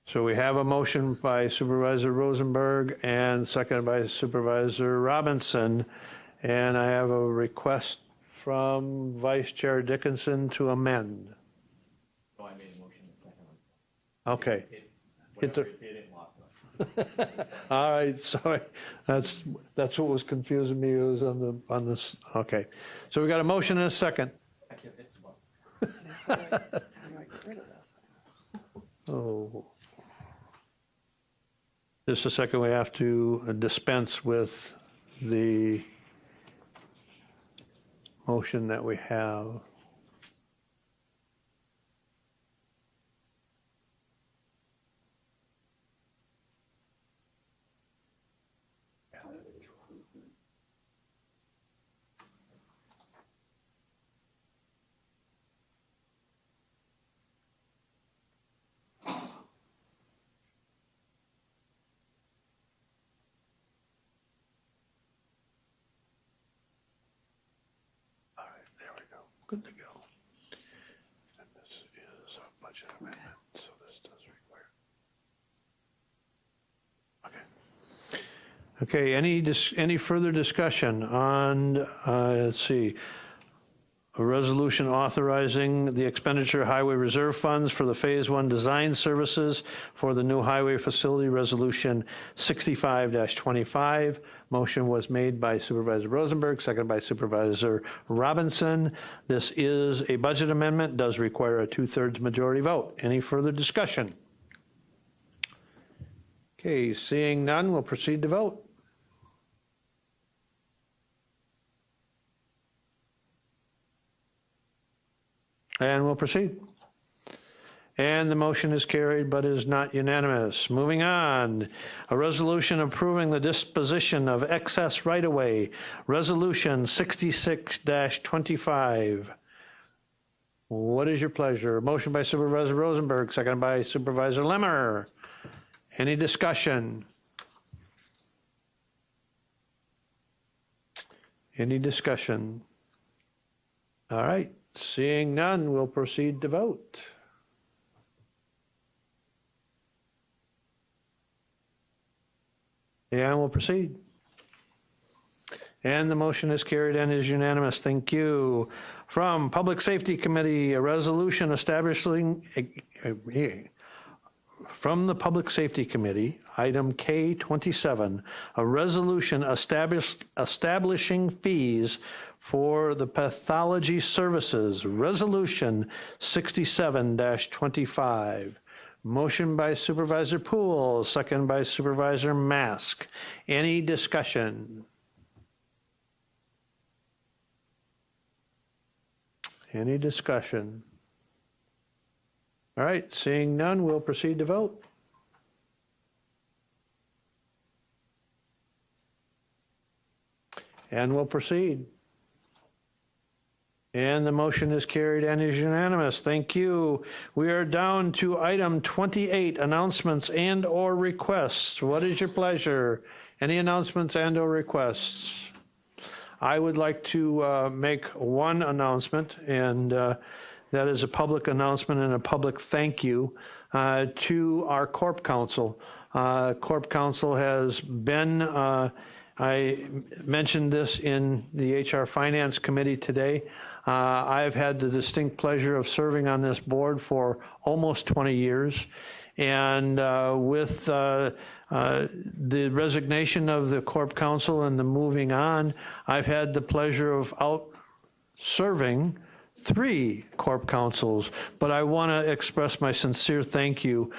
So we have a motion by Supervisor Rosenberg and seconded by Supervisor Robinson. And I have a request from Vice Chair Dickinson to amend. Oh, I made a motion and second. Okay. Hit the. All right, sorry. That's what was confusing me. It was on this. Okay. So we got a motion and a second. Oh. Just a second, we have to dispense with the motion that we have. Good to go. And this is a budget amendment, so this does require. Okay, any further discussion on, let's see, a resolution authorizing the expenditure of highway reserve funds for the Phase 1 design services for the new highway facility, resolution 65-25. Motion was made by Supervisor Rosenberg, seconded by Supervisor Robinson. This is a budget amendment, does require a 2/3 majority vote. Any further discussion? Okay, seeing none, we'll proceed to vote. And we'll proceed. And the motion is carried but is not unanimous. Moving on, a resolution approving the disposition of excess right-of-way, resolution 66-25. What is your pleasure? Motion by Supervisor Rosenberg, seconded by Supervisor Lemmer. Any discussion? Any discussion? All right, seeing none, we'll proceed to vote. And we'll proceed. And the motion is carried and is unanimous. Thank you. From Public Safety Committee, a resolution establishing, from the Public Safety Committee, item K27, a resolution establishing fees for the pathology services, resolution 67-25. Motion by Supervisor Poole, second by Supervisor Mask. Any discussion? Any discussion? All right, seeing none, we'll proceed to vote. And we'll proceed. And the motion is carried and is unanimous. Thank you. We are down to item 28, announcements and/or requests. What is your pleasure? Any announcements and/or requests? I would like to make one announcement, and that is a public announcement and a public thank you to our Corp Council. Corp Council has been, I mentioned this in the HR Finance Committee today. I've had the distinct pleasure of serving on this board for almost 20 years. And with the resignation of the Corp Council and the moving on, I've had the pleasure of out-serving 3 Corp Councils, but I want to express my sincere thank you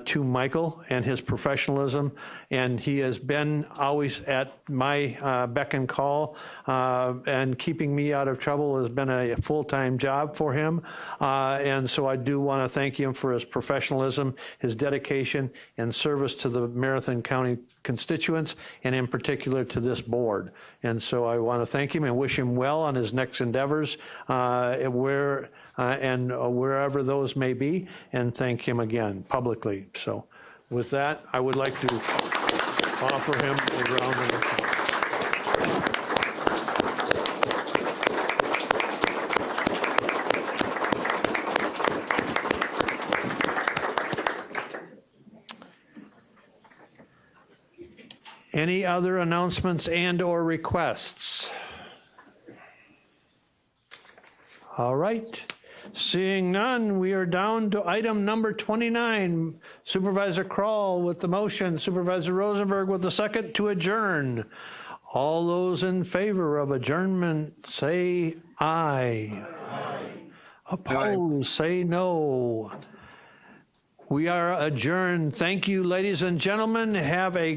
to Michael and his professionalism, and he has been always at my beck and call, and keeping me out of trouble has been a full-time job for him, and so I do want to thank him for his professionalism, his dedication, and service to the Marathon County constituents, and in particular to this board. And so I want to thank him and wish him well on his next endeavors, wherever those may be, and thank him again publicly. So with that, I would like to offer him a round of applause. Any other announcements and/or requests? All right. Seeing none, we are down to item number 29. Supervisor Kroll with the motion, Supervisor Rosenberg with the second to adjourn. All those in favor of adjournment, say aye. Aye. Opposed, say no. We are adjourned. Thank you, ladies and gentlemen. Have a